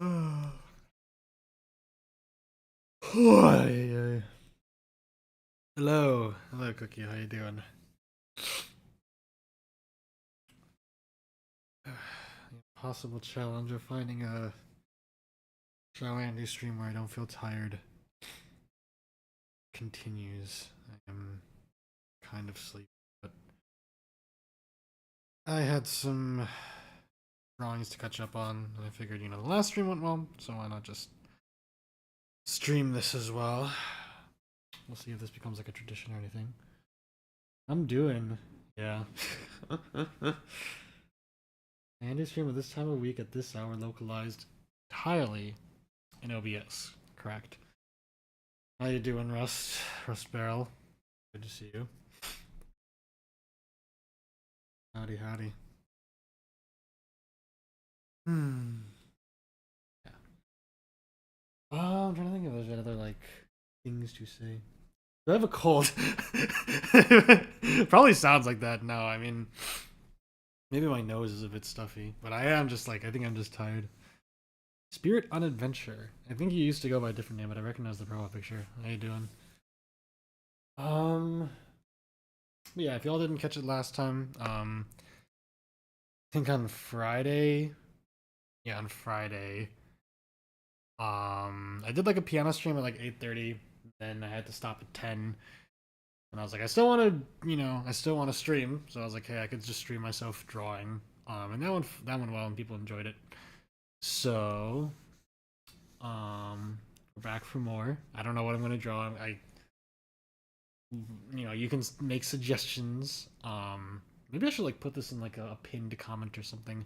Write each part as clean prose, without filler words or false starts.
Hello, hello, Cookie. How you doing? Possible challenge of finding a Andy stream where I don't feel tired continues. I am kind of sleepy, but I had some drawings to catch up on, and I figured, the last stream went well, so why not just stream this as well? We'll see if this becomes like a tradition or anything. I'm doing, yeah. Andy stream at this time of week at this hour, localized entirely in OBS. Correct. How you doing, Rust? Rust Barrel. Good to see you. Howdy, howdy. Yeah. Oh, I'm trying to think if there's other like things to say. Do I have a cold? Probably sounds like that. No, I mean, maybe my nose is a bit stuffy, but I am just like I think I'm just tired. Spirit on Adventure. I think you used to go by a different name, but I recognize the profile picture. How you doing? Yeah, if y'all didn't catch it last time, I think on Friday. Yeah, on Friday. I did like a piano stream at like 8:30. Then I had to stop at 10. And I was like, I still want to, I still want to stream. So I was like, hey, I could just stream myself drawing. And that went well, and people enjoyed it. So, we're back for more. I don't know what I'm gonna draw. You can make suggestions. Maybe I should like put this in like a pinned comment or something,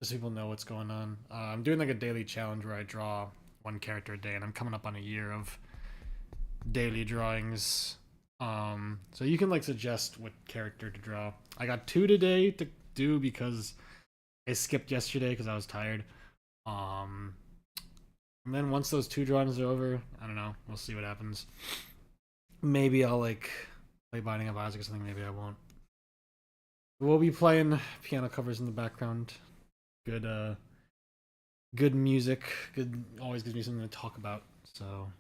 so people know what's going on. I'm doing like a daily challenge where I draw one character a day, and I'm coming up on a year of daily drawings. So you can like suggest what character to draw. I got 2 today to do because I skipped yesterday because I was tired. And then once those 2 drawings are over, I don't know. We'll see what happens. Maybe I'll like play Binding of Isaac or something. Maybe I won't. We'll be playing piano covers in the background. Good music. Good, always gives me something to talk about. So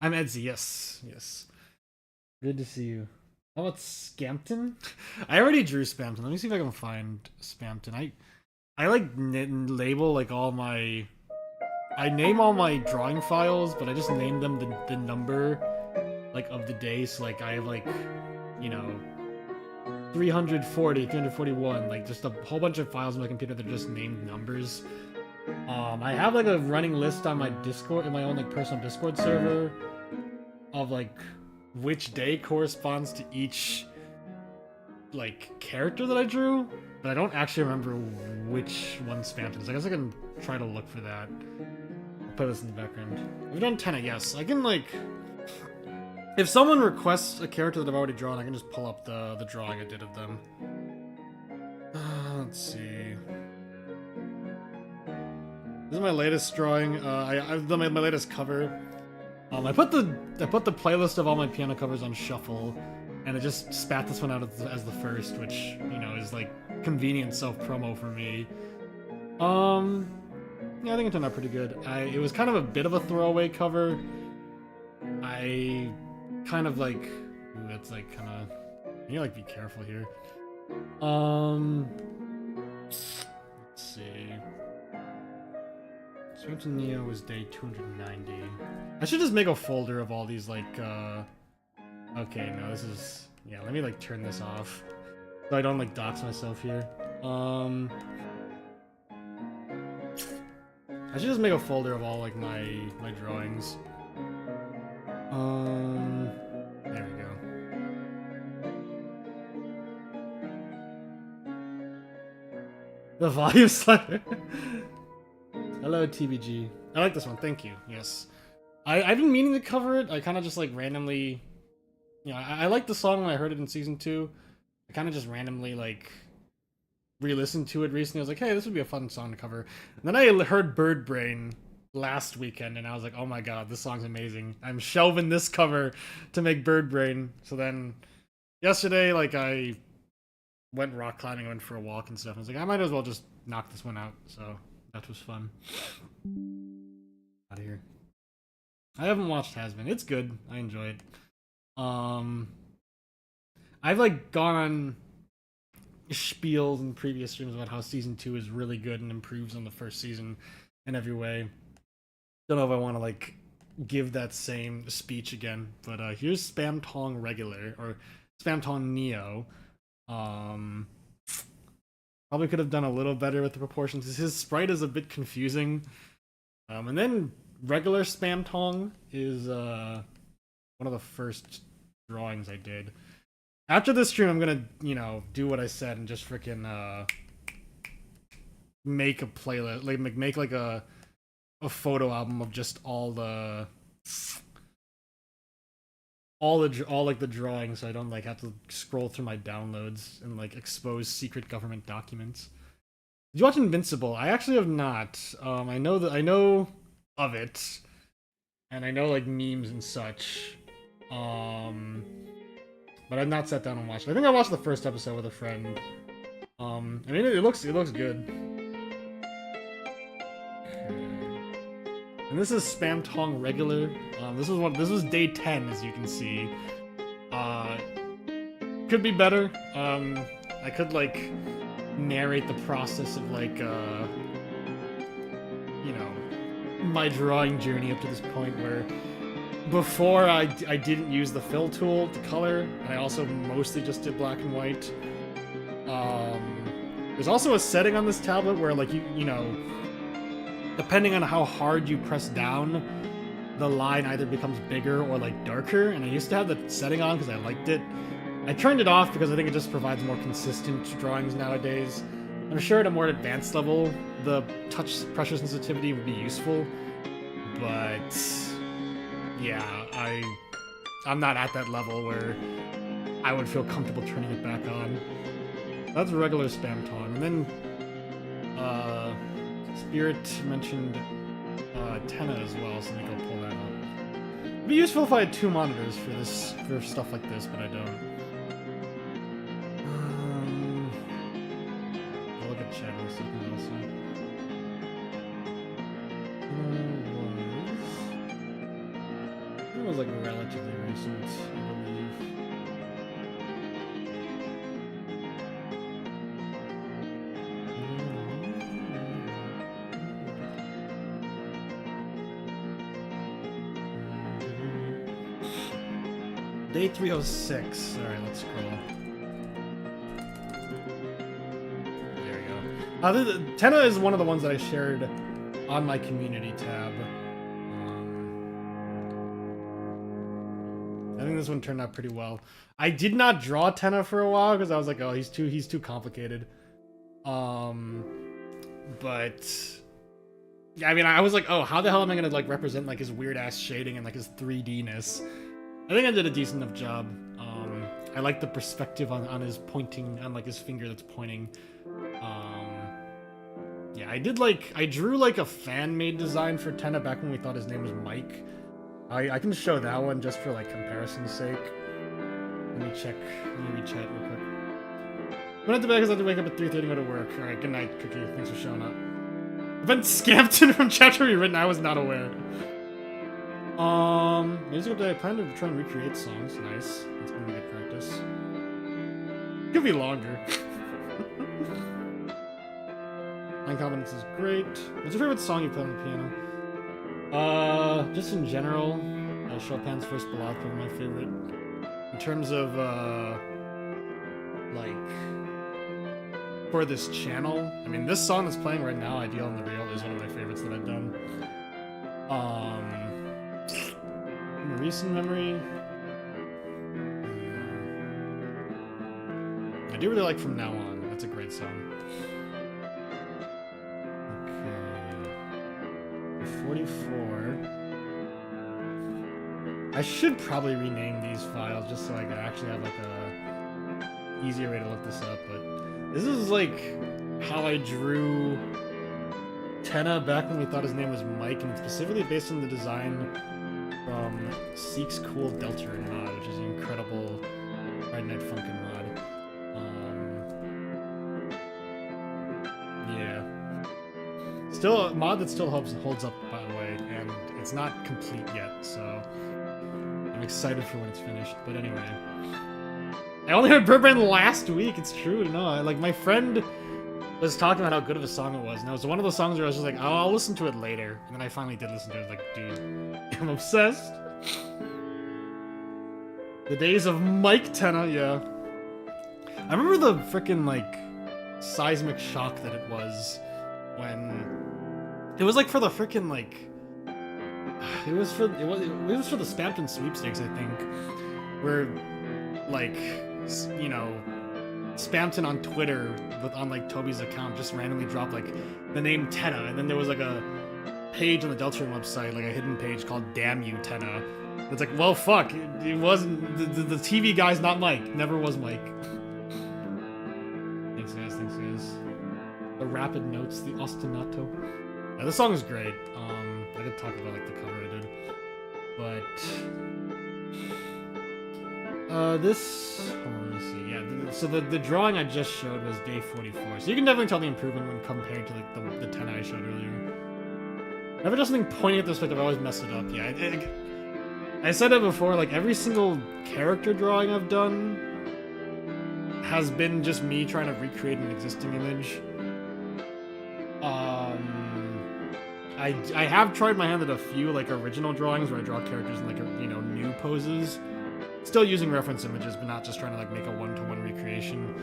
I'm Edsy. Yes. Good to see you. How about Scampton? I already drew Spamton. Let me see if I can find Spamton. I like label like all my. I name all my drawing files, but I just name them the number like of the day. So like I have like, you know, 340, 341, like just a whole bunch of files on my computer that are just named numbers. I have like a running list on my Discord, in my own like personal Discord server, of like which day corresponds to each like character that I drew, but I don't actually remember which one Spamton is. I guess I can try to look for that. I'll put this in the background. I've done 10, I guess. I can like, if someone requests a character that I've already drawn, I can just pull up the drawing I did of them. Let's see. This is my latest drawing. I've done my latest cover. I put the playlist of all my piano covers on shuffle, and it just spat this one out as the first, which is like convenient self promo for me. Yeah, I think it turned out pretty good. It was kind of a bit of a throwaway cover. I kind of like, ooh, that's like kind of. You like be careful here. Let's see. Spamton Neo was day 290. I should just make a folder of all these like. Okay, no, this is. Yeah, let me like turn this off, so I don't like dox myself here. I should just make a folder of all like my drawings. There we go. The volume slider. Hello, TBG. I like this one. Thank you. Yes, I've been meaning to cover it. I kind of just like randomly, I liked the song when I heard it in season 2. I kind of just randomly like re-listened to it recently. I was like, hey, this would be a fun song to cover. And then I heard Bird Brain last weekend, and I was like, oh my god, this song's amazing. I'm shelving this cover to make Bird Brain. So then yesterday, like I went rock climbing, went for a walk and stuff. I was like, I might as well just knock this one out. So That was fun. Out of here. I haven't watched Has-Been. It's good. I enjoy it. I've like gone on spiels in previous streams about how season 2 is really good and improves on the first season in every way. Don't know if I want to like give that same speech again, but here's Spam Tong Regular or Spam Tong Neo. Probably could have done a little better with the proportions. His sprite is a bit confusing. And then regular Spam Tong is one of the first drawings I did. After this stream, I'm gonna, do what I said and just freaking make a playlist, like make like a photo album of just all the drawings, so I don't like have to scroll through my downloads and like expose secret government documents. Did you watch Invincible? I actually have not. I know of it, and I know like memes and such. But I've not sat down and watched it. I think I watched the first episode with a friend. I mean, it looks good. And this is Spam Tong Regular. This was day 10, as you can see. Could be better. I could like narrate the process of like my drawing journey up to this point where before I didn't use the fill tool to color, and I also mostly just did black and white. There's also a setting on this tablet where like you know, depending on how hard you press down, the line either becomes bigger or like darker, and I used to have the setting on because I liked it. I turned it off because I think it just provides more consistent drawings nowadays. I'm sure at a more advanced level, the touch pressure sensitivity would be useful, but yeah, I'm not at that level where I would feel comfortable turning it back on. That's regular Spam Tong. And then Spirit mentioned Tenna as well, so maybe I'll pull that up. It'd be useful if I had 2 monitors for stuff like this, but I don't. I'll look at chat in a second also. It was like relatively recent, I believe. Day 306. Alright, let's scroll. There we go. Tenna is one of the ones that I shared on my community tab. I think this one turned out pretty well. I did not draw Tenna for a while because I was like, oh, he's too complicated. But yeah, I mean, I was like, oh, how the hell am I gonna like represent like his weird ass shading and like his 3D-ness? I think I did a decent enough job. I like the perspective on his pointing, on like his finger that's pointing. Yeah, I drew like a fan-made design for Tenna back when we thought his name was Mike. I can show that one just for like comparison's sake. Let me read chat real quick. Went to bed because I had to wake up at 3:30 and go to work. Alright, good night, Cookie. Thanks for showing up. Event Scampton from chapter rewritten, I was not aware. Musical day. I plan to try and recreate songs. Nice. That's gonna be good practice. Could be longer. Line confidence is great. What's your favorite song you play on the piano? Just in general, Chopin's First Ballade is one of my favorite. In terms of like for this channel, I mean, this song that's playing right now, Ideal and the Real, is one of my favorites that I've done. In recent memory, I do really like From Now On. That's a great song. Okay. 44. I should probably rename these files just so I can actually have like a easier way to look this up, but this is like how I drew Tenna back when we thought his name was Mike, and specifically based on the design from Seek's Cool Deltarune mod, which is an incredible Friday Night Funkin' mod. still a mod that still holds up, by the way, and it's not complete yet, so I'm excited for when it's finished. But anyway, I only heard Birdman last week. It's true. No, like my friend was talking about how good of a song it was, and it was one of those songs where I was just like, oh, I'll listen to it later. And then I finally did listen to it. Like, dude, I'm obsessed. The days of Mike Tenna, yeah. I remember the freaking like seismic shock that it was when it was like for the freaking like it was for the Spamton sweepstakes, I think, where like you know Spamton on Twitter on like Toby's account just randomly dropped like the name Tenna, and then there was like a page on the Deltarune website, like a hidden page called Damn You Tenna. It's like, well, fuck, it wasn't the TV guy's not Mike, never was Mike. Thanks guys. The rapid notes, the ostinato. Yeah, this song is great. I could talk about like the cover I did, but this. Hold on, let me see. Yeah, so the drawing I just showed was day 44, so you can definitely tell the improvement when compared to like the 10 I showed earlier. Whenever does something pointing at this way, I've always messed it up. Yeah, I said it before. Like every single character drawing I've done has been just me trying to recreate an existing image. I have tried my hand at a few like original drawings where I draw characters in like new poses, still using reference images, but not just trying to like make a one-to-one recreation.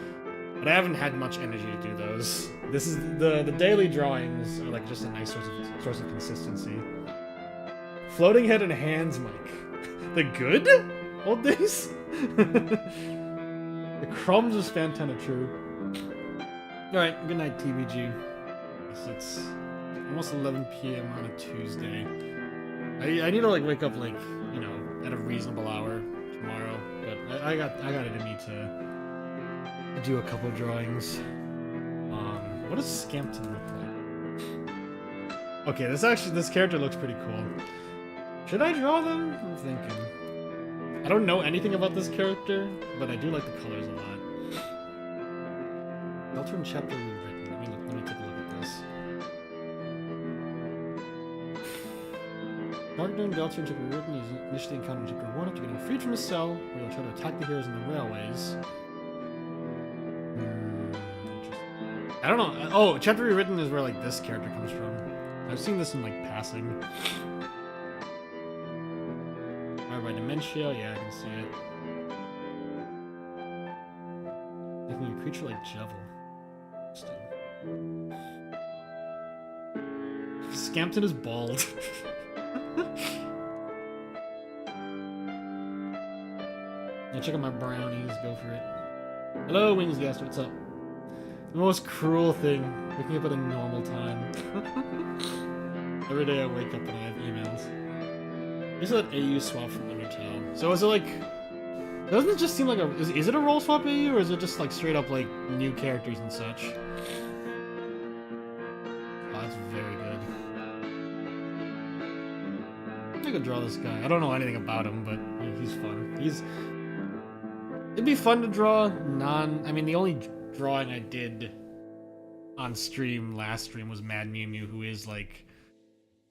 But I haven't had much energy to do those. This is the daily drawings are like just a nice source of consistency. Floating head and hands, Mike. The good old days. The crumbs of Spantana, true. All right, good night, TBG. It's almost 11 p.m. on a Tuesday. I need to like wake up like at a reasonable hour tomorrow, but I got it in me to do a couple drawings. What does Scampton look like? Okay, this character looks pretty cool. Should I draw them? I'm thinking. I don't know anything about this character, but I do like the colors a lot. Deltarune chapter rewritten. Let me take a look at this. Darkdown Deltarune chapter rewritten is initially encountered in chapter 1 after getting freed from his cell, where he'll try to attack the heroes in the railways. I don't know. Oh, chapter rewritten is where like this character comes from. I've seen this in like passing. By dementia, yeah, I can see it. Making a creature like Jevil. Scampton is bald. Yeah, check out my brownies, go for it. Hello, Wings Guest, what's up? The most cruel thing, waking up at a normal time. Every day I wake up and I have emails. This is an AU swap from Undertale. So is it like... Doesn't it just seem like a... Is it a role swap AU, or is it just like straight up like new characters and such? Oh, that's very good. I could draw this guy. I don't know anything about him, but he's fun. It'd be fun to draw I mean, the only drawing I did on stream, last stream, was Mad Mew Mew, who is like...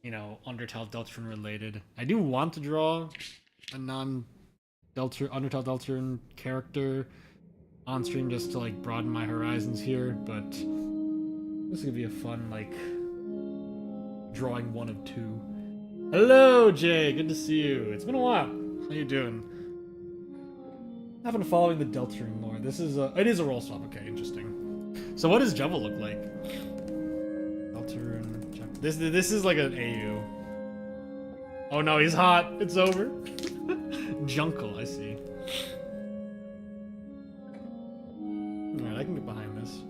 Undertale Deltarune related. I do want to draw a Undertale Deltarune character on stream just to like broaden my horizons here, but this is gonna be a fun like drawing one of two. Hello, Jay. Good to see you. It's been a while. How you doing? I've been following the Deltarune lore. This is it is a roll swap. Okay, interesting. So what does Jevil look like? Deltarune. This is like an AU. Oh no, he's hot. It's over. Jungle, I see. Alright, I can get behind this.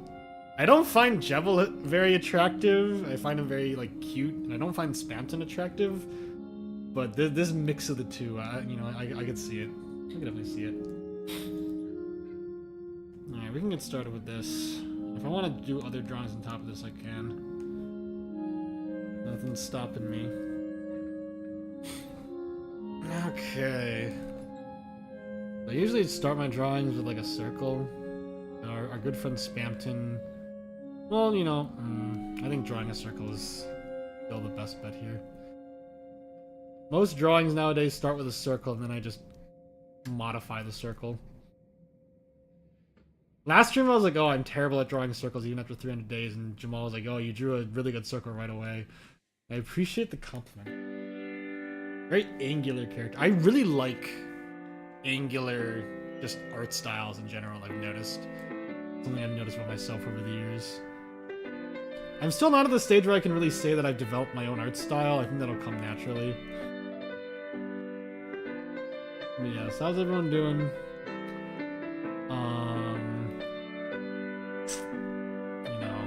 I don't find Jevil very attractive. I find him very like cute, and I don't find Spamton attractive. But this mix of the two, I could see it. I can definitely see it. Alright, we can get started with this. If I want to do other drawings on top of this, I can. Nothing's stopping me. Okay. I usually start my drawings with like a circle. Our good friend Spamton Well, you know, I think drawing a circle is still the best bet here. Most drawings nowadays start with a circle, and then I just modify the circle. Last stream I was like, oh, I'm terrible at drawing circles even after 300 days, and Jamal was like, oh, you drew a really good circle right away. I appreciate the compliment. Very angular character. I really like angular just art styles in general, I've noticed. Something I've noticed about myself over the years. I'm still not at the stage where I can really say that I've developed my own art style. I think that'll come naturally. But yeah, so how's everyone doing? You know,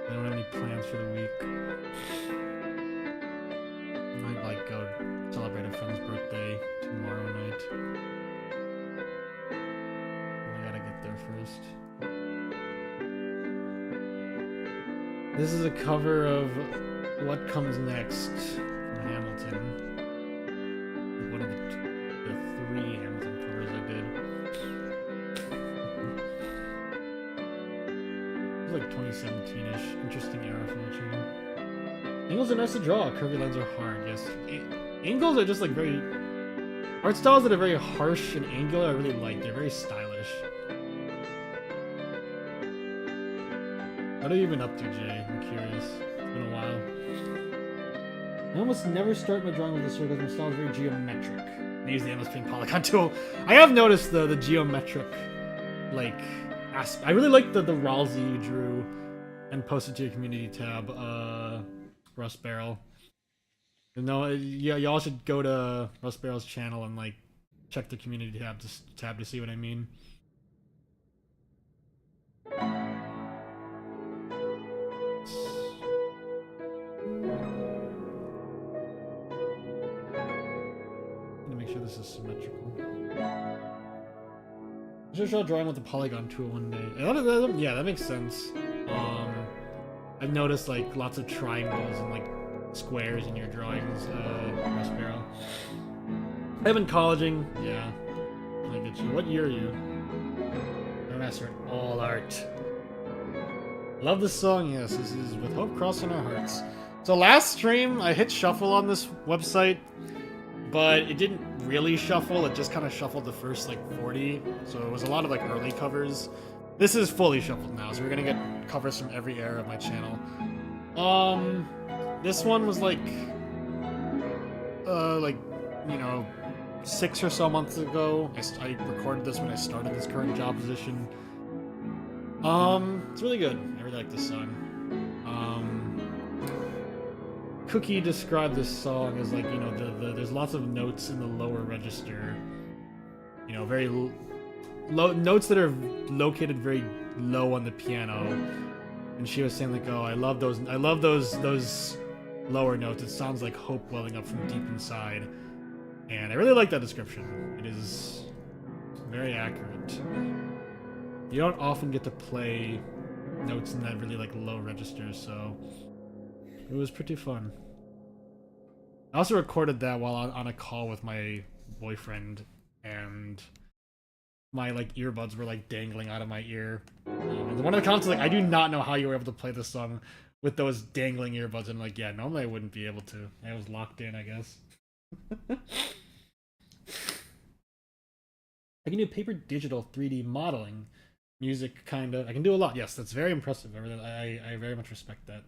I don't have any plans for the week. I might like go celebrate a friend's birthday tomorrow night. I gotta get there first. This is a cover of What Comes Next from Hamilton. One of the 3 Hamilton covers I did. It was like 2017-ish. Interesting era for my channel. Angles are nice to draw. Curvy lines are hard. Yes. Angles are just like very... Art styles that are very harsh and angular I really like. They're very stylish. What have you been up to, Jay? I'm curious. It's been a while. I almost never start my drawing with a circle because my style is very geometric. I use the endless paint polygon tool. I have noticed the geometric, like, aspect. I really like the Ralsei you drew and posted to your community tab, Russ Barrel. No, y'all should go to Russ Barrel's channel and, like, check the community tab to see what I mean. This is symmetrical. I should try drawing with the polygon tool one day. Yeah, that makes sense. I've noticed like lots of triangles and like squares in your drawings, Prospero. I've been colleging. Yeah, I get you. What year are you? I'm a master in all art. Love this song. Yes, this is With Hope Crossing Our Hearts. So last stream, I hit shuffle on this website, but it didn't really shuffle. It just kind of shuffled the first like 40, so it was a lot of like early covers. This is fully shuffled now, so we're gonna get covers from every era of my channel. This one was like you know, 6 or so months ago. I recorded this when I started this current job position. It's really good. I really like this song. Cookie described this song as like, you know, there's lots of notes in the lower register, you know, very low notes that are located very low on the piano, and she was saying like, oh, I love those lower notes. It sounds like hope welling up from deep inside, and I really like that description. It is very accurate. You don't often get to play notes in that really like low register, so it was pretty fun. I also recorded that while on a call with my boyfriend, and my like earbuds were like dangling out of my ear. And one of the comments was like, I do not know how you were able to play this song with those dangling earbuds. And I'm like, yeah, normally I wouldn't be able to. I was locked in, I guess. I can do paper digital 3D modeling, music, kinda. I can do a lot. Yes, that's very impressive. I very much respect that.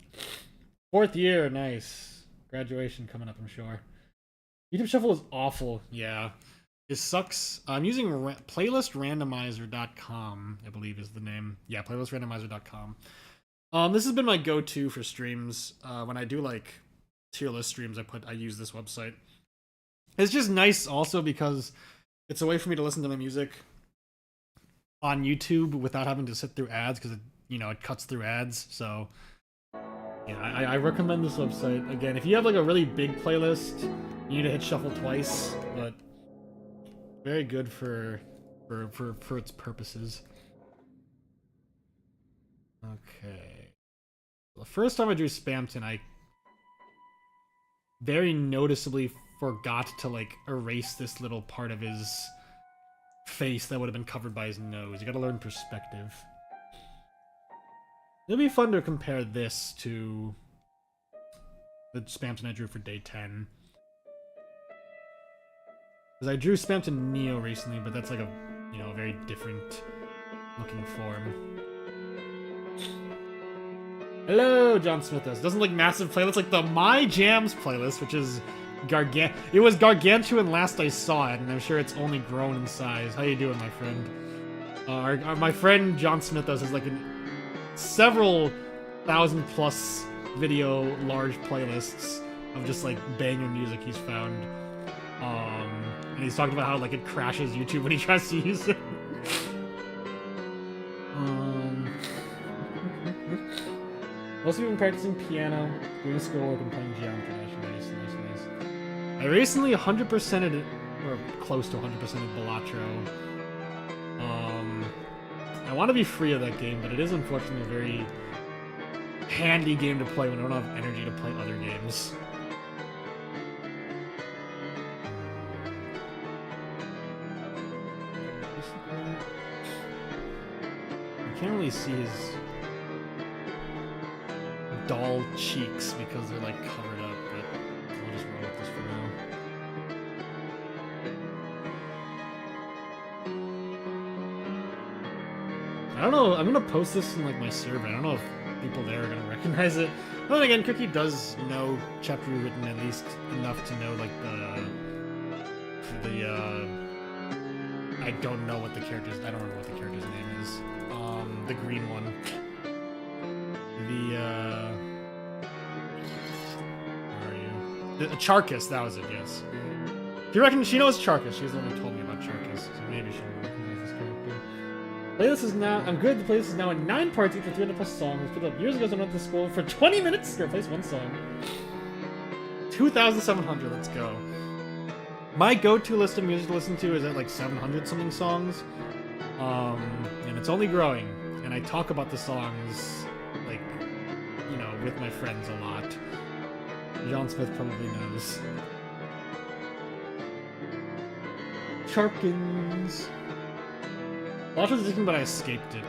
4th year, nice. Graduation coming up, I'm sure. YouTube Shuffle is awful. Yeah, it sucks. I'm using playlistrandomizer.com, I believe is the name. Yeah, playlistrandomizer.com. This has been my go-to for streams. When I do like tier list streams, I use this website. It's just nice also because it's a way for me to listen to my music on YouTube without having to sit through ads, because it cuts through ads. So yeah, I recommend this website. Again, if you have like a really big playlist, you need to hit shuffle twice, but very good for its purposes. Okay. The first time I drew Spamton, I very noticeably forgot to like erase this little part of his face that would have been covered by his nose. You gotta learn perspective. It'll be fun to compare this to the Spamton I drew for day 10. Because I drew Spamton Neo recently, but that's like a, you know, very different looking form. Hello, John Smithos. Doesn't like massive playlists like the My Jams playlist, which is it was gargantuan last I saw it, and I'm sure it's only grown in size. How you doing, my friend? My friend John Smithos has like several thousand plus video large playlists of just like banger music he's found. And he's talked about how like it crashes YouTube when he tries to use it. Most people been practicing piano, doing schoolwork, and playing geometry. Nice. I recently 100%ed it, or close to 100%ed Balatro. I want to be free of that game, but it is unfortunately a very handy game to play when I don't have energy to play other games. I can't really see his doll cheeks because they're like covered up, but I'll just roll with this for now. I don't know, I'm gonna post this in like my server. I don't know if people there are gonna recognize it. But then again, Cookie does know chapter written at least enough to know like I don't know what the character's, I don't remember what the character's name is. The green one. Where are you? Charcus, that was it, yes. Do you reckon she knows Charcus? She's the one who told me about Charcus, so maybe she will recognize this character. Playlist is now, I'm good, the playlist is now in 9 parts, each with 300 plus songs. Picked up years ago, so I went to school for 20 minutes to replace one song. 2,700, let's go. My go-to list of music to listen to is at like 700 something songs. And it's only growing. And I talk about the songs, like, you know, with my friends a lot. John Smith probably knows. Charkins. Lots of thinking, but I escaped it.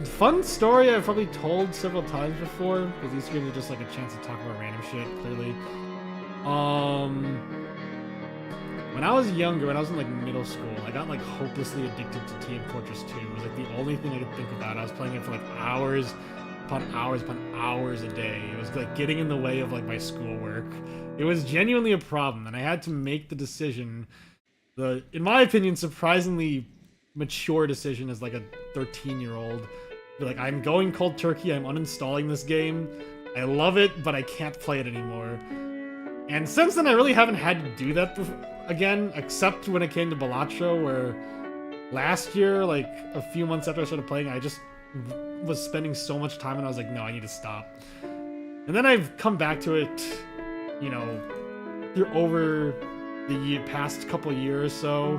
Fun story I've probably told several times before, because these games are just like a chance to talk about random shit, clearly. When I was younger, when I was in like middle school, I got like hopelessly addicted to Team Fortress 2. It was like the only thing I could think about. I was playing it for like hours upon hours upon hours a day. It was like getting in the way of like my schoolwork. It was genuinely a problem, and I had to make the decision, in my opinion, surprisingly mature decision as like a 13-year-old. Be like, I'm going cold turkey, I'm uninstalling this game. I love it, but I can't play it anymore. And since then, I really haven't had to do that again, except when it came to Balatro, where last year, like a few months after I started playing, I just was spending so much time and I was like, no, I need to stop. And then I've come back to it, you know, over the past couple years or so,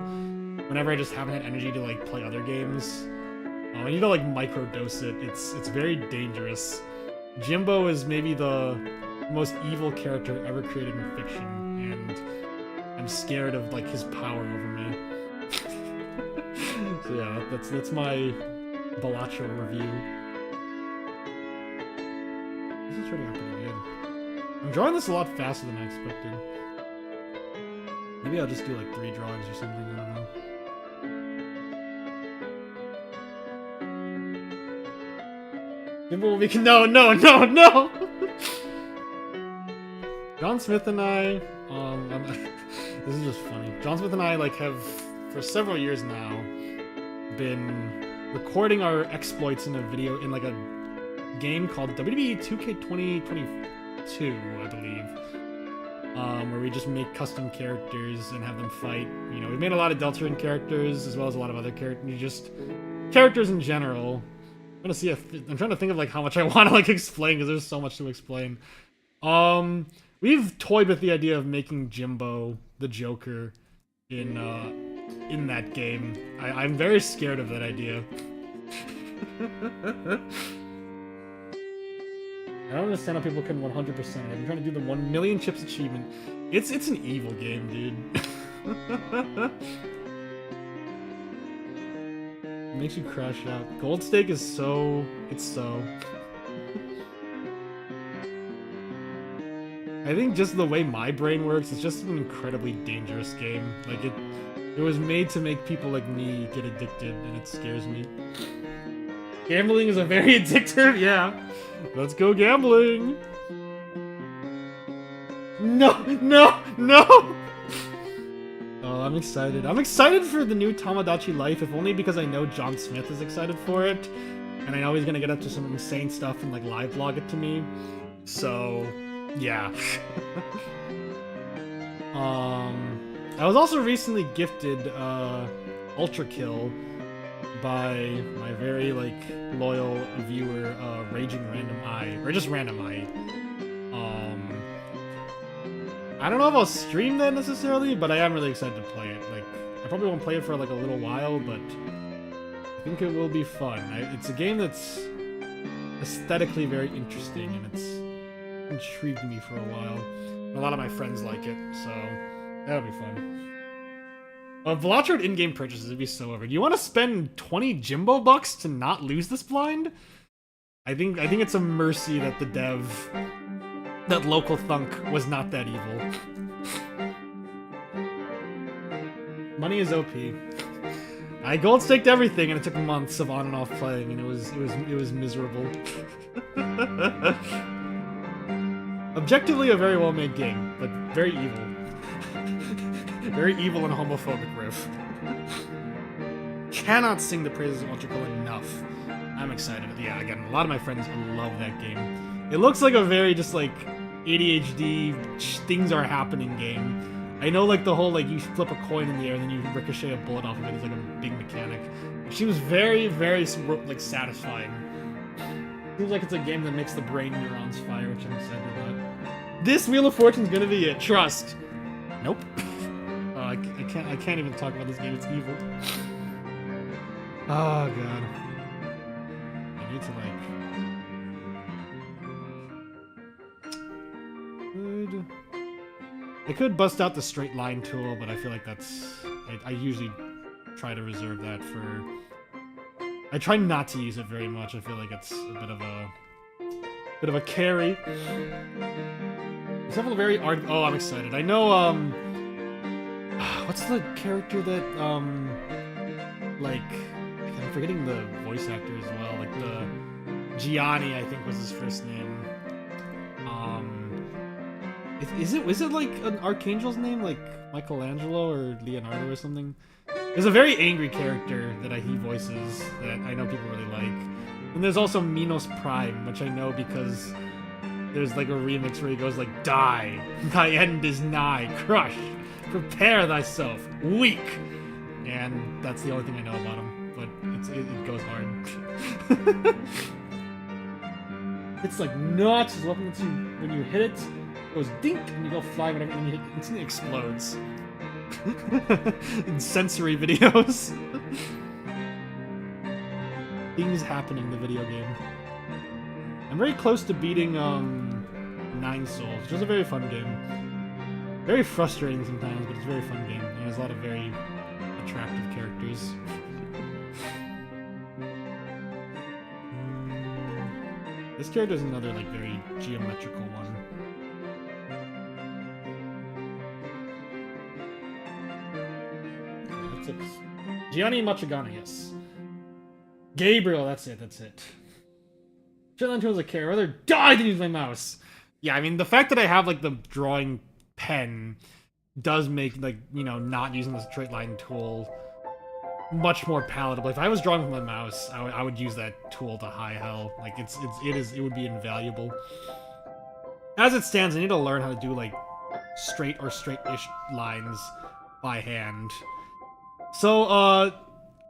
whenever I just haven't had energy to like play other games. And you know, like microdose it, it's very dangerous. Jimbo is maybe the most evil character ever created in fiction, and I'm scared of like his power over me. So yeah, that's my Balatro review. This is turning out pretty good. I'm drawing this a lot faster than I expected. Maybe I'll just do like 3 drawings or something, I don't know. We can no. John Smith and I, this is just funny. John Smith and I like have for several years now been recording our exploits in a video in like a game called WWE 2K 2022, I believe, where we just make custom characters and have them fight. You know, we've made a lot of Deltarune characters as well as a lot of other characters, just characters in general. I'm trying to think of like how much I want to like explain because there's so much to explain. We've toyed with the idea of making Jimbo the Joker in that game. I'm very scared of that idea. I don't understand how people can 100%. I've been trying to do the 1 million chips achievement. It's an evil game, dude. It makes you crash out. Gold Stake is so... It's so... I think just the way my brain works, it's just an incredibly dangerous game. Like, it was made to make people like me get addicted, and it scares me. Gambling is a very addictive, yeah. Let's go gambling! No, no, no! Oh, I'm excited. I'm excited for the new Tamagotchi Life, if only because I know John Smith is excited for it. And I know he's gonna get up to some insane stuff and like live vlog it to me. So, yeah. I was also recently gifted Ultra Kill by my very like loyal viewer, Raging Random Eye, or just Random Eye. I don't know if I'll stream that necessarily, but I am really excited to play it. Like, I probably won't play it for like a little while, but I think it will be fun. It's a game that's aesthetically very interesting, and it's intrigued me for a while. And a lot of my friends like it, so that'll be fun. Velotrode in-game purchases would be so over. Do you want to spend 20 Jimbo bucks to not lose this blind? I think it's a mercy that the dev, that Local Thunk was not that evil. Money is OP. I gold staked everything, and it took months of on and off playing, and it was miserable. Objectively, a very well made game, but very evil. Very evil and homophobic riff. Cannot sing the praises of Ultra Kill enough. I'm excited. Yeah, again, a lot of my friends love that game. It looks like a very just like ADHD things are happening game. I know like the whole like you flip a coin in the air and then you ricochet a bullet off of it is like a big mechanic. She was very, very like satisfying. Seems like it's a game that makes the brain neurons fire, which I'm excited about. This Wheel of Fortune's gonna be it. Trust. Nope. I can't even talk about this game. It's evil. Oh god. I need to like. I could bust out the straight line tool, but I feel like that's. I usually try to reserve that for. I try not to use it very much. I feel like it's a bit of a carry. Several very art. Oh, I'm excited. I know. What's the character that like I'm forgetting the voice actor as well. Like the Gianni, I think was his first name. Is it like an Archangel's name, like Michelangelo or Leonardo or something? There's a very angry character that he voices that I know people really like. And there's also Minos Prime, which I know because there's like a remix where he goes like, "Die, thy end is nigh, crush, prepare thyself, weak." And that's the only thing I know about him, but it goes hard. It's like nuts, when you hit it, goes dink, and you go flying, and you hit, it instantly explodes. In sensory videos. Things happening in the video game. I'm very close to beating 9 Souls, which is a very fun game. Very frustrating sometimes, but it's a very fun game. And there's a lot of very attractive characters. This character is another like very geometrical one. Gianni Machigana, yes. Gabriel, that's it. Shetland tools I care. I'd rather die than use my mouse. Yeah, I mean, the fact that I have, like, the drawing pen does make, like, you know, not using the straight line tool much more palatable. If I was drawing with my mouse, I would use that tool to high hell. Like, it would be invaluable. As it stands, I need to learn how to do, like, straight or straight-ish lines by hand. So,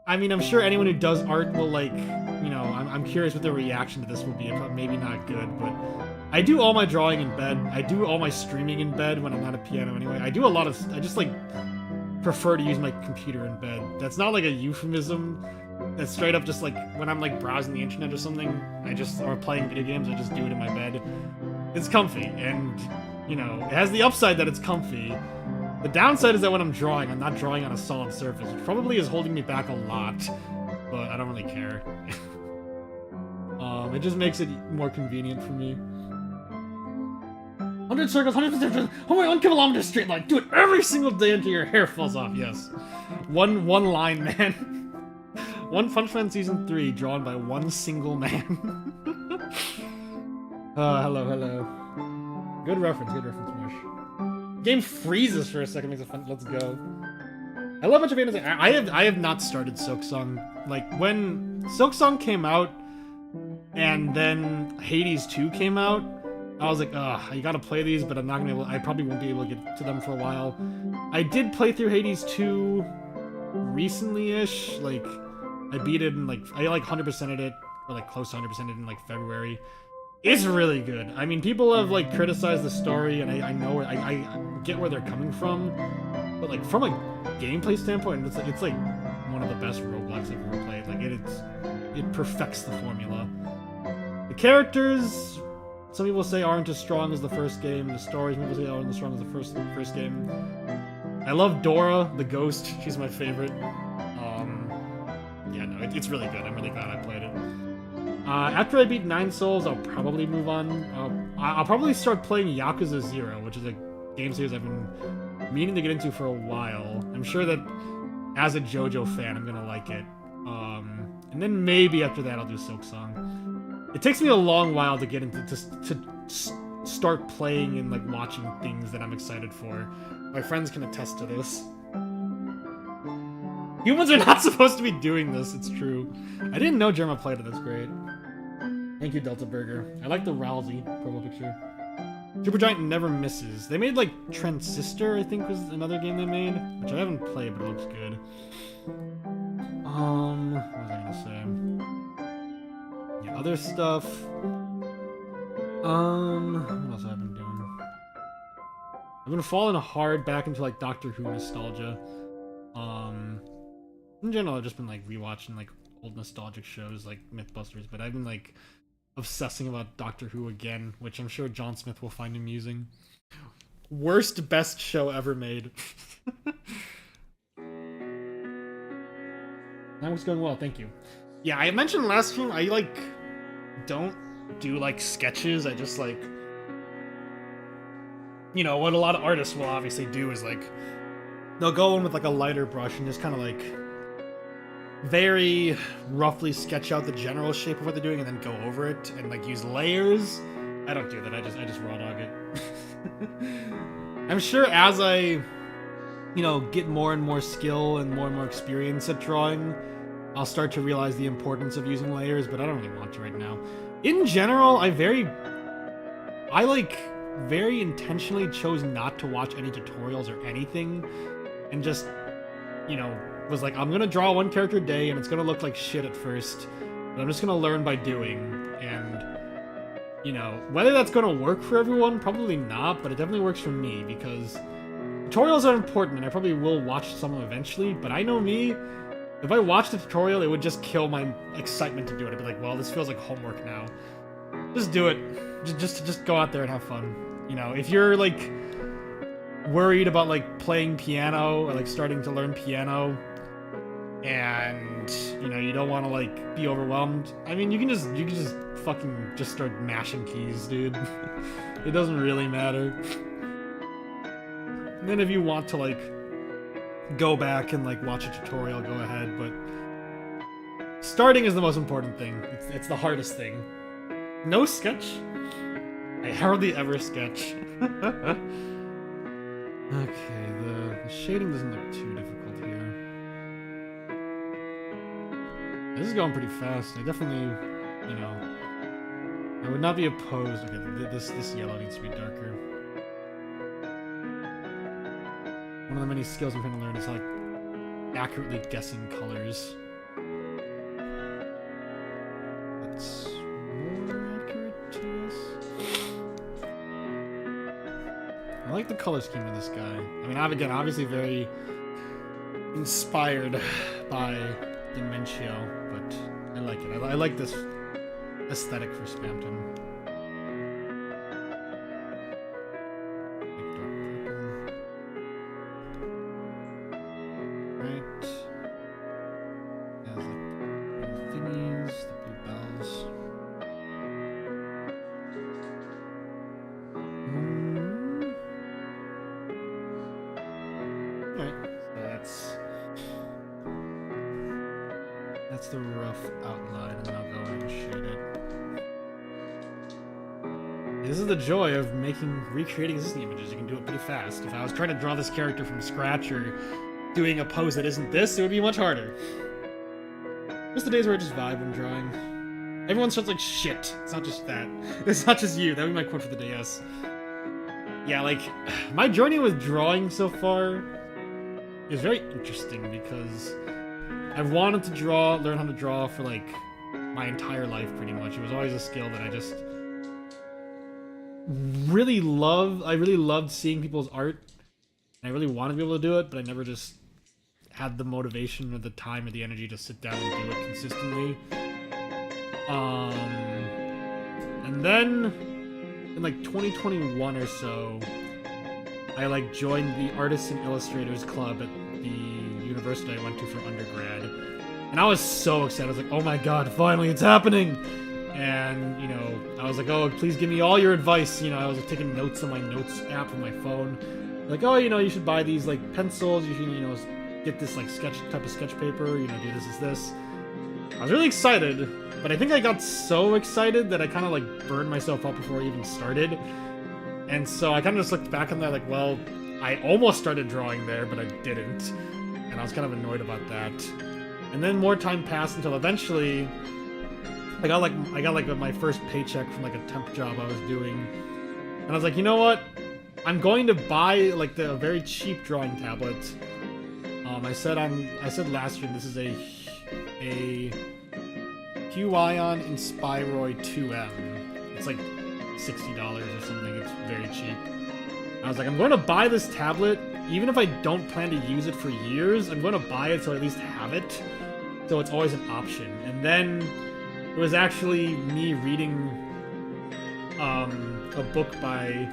I mean, I'm sure anyone who does art will, like, you know, I'm curious what their reaction to this will be. Maybe not good, but I do all my drawing in bed. I do all my streaming in bed when I'm not at piano anyway. I just, like, prefer to use my computer in bed. That's not, like, a euphemism. That's straight up just, like, when I'm, like, browsing the internet or something, or playing video games, I just do it in my bed. It's comfy, and, you know, it has the upside that it's comfy. The downside is that when I'm drawing, I'm not drawing on a solid surface, which probably is holding me back a lot. but I don't really care. It just makes it more convenient for me. 100 circles, 100%, oh my, 1 kilometer straight line. Do it every single day until your hair falls off. Yes, one line, man. One Punch Man Season 3, drawn by one single man. Hello. Good reference, Mush. Game freezes for a second, makes it fun. Let's go. I love Bunch of Bands. I have not started Silksong. Like, when Silksong came out, and then Hades 2 came out, I was like, ugh, you gotta play these, but I'm not gonna be able, I probably won't be able to get to them for a while. I did play through Hades 2 recently-ish, like, I beat it in, like, I, like, 100%ed it, or, like, close to 100%ed it in, like, February. It's really good. I mean, people have, like, criticized the story, and I know, I get where they're coming from, but, like, from a gameplay standpoint, it's like, one of the best roguelikes I've ever played. Like, it perfects the formula. The characters, some people say, aren't as strong as the first game. The stories, people say, aren't as strong as the first game. I love Dora, the ghost. She's my favorite. Yeah, no, it's really good. I'm really glad I played it. After I beat 9 Souls, I'll probably move on. I'll probably start playing Yakuza 0, which is a game series I've been meaning to get into for a while. I'm sure that as a JoJo fan, I'm gonna like it. And then maybe after that, I'll do Silksong. It takes me a long while to get into to start playing and like watching things that I'm excited for. My friends can attest to this. Humans are not supposed to be doing this, it's true. I didn't know Jerma played it, that's great. Thank you, Delta Burger. I like the Rousey profile picture. Supergiant never misses. They made, like, Transistor, I think was another game they made, which I haven't played, but it looks good. What was I gonna say? Yeah, other stuff. What else have I been doing? I've been falling hard back into, like, Doctor Who nostalgia. In general, I've just been, like, rewatching, like, old nostalgic shows, like Mythbusters, but I've been, like, obsessing about Doctor Who again, which I'm sure John Smith will find amusing. Worst, best show ever made. That was going well, thank you. Yeah, I mentioned last stream, I, like, don't do, like, sketches, I just, like... You know, what a lot of artists will obviously do is, like... They'll go in with, like, a lighter brush and just kind of, like... very roughly sketch out the general shape of what they're doing and then go over it and like use layers. I don't do that. I just raw dog it. I'm sure as I, you know, get more and more skill and more experience at drawing, I'll start to realize the importance of using layers, but I don't really want to right now. In general, I very intentionally chose not to watch any tutorials or anything and just, you know, was like, I'm gonna draw one character a day and it's gonna look like shit at first, but I'm just gonna learn by doing. And, you know, whether that's gonna work for everyone, probably not, but it definitely works for me because tutorials are important and I probably will watch some of them eventually, but I know me, if I watched a tutorial, it would just kill my excitement to do it. I'd be like, well, this feels like homework now. Just do it. Just go out there and have fun. You know, if you're like worried about like playing piano or like starting to learn piano, and you know you don't want to like be overwhelmed, I mean you can just fucking just start mashing keys, dude. It doesn't really matter. And then if you want to like go back and like watch a tutorial, go ahead, but starting is the most important thing. It's the hardest thing. No sketch? I hardly ever sketch. Okay, the shading doesn't look too difficult here. This is going pretty fast. I definitely, you know, I would not be opposed. Okay, this yellow needs to be darker. One of the many skills I'm trying to learn is like accurately guessing colors. That's more accurate to this. I like the color scheme of this guy. I mean, again, obviously very inspired by Dementio, but I like it. I like this aesthetic for Spamton. Right. Has like What's the rough outline? And then I'll go ahead and shade it. This is the joy of recreating existing images. You can do it pretty fast. If I was trying to draw this character from scratch or doing a pose that isn't this, it would be much harder. Just the days where I just vibe when drawing. Everyone starts like, shit. It's not just that. It's not just you. That would be my quote for the day, yes. Yeah, like, my journey with drawing so far is very interesting because I've wanted to learn how to draw for like my entire life pretty much. It was always a skill that I just really loved. I really loved seeing people's art. And I really wanted to be able to do it, but I never just had the motivation or the time or the energy to sit down and do it consistently. And then in like 2021 or so, I like joined the Artists and Illustrators Club at the university I went to for undergrad. And I was so excited. I was like, oh my god, finally it's happening! And, you know, I was like, oh, please give me all your advice. You know, I was like, taking notes on my notes app on my phone. Like, oh, you know, you should buy these like pencils. You should, you know, get this like type of sketch paper. You know, do this. I was really excited, but I think I got so excited that I kind of like burned myself up before I even started. And so I kind of just looked back on that like, well, I almost started drawing there, but I didn't. And I was kind of annoyed about that. And then more time passed until eventually I got like my first paycheck from like a temp job I was doing. And I was like, you know what? I'm going to buy like a very cheap drawing tablet. I said last year this is a Huion Inspiroid 2M. It's like $60 or something. It's very cheap. I was like, I'm going to buy this tablet, even if I don't plan to use it for years. I'm going to buy it so I at least have it, so it's always an option. And then it was actually me reading a book by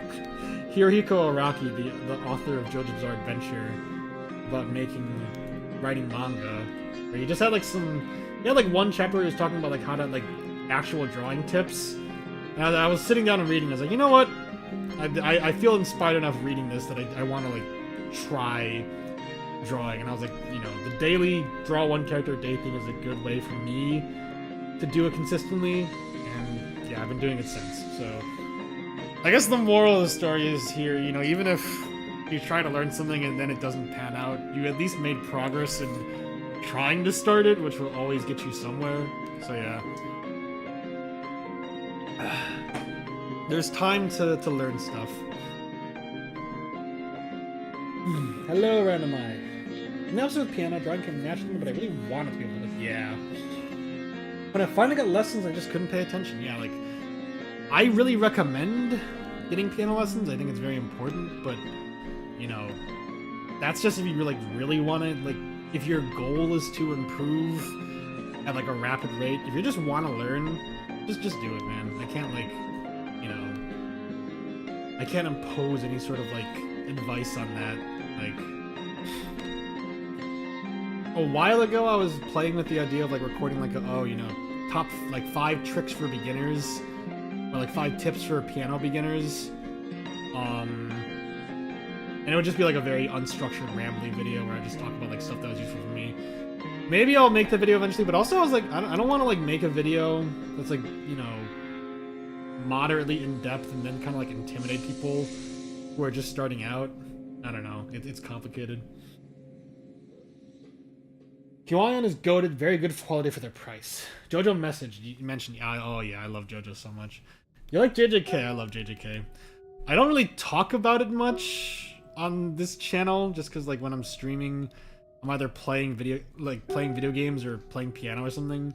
Hirohiko Araki, the author of JoJo's Bizarre Adventure, about writing manga, where he just had like one chapter where he was talking about like how to like actual drawing tips. And I was sitting down and reading. I was like, you know what? I feel inspired enough reading this that I want to like try drawing. And I was like, you know, the daily draw one character a day thing is a good way for me to do it consistently. And yeah, I've been doing it since. So I guess the moral of the story is here, you know, even if you try to learn something and then it doesn't pan out, you at least made progress in trying to start it, which will always get you somewhere. So yeah. There's time to learn stuff. Hello, Random Eye. Now with piano, drawing came naturally, but I really wanted to be able to. Yeah. When I finally got lessons, I just couldn't pay attention. Yeah, like, I really recommend getting piano lessons. I think it's very important, but, you know, that's just if you really want it. Like, if your goal is to improve at, like, a rapid rate, if you just want to learn, just do it, man. I can't, like, you know, I can't impose any sort of, like, advice on that. Like, a while ago, I was playing with the idea of, like, recording, like, top, like, 5 tricks for beginners, or, like, 5 tips for piano beginners, and it would just be, like, a very unstructured, rambly video where I just talk about, like, stuff that was useful for me. Maybe I'll make the video eventually, but also I was like, I don't want to, like, make a video that's, like, you know, moderately in-depth and then kind of, like, intimidate people who are just starting out. I don't know. It's complicated. Huion is goated, very good quality for their price. JoJo mentioned, oh yeah, I love JoJo so much. You like JJK? I love JJK. I don't really talk about it much on this channel, just because like when I'm streaming, I'm either playing video games or playing piano or something.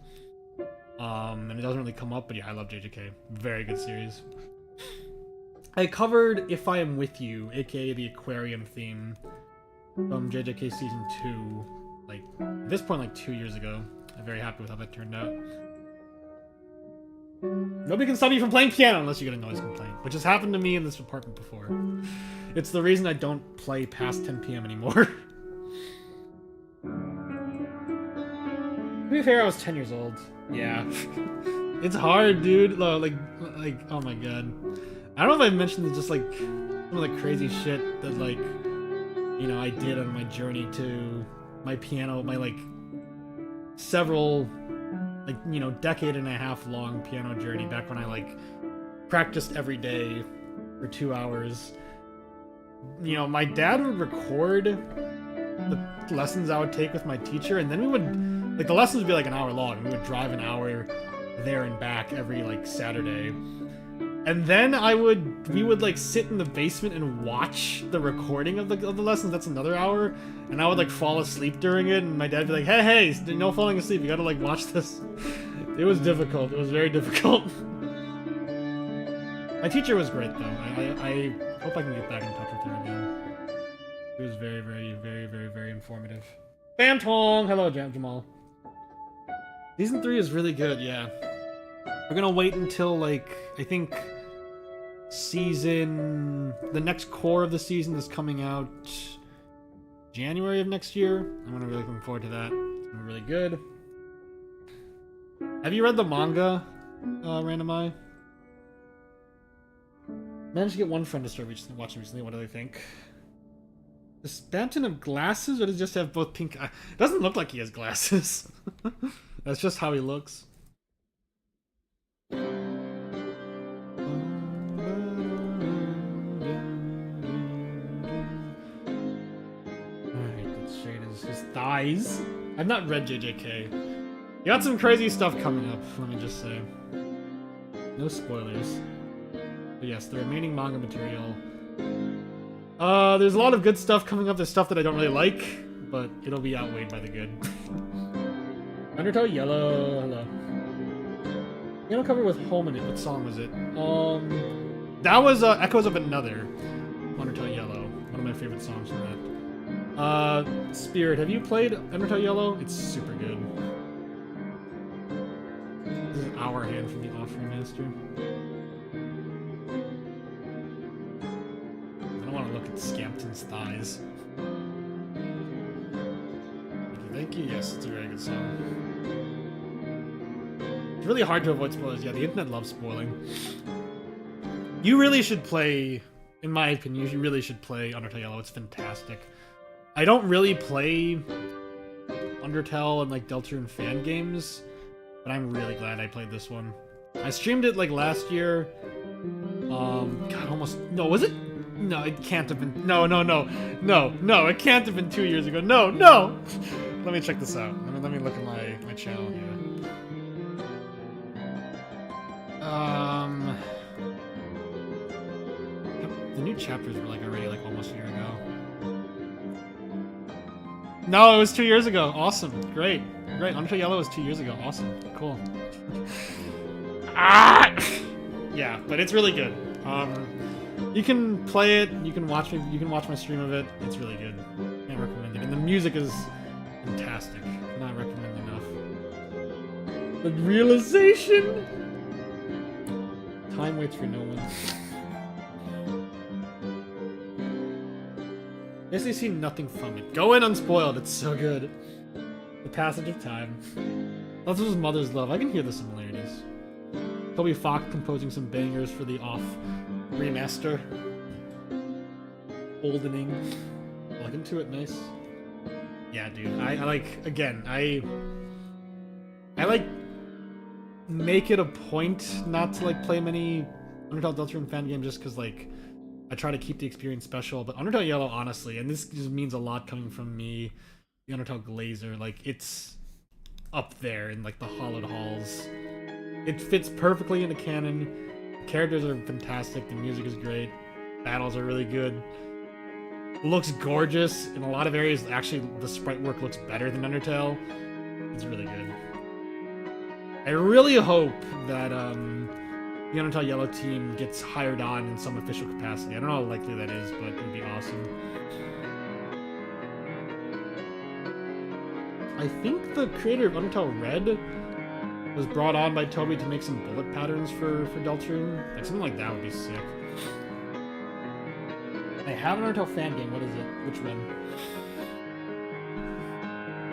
And it doesn't really come up, but yeah, I love JJK. Very good series. I covered If I Am With You, aka the aquarium theme from JJK Season 2, like, at this point, like 2 years ago. I'm very happy with how that turned out. Nobody can stop you from playing piano unless you get a noise complaint, which has happened to me in this apartment before. It's the reason I don't play past 10 p.m. anymore. To be fair, I was 10 years old. Yeah. It's hard, dude. Like, oh my god. I don't know if I mentioned just, like, some of the crazy shit that, like, you know, I did on my journey to my piano, my, like, several like, you know, decade and a half long piano journey back when I like practiced every day for 2 hours. You know, my dad would record the lessons I would take with my teacher, and then we would, like, the lessons would be like an hour long. We would drive an hour there and back every like Saturday. And then we would like sit in the basement and watch the recording of the lessons. That's another hour. And I would like fall asleep during it, and my dad would be like, hey, no falling asleep. You gotta like watch this. It was difficult. It was very difficult. My teacher was great though. I hope I can get back in touch with her again. It was very, very, very, very, very informative. Bam Tong! Hello, Jamal. Season 3 is really good, yeah. We're gonna wait until, like, I think the next core of the season is coming out January of next year. I'm really looking forward to that. It's gonna be really good. Have you read the manga, Random Eye? Managed to get one friend to start watching recently. What do they think? Does Banton have glasses, or does he just have both pink eyes? It doesn't look like he has glasses. That's just how he looks. Alright, let's shade his thighs. I've not read JJK. You got some crazy stuff coming up, let me just say. No spoilers. But yes, the remaining manga material. There's a lot of good stuff coming up. There's stuff that I don't really like, but it'll be outweighed by the good. Undertow Yellow, hello. Piano cover with Home in it. What song was it? That was Echoes of Another. Undertow Yellow. One of my favorite songs from that. Spirit, have you played Undertow Yellow? It's super good. This is an hour hand from the Offering Master. I don't want to look at Scampton's thighs. Thank you. Yes, it's a very good song. It's really hard to avoid spoilers. Yeah, the internet loves spoiling. You really should play, in my opinion, you really should play Undertale Yellow. It's fantastic. I don't really play Undertale and like Deltarune fan games, but I'm really glad I played this one. I streamed it like last year. God, almost. No, was it? No, it can't have been. No, it can't have been 2 years ago. No. Let me check this out. Let me look at my channel here. The new chapters were like already like almost a year ago. No, it was 2 years ago. Awesome. Great. Undertale Yellow was 2 years ago. Awesome. Cool. Yeah, but it's really good. You can play it. You can watch my stream of it. It's really good. Can't recommend it. And the music is fantastic. Cannot recommend enough. The realization. Time waits for no one. Yes, I see nothing from it. Go in unspoiled. It's so good. The passage of time. That's his mother's love. I can hear the similarities. Toby Fox composing some bangers for the Off remaster. Oldening. Look into it, nice. Yeah, dude. I like, again, I like make it a point not to like play many Undertale Deltarune fan games just because like I try to keep the experience special. But Undertale Yellow, honestly, and this just means a lot coming from me, the Undertale Glazer, like it's up there in like the hollowed halls. It fits perfectly into canon. The characters are fantastic. The music is great. Battles are really good. Looks gorgeous in a lot of areas. Actually, the sprite work looks better than Undertale. It's really good. I really hope that the Undertale Yellow team gets hired on in some official capacity. I don't know how likely that is, but it would be awesome. I think the creator of Undertale Red was brought on by Toby to make some bullet patterns for Deltarune. Like something like that would be sick. I have an Undertale fan game. What is it? Which one?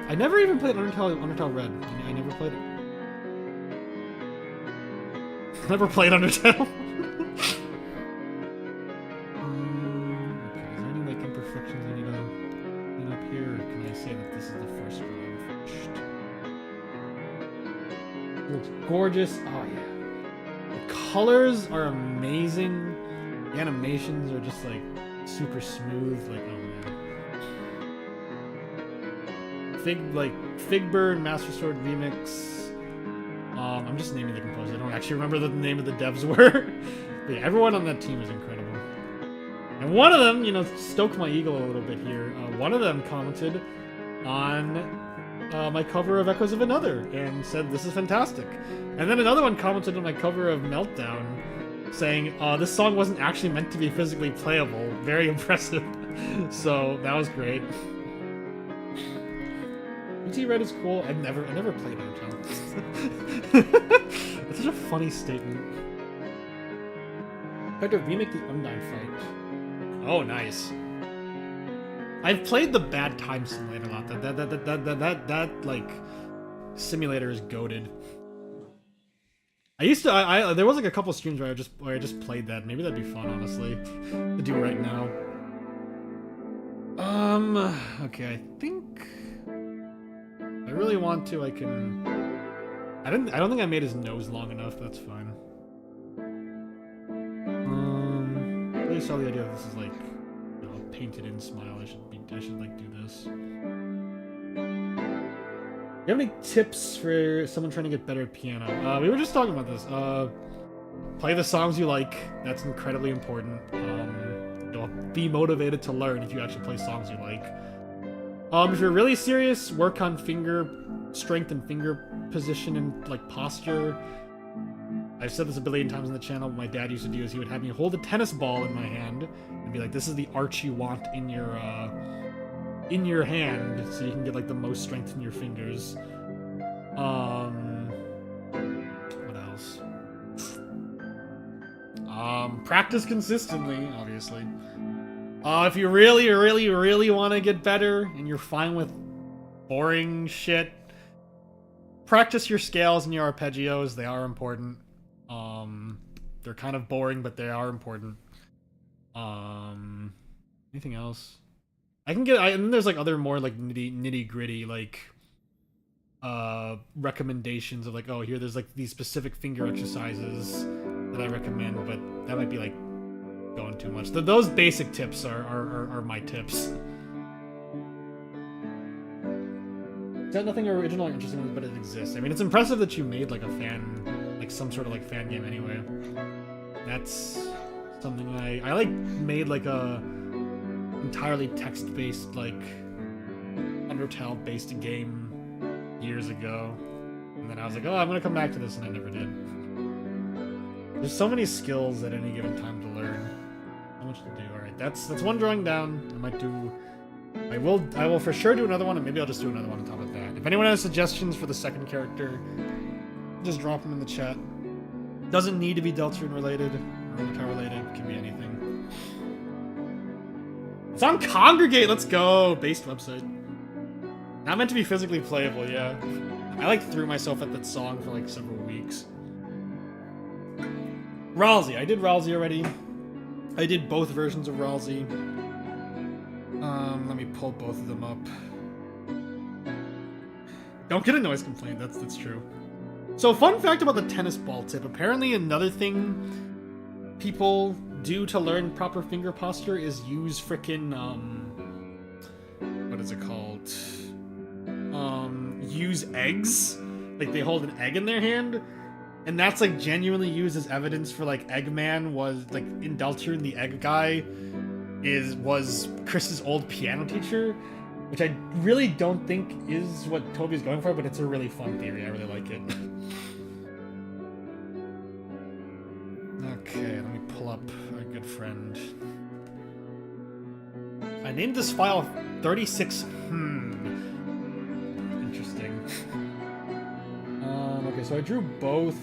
I never even played Undertale Red. I never played it. I never played Undertale. Okay, is there any like imperfections I need to clean up here? Or can I say that this is the first one I've finished? It looks gorgeous. Oh yeah. The colors are amazing. The animations are just like super smooth. Like, oh man. Figbird Master Sword Remix. I'm just naming the composer. I don't actually remember the name of the devs were. But yeah, everyone on that team is incredible. And one of them, you know, stoked my ego a little bit here. One of them commented on my cover of Echoes of Another and said, "This is fantastic." And then another one commented on my cover of Meltdown saying, this song wasn't actually meant to be physically playable. Very impressive. So that was great. BT Red is cool. I never played it. That's such a funny statement. I had to remake the Undyne fight. Oh, nice. I've played the Bad Time Simulator a lot. That like simulator is goated. I used to there was like a couple streams where I just played that. Maybe that'd be fun, honestly, to do right now. Okay, I think if I really want to, I can. I don't think I made his nose long enough. That's fine. I really saw the idea that this is like, you know, a painted in smile. I should like do this. Do you have any tips for someone trying to get better at piano? We were just talking about this. Play the songs you like. That's incredibly important. You know, be motivated to learn if you actually play songs you like. If you're really serious, work on finger strength and finger position and like posture. I've said this a billion times on the channel. What my dad used to do is he would have me hold a tennis ball in my hand and be like, "This is the arch you want in your hand, so you can get like the most strength in your fingers." What else? Practice consistently, obviously. If you really want to get better and you're fine with boring shit, practice your scales and your arpeggios. They are important. They're kind of boring, but they are important. Anything else? And then there's like other more like nitty gritty like recommendations of like, oh, here there's like these specific finger exercises that I recommend, but that might be like going too much. Those basic tips are my tips. It's got nothing original or interesting, but it exists. I mean, it's impressive that you made like a fan, like some sort of like fan game anyway. That's something I like made like a entirely text-based like Undertale-based game years ago, and then I was like, oh, I'm gonna come back to this, and I never did. There's so many skills at any given time to learn. How much to do? All right, that's one drawing down. I will for sure do another one, and maybe I'll just do another one on top of that. If anyone has suggestions for the second character, just drop them in the chat. Doesn't need to be Deltarune related or Undertale related. It can be anything. It's on Congregate. Let's go. Based website. Not meant to be physically playable. Yeah, I like threw myself at that song for like several weeks. Ralsei. I did Ralsei already. I did both versions of Ralsei. Let me pull both of them up. Don't get a noise complaint. That's true. So, fun fact about the tennis ball tip. Apparently, another thing people do to learn proper finger posture is use frickin' what is it called? Use eggs. Like they hold an egg in their hand. And that's like genuinely used as evidence for like Eggman was like in Deltarune, the egg guy was Chris's old piano teacher, which I really don't think is what Toby's going for, but it's a really fun theory. I really like it. Okay, let me pull up our good friend. I named this file 36. Interesting. Okay, so I drew both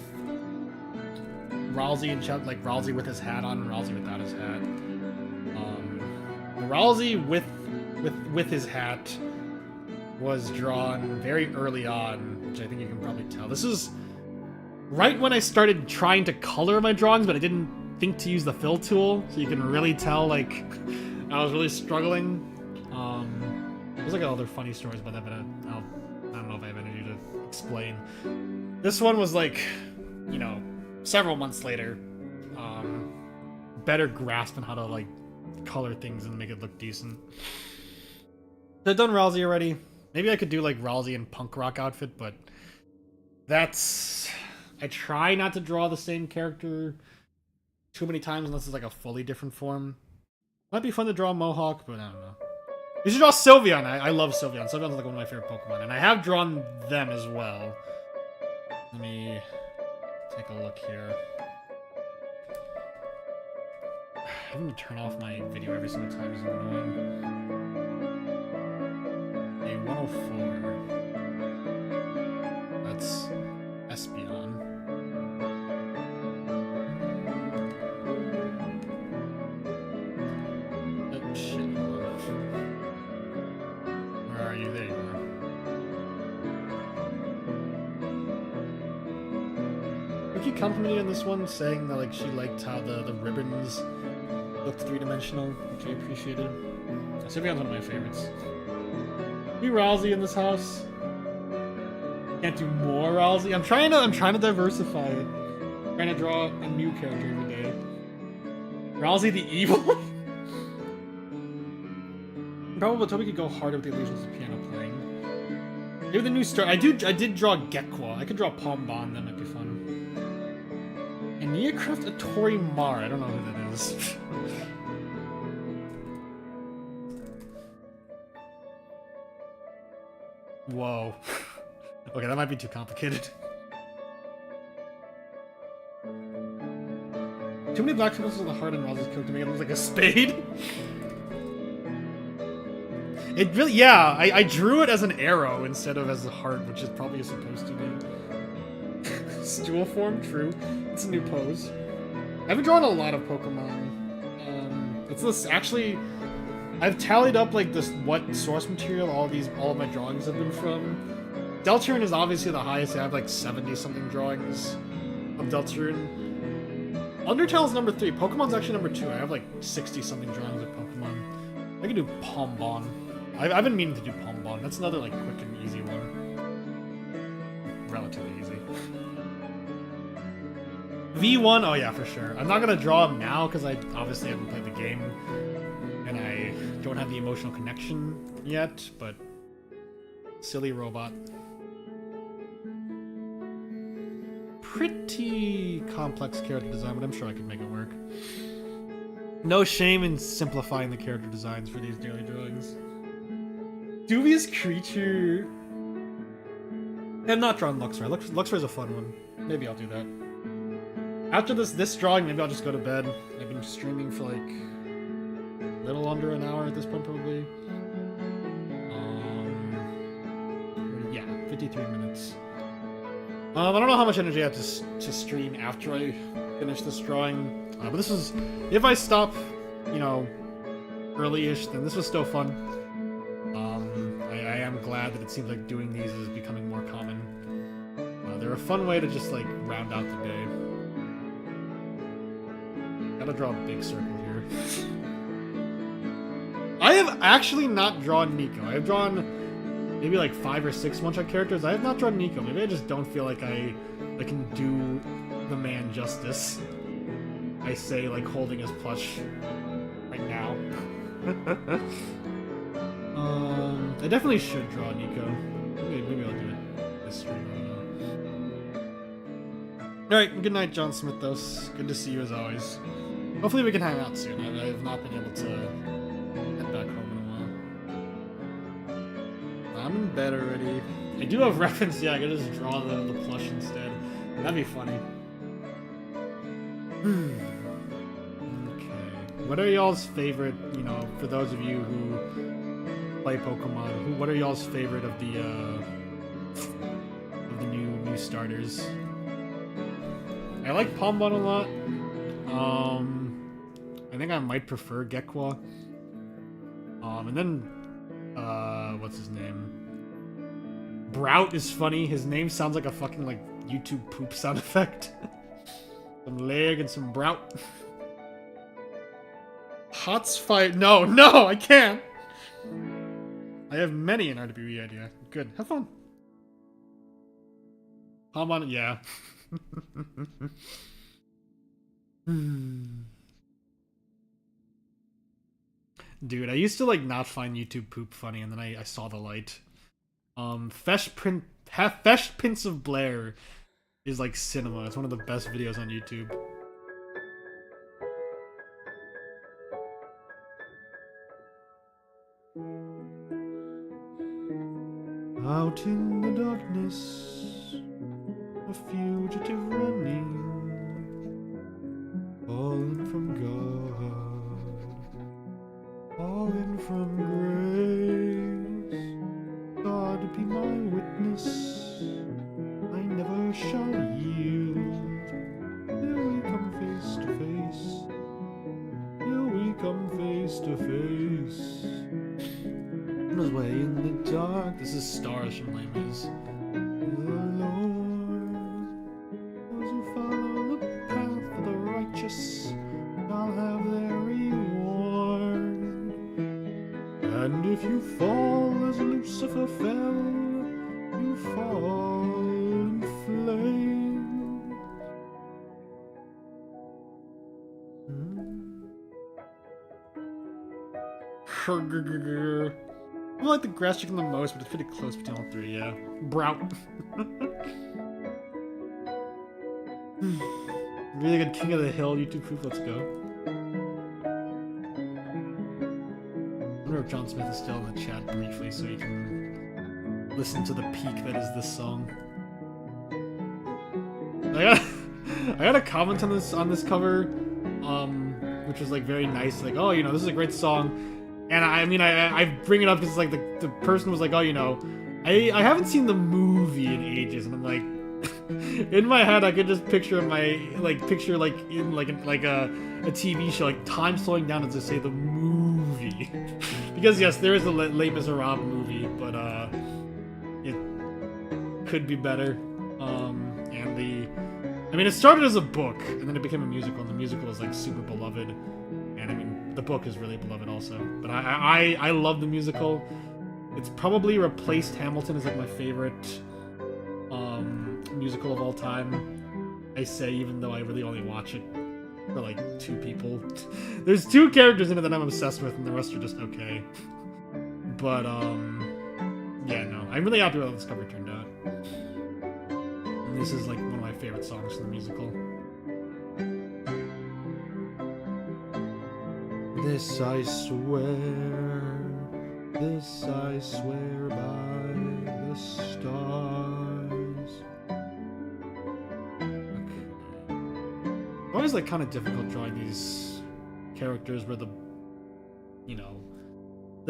Ralsei and Chuck, like Ralsei with his hat on and Ralsei without his hat. Ralsei with his hat was drawn very early on, which I think you can probably tell. This is right when I started trying to color my drawings, but I didn't think to use the fill tool, so you can really tell like I was really struggling. There's like other funny stories about that, but I don't know if I have energy to explain. This one was like, you know, several months later. Better grasp on how to like color things and make it look decent. I've done Rousey already. Maybe I could do like Rousey in punk rock outfit, but that's... I try not to draw the same character too many times unless it's like a fully different form. Might be fun to draw Mohawk, but I don't know. You should draw Sylveon. I love Sylveon. Sylveon's like one of my favorite Pokemon, and I have drawn them as well. Let me take a look here. Having to turn off my video every single time is annoying. A 104. That's Espeon. Oh, shit. Where are you? There you are. Vicky complimented on this one, saying that like she liked how the ribbons looked three-dimensional, which I appreciated. Sylveon's one of my favorites. Be Rousey in this house. Can't do more Rousey. I'm trying to diversify it. I'm trying to draw a new character every day. Rousey the Evil? Probably Toby could go harder with the illusions of piano playing. Maybe the new star. I did draw Gekwa. I could draw Pombon, that might be fun. And Neocraft a Torimar. I don't know who that is. Whoa. Okay, that might be too complicated. Too many black circles with the heart and Rousey's coat to make it look like a spade. It really, yeah, I drew it as an arrow instead of as a heart, which is probably supposed to be. Stool form, true. It's a new pose. I haven't drawn a lot of Pokemon. It's this, actually, I've tallied up like this what source material all of my drawings have been from. Deltarune is obviously the highest. I have like 70-something drawings of Deltarune. Undertale's number 3. Pokemon's actually number 2. I have like 60-something drawings of Pokemon. I can do Pombon. I've been meaning to do Pombon. That's another like quick and easy one. Relatively easy. V1, oh yeah, for sure. I'm not gonna draw him now because I obviously haven't played the game and I don't have the emotional connection yet, but silly robot. Pretty complex character design, but I'm sure I could make it work. No shame in simplifying the character designs for these daily drawings. Dubious creature. I have not drawn Luxray. Luxray's a fun one. Maybe I'll do that. After this drawing, maybe I'll just go to bed. I've been streaming for like a little under an hour at this point, probably. Yeah, 53 minutes. I don't know how much energy I have to stream after I finish this drawing. But this was, if I stop, you know, early-ish, then this was still fun. I am glad that it seems like doing these is becoming more common. They're a fun way to just like round out the day. Gotta draw a big circle here. I have actually not drawn Nico. I have drawn maybe like 5 or 6 one-shot characters. I have not drawn Nico. Maybe I just don't feel like I can do the man justice. I say like holding his plush right now. I definitely should draw Nico. Maybe I'll do it this stream. I don't know. Alright, good night, John Smithos. Good to see you as always. Hopefully we can hang out soon. I have not been able to head back home in a while. I'm in bed already. I do have reference, yeah, I could just draw the plush instead. That'd be funny. Okay. What are y'all's favorite, you know, for those of you who play Pokemon, what are y'all's favorite of the new starters? I like Pombon a lot. I think I might prefer Gekwa. And then, what's his name? Brout is funny. His name sounds like a fucking, like, YouTube poop sound effect. Some leg and some Brout. Hots fight. No, I can't. I have many an RWE idea. Good. Have fun. I'm on it, yeah. Dude, I used to like not find YouTube poop funny, and then I saw the light. Fesh Prince of Blair is like cinema. It's one of the best videos on YouTube. Out in the darkness, a fugitive running, fallen from God, fallen from grace. God be my witness, I never shall yield. Here we come face to face. Here we come face to face. On his way in the dark. This is Stars from Les Mis. The Lord, those who follow the path of the righteous shall have their reward. And if you fall as Lucifer fell, you fall in flames. I like the grass chicken the most, but it's pretty close between all three, yeah. Brout. Really good King of the Hill YouTube proof, let's go. I wonder if John Smith is still in the chat briefly so you can listen to the peak that is this song. I got a comment on this cover, which was like very nice, like, oh, you know, this is a great song. And I mean, I bring it up because like the person was like, oh, you know, I haven't seen the movie in ages, and I'm like, in my head I could just picture in like a TV show, like time slowing down and just say the movie, because yes, there is a Les Miserables movie, but it could be better. I mean, it started as a book and then it became a musical, and the musical is like super beloved, and I mean, the book is really beloved also, but I love the musical. It's probably replaced Hamilton as like my favorite musical of all time. I say, even though I really only watch it for like 2 people. There's 2 characters in it that I'm obsessed with, and the rest are just okay. But yeah, no, I'm really happy with how this cover turned out. And this is like one of my favorite songs from the musical. This I swear by the stars. Okay. It's always like kind of difficult drawing these characters where the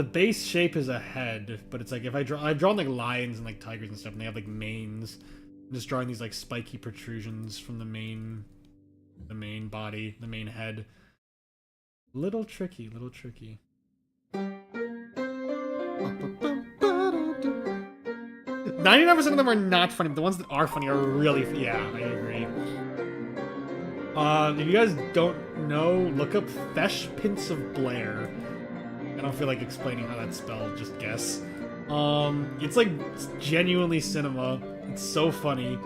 base shape is a head, but it's like if I've drawn like lions and like tigers and stuff, and they have like manes. I'm just drawing these like spiky protrusions from the main body, the main head. Little tricky. 99% of them are not funny, but the ones that are funny are really yeah, I agree. If you guys don't know, look up Fesh Prince of Blair. I don't feel like explaining how that's spelled, just guess. It's like genuinely cinema. It's so funny.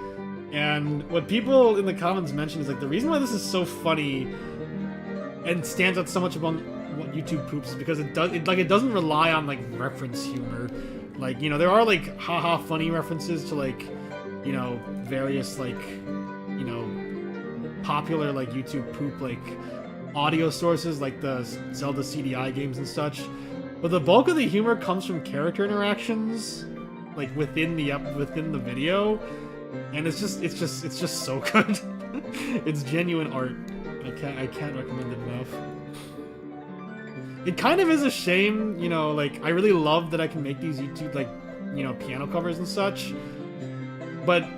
And what people in the comments mention is like the reason why this is so funny and stands out so much among what YouTube poops is because it doesn't rely on like reference humor. Like, you know, there are like haha funny references to like, you know, various like, you know, popular like YouTube poop like audio sources like the Zelda CDI games and such. But the bulk of the humor comes from character interactions like within the video, and it's just so good. It's genuine art. I can't recommend it enough. It kind of is a shame, you know, like, I really love that I can make these YouTube, like, you know, piano covers and such, but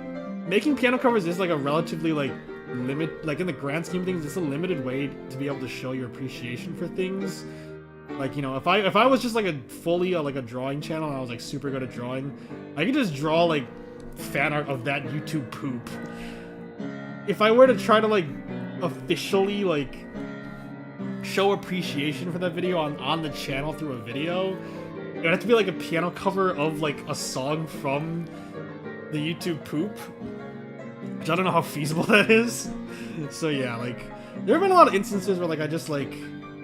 making piano covers is, like, a relatively, like, like, in the grand scheme of things, it's a limited way to be able to show your appreciation for things. Like, you know, if I was just, like, a drawing channel and I was, like, super good at drawing, I could just draw, like, fan art of that YouTube poop. If I were to try to, like, officially, like, show appreciation for that video on the channel through a video, it would have to be like a piano cover of like a song from the YouTube poop, which I don't know how feasible that is. So yeah, like, there have been a lot of instances where, like, I just, like,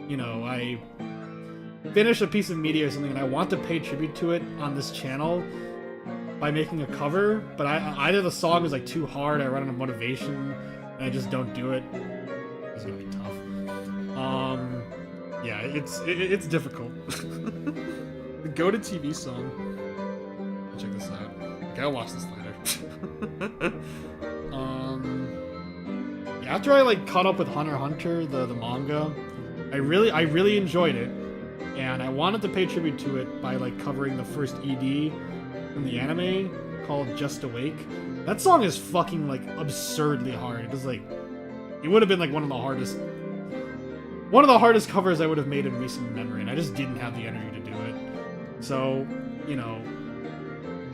you know, I finish a piece of media or something and I want to pay tribute to it on this channel by making a cover, but either the song is, like, too hard, I run out of motivation, and I just don't do it. It's gonna be tough. Yeah, it's difficult. The Go to TV song. Check this out. Okay, I'll watch this later. Yeah, after I, like, caught up with Hunter x Hunter, the manga, I really enjoyed it, and I wanted to pay tribute to it by, like, covering the first ED from the anime called Just Awake. That song is fucking, like, absurdly hard. It was, like, it would have been, like, one of the hardest covers I would have made in recent memory, and I just didn't have the energy to do it. So, you know,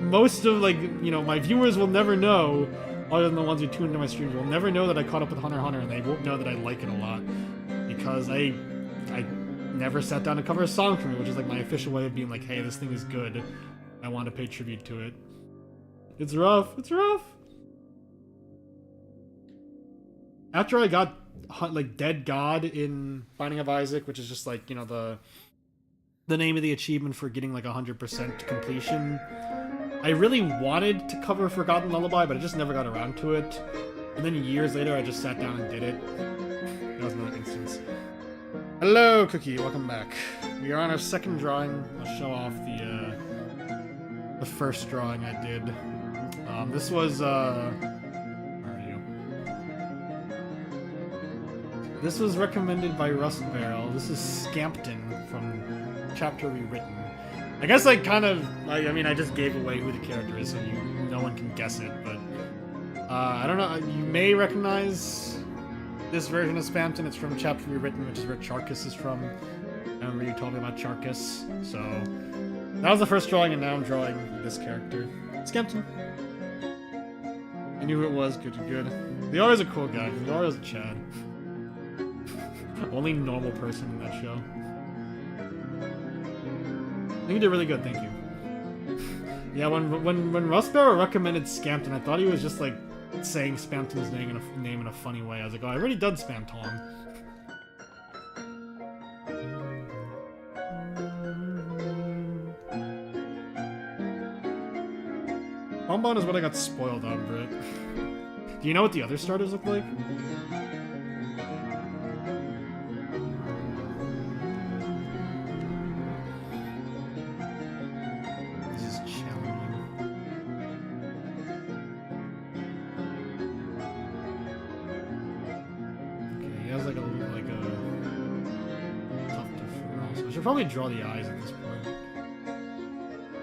most of, like, you know, my viewers will never know, other than the ones who tune into my streams, will never know that I caught up with Hunter x Hunter, and they won't know that I like it a lot, because I never sat down to cover a song for me, which is, like, my official way of being like, hey, this thing is good. I want to pay tribute to it. It's rough. It's rough. After I got, like, Dead God in Binding of Isaac, which is just, like, you know, the name of the achievement for getting, like, 100% completion, I really wanted to cover Forgotten Lullaby, but I just never got around to it. And then years later, I just sat down and did it. That was another instance. Hello, Cookie. Welcome back. We are on our second drawing. I'll show off the first drawing I did. This was, where are you? This was recommended by Rust Barrel. This is Scampton from Chapter Rewritten. I guess I kind of, I mean, I just gave away who the character is, so no one can guess it, but I don't know, you may recognize this version of Scampton. It's from Chapter Rewritten, which is where Charcus is from. I remember you told me about Charcus, so that was the first drawing, and now I'm drawing this character. Scampton. I knew who it was, good. Leora's a cool guy. Leora's a Chad. Only normal person in that show. I think you did really good, thank you. Yeah, when Rust Barrel recommended Scampton, I thought he was just, like, saying Spamton's name in a funny way. I was like, oh, I already done Spamton. Bonbon is what I got spoiled on, Britt. Do you know what the other starters look like? This is challenging. Okay, he has like a tough deferral. So I should probably draw the eyes at this point,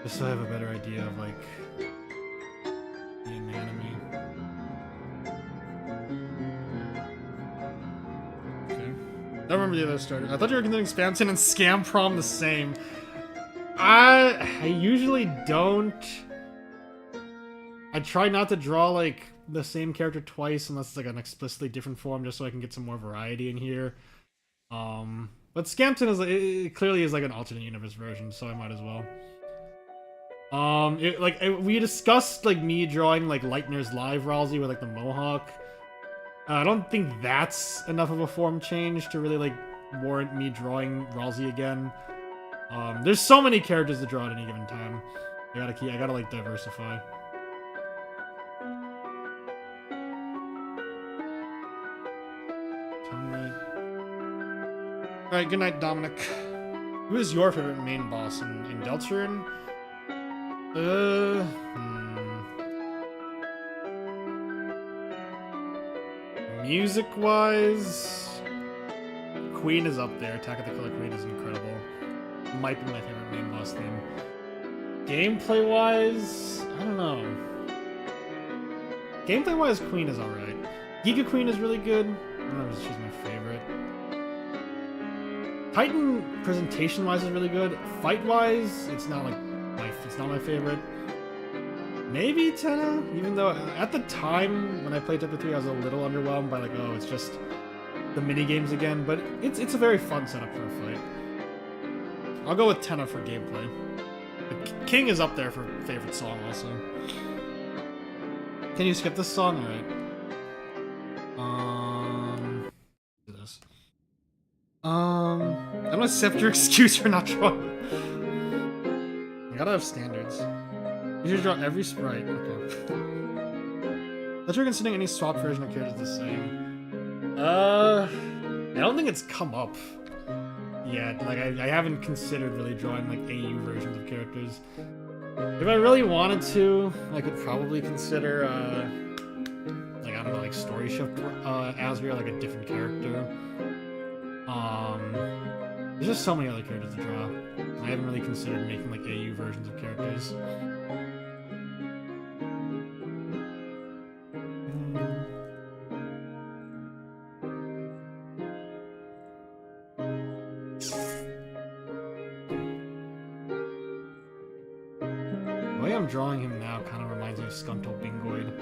just so I have a better idea of, like, the anatomy. Okay. I don't remember the other starter. I thought you were considering Spamton and Scamprom the same. I usually don't. I try not to draw, like, the same character twice unless it's, like, an explicitly different form, just so I can get some more variety in here. But Scampton is, it clearly is, like, an alternate universe version, so I might as well. We discussed, like, me drawing, like, Leitner's live Ralsei with, like, the mohawk. I don't think that's enough of a form change to really, like, warrant me drawing Ralsei again. There's so many characters to draw at any given time. I gotta, like, diversify. Alright, good night, Dominic. Who is your favorite main boss in Deltarune? Music-wise, Queen is up there. Attack of the Killer Queen is incredible. Might be my favorite main boss theme. Gameplay-wise, I don't know. Gameplay-wise, Queen is alright. Giga Queen is really good. I don't know if she's my favorite. Titan, presentation-wise, is really good. Fight-wise, it's not my favorite. Maybe Tenna, even though at the time when I played Chapter 3, I was a little underwhelmed by, like, oh, it's just the mini games again. But it's a very fun setup for a fight. I'll go with Tenna for gameplay. But King is up there for favorite song also. Can you skip this song? Alright. Do this. I'm gonna accept your excuse for not drawing. I gotta have standards. You should draw every sprite. Okay. That you're considering any swap version of characters the same. I don't think it's come up yet. Like, I haven't considered really drawing like AU versions of characters. If I really wanted to, I could probably consider, like, I don't know, like Story Shift Asriel, like a different character. There's just so many other characters to draw. I haven't really considered making like AU versions of characters. The way I'm drawing him now kind of reminds me of Skunto Bingoid.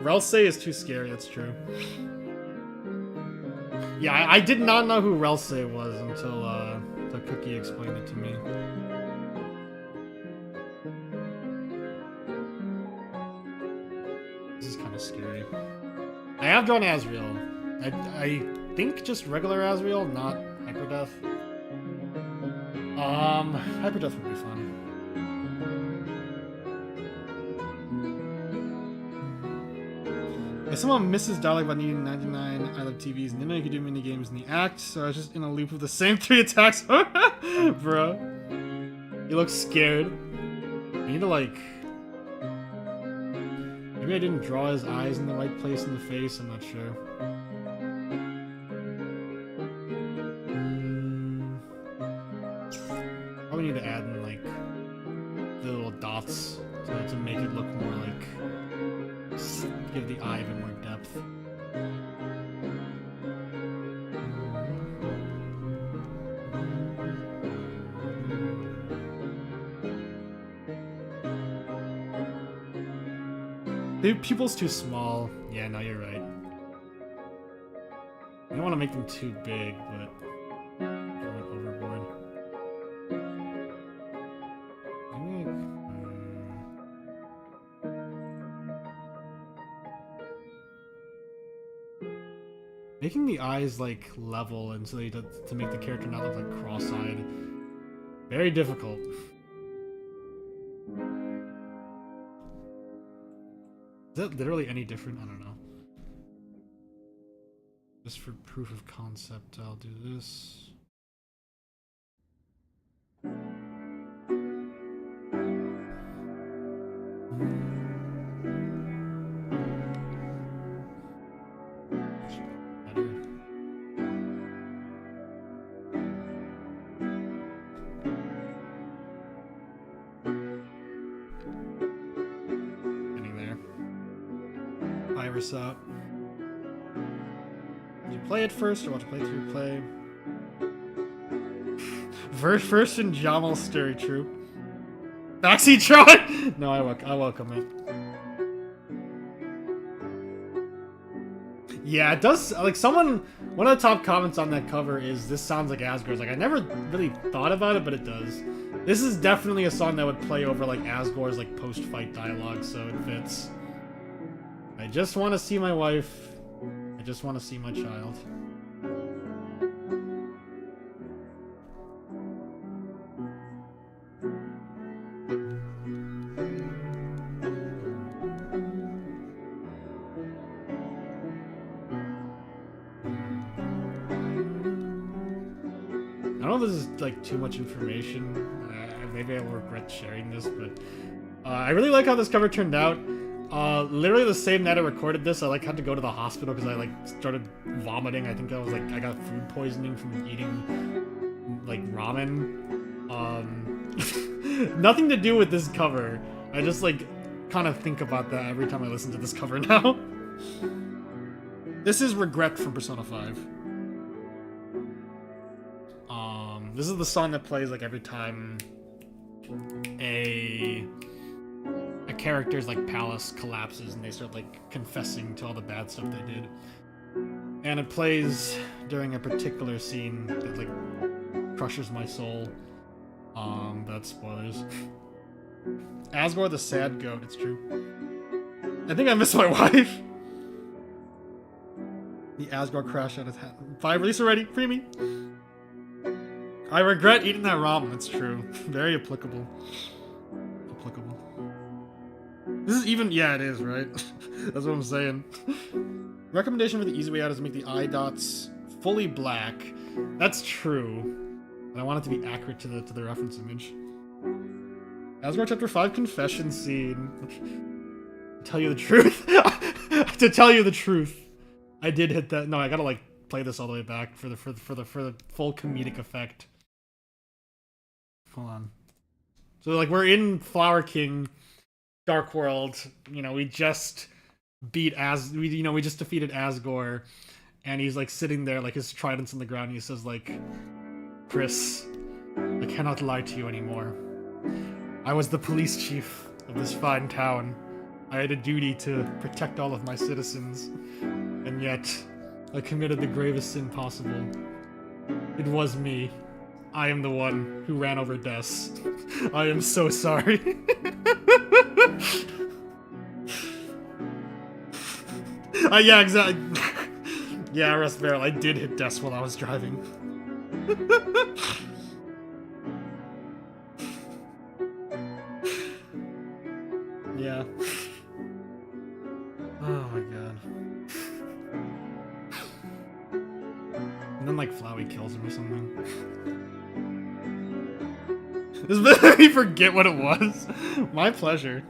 Relsei is too scary, that's true. Yeah, I did not know who Relsei was until the Cookie explained it to me. This is kind of scary. I have drawn Asriel. I think just regular Asriel, not Hyperdeath. Hyperdeath would be fun. If someone misses dialogue about needing 99 I Love TVs, and then you can do mini games in the act, so I was just in a loop of the same 3 attacks. Bro. You look scared. I need to, like... Maybe I didn't draw his eyes in the right place in the face, I'm not sure. Probably need to add in, like, the little dots to make it look more like... Give the eye a bit more depth. The pupil's too small. Yeah, no, you're right. I don't want to make them too big, but I went overboard. Making the eyes like level and so to make the character not look like cross-eyed. Very difficult. Is that literally any different? I don't know. Just for proof of concept, I'll do this. Iris up. Did you play it first or want to play through play? First in Jamal Stary Troop. Backseat Tron! No, I welcome it. Yeah, it does. Like, one of the top comments on that cover is, this sounds like Asgore's. Like, I never really thought about it, but it does. This is definitely a song that would play over, like, Asgore's, like, post-fight dialogue, so it fits. I just want to see my wife. I just want to see my child. I don't know if this is like too much information. Maybe I will regret sharing this, but I really like how this cover turned out. Literally the same night I recorded this, I like had to go to the hospital because I like started vomiting. I think I was like, I got food poisoning from eating like ramen. Nothing to do with this cover. I just like kind of think about that every time I listen to this cover now. This is Regret from Persona 5. This is the song that plays like every time a character's like palace collapses and they start like confessing to all the bad stuff they did. And it plays during a particular scene that like crushes my soul. That's spoilers. Asgore the sad goat, it's true. I think I miss my wife. The Asgore crash out his hat. 5, release already, free me. I regret eating that ramen, it's true. Very applicable. Applicable. This is even, yeah it is, right? That's what I'm saying. Recommendation for the easy way out is to make the eye dots fully black. That's true. But I want it to be accurate to the reference image. Asgore Chapter 5 confession scene. To tell you the truth. To tell you the truth. I did hit that. No, I gotta like play this all the way back for the full comedic effect. Hold on. So like we're in Flower King, Dark World. You know, we just beat we just defeated Asgore, and he's like sitting there like his trident's on the ground. And he says like, "Chris, I cannot lie to you anymore. I was the police chief of this fine town. I had a duty to protect all of my citizens, and yet I committed the gravest sin possible. It was me. I am the one who ran over Des. I am so sorry." Yeah, exactly. Yeah, Russ Barrel, I did hit Des while I was driving. Yeah. Oh my god. And then like Flowey kills him or something. This made me forget what it was. My pleasure.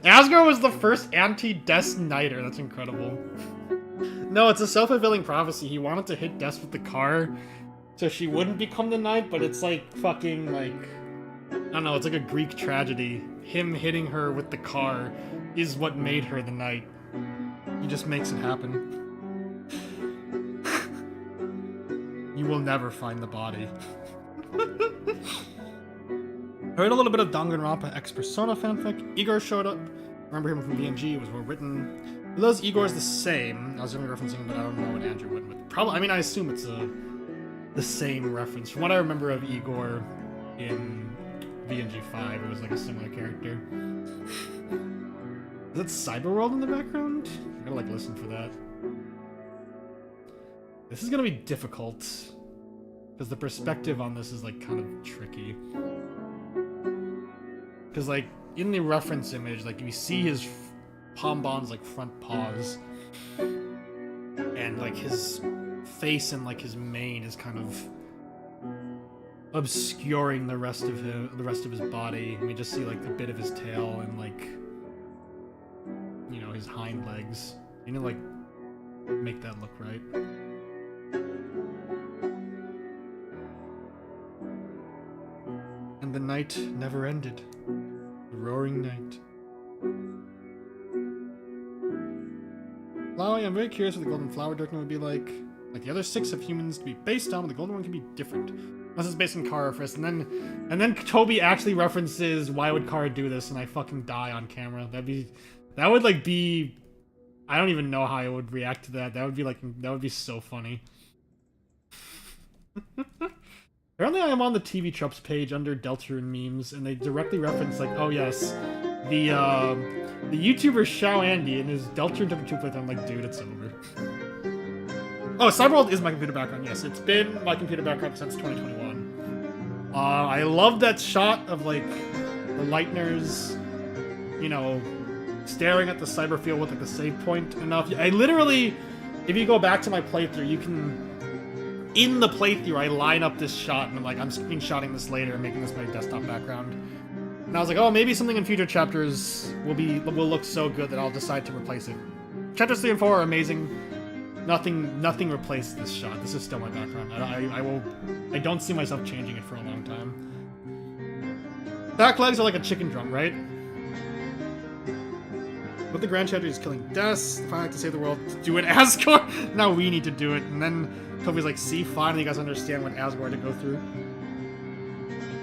Asgore was the first anti-Des Knighter. That's incredible. No, it's a self-fulfilling prophecy. He wanted to hit Des with the car so she wouldn't become the knight, but it's like fucking like... I don't know, it's like a Greek tragedy. Him hitting her with the car is what made her the knight. He just makes it happen. You will never find the body. I heard a little bit of Danganronpa X Persona fanfic. Igor showed up. Remember him from VNG, it was well written. Those Igor's the same. I was only referencing, but I don't know what Andrew went with. Probably, I mean, I assume it's the same reference. From what I remember of Igor in VNG 5, it was like a similar character. Is that Cyberworld in the background? I gotta like listen for that. This is gonna be difficult because the perspective on this is like kind of tricky. Because like in the reference image, like you see his Pombon's like front paws, and like his face and like his mane is kind of obscuring the rest of his body. And we just see like a bit of his tail and like, you know, his hind legs. You know, like make that look right. And the night never ended. The roaring night. Flowey, I'm very curious what the Golden Flower Director would be like. Like the other 6 have humans to be based on, but the Golden one can be different. Unless it's based on Kara first, and then Toby actually references why would Kara do this, and I fucking die on camera. That would like be, I don't even know how I would react to that. That would be so funny. Apparently I am on the TV Tropes page under Deltarune memes, and they directly reference like, oh yes, the YouTuber Shao Andy and his Deltarune Chapter 2 playthrough. I'm like, dude, it's over. Oh, Cyberworld is my computer background. Yes, it's been my computer background since 2021. I love that shot of like the Lightners, you know, staring at the cyber field with like the save point enough. I literally, if you go back to my playthrough, you can, in the playthrough, I line up this shot and I'm like, I'm screenshotting this later and making this my desktop background. And I was like, oh, maybe something in future chapters will look so good that I'll decide to replace it. Chapters 3 and 4 are amazing. Nothing replaces this shot. This is still my background. I don't see myself changing it for a long time. Back legs are like a chicken drum, right? But the Grand Chapter is killing Des. Finally, to save the world, do it, Asgore. Now we need to do it. And then Toby's like, see, finally you guys understand what Asgore had to go through.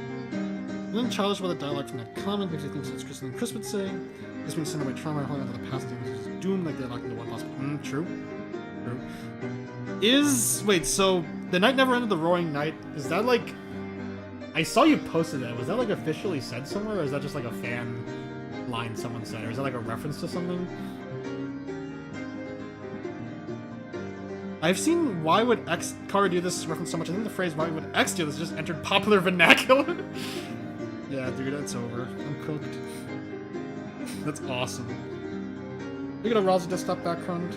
And then childish about the dialogue from that comment makes you think it's Kristen and Chris would say. This means send away trauma and holding onto the past things is doomed like they're locked into one possible. True. Wait, so the night never ended, the roaring night, is that like I saw you posted that. Was that like officially said somewhere, or is that just like a fan line someone said, or is that like a reference to something? I've seen why would X Kara do this reference so much. I think the phrase why would X do this just entered popular vernacular. Yeah, dude, it's over. I'm cooked. That's awesome. We got a Rousey desktop background.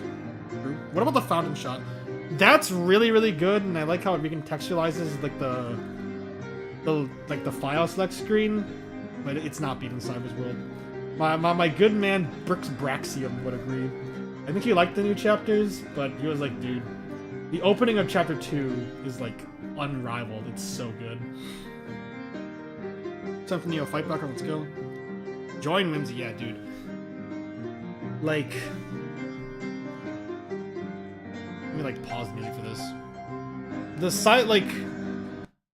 What about the fountain shot? That's really, really good, and I like how it recontextualizes like the file select screen, but it's not beating Cyber's World. My good man Brix Braxium would agree. I think he liked the new chapters, but he was like, dude, the opening of chapter 2 is like unrivaled. It's so good. Time for Neo Fight Backer, let's go. Join Whimsy, yeah, dude. Like, let me like pause the meeting for this. The site, like,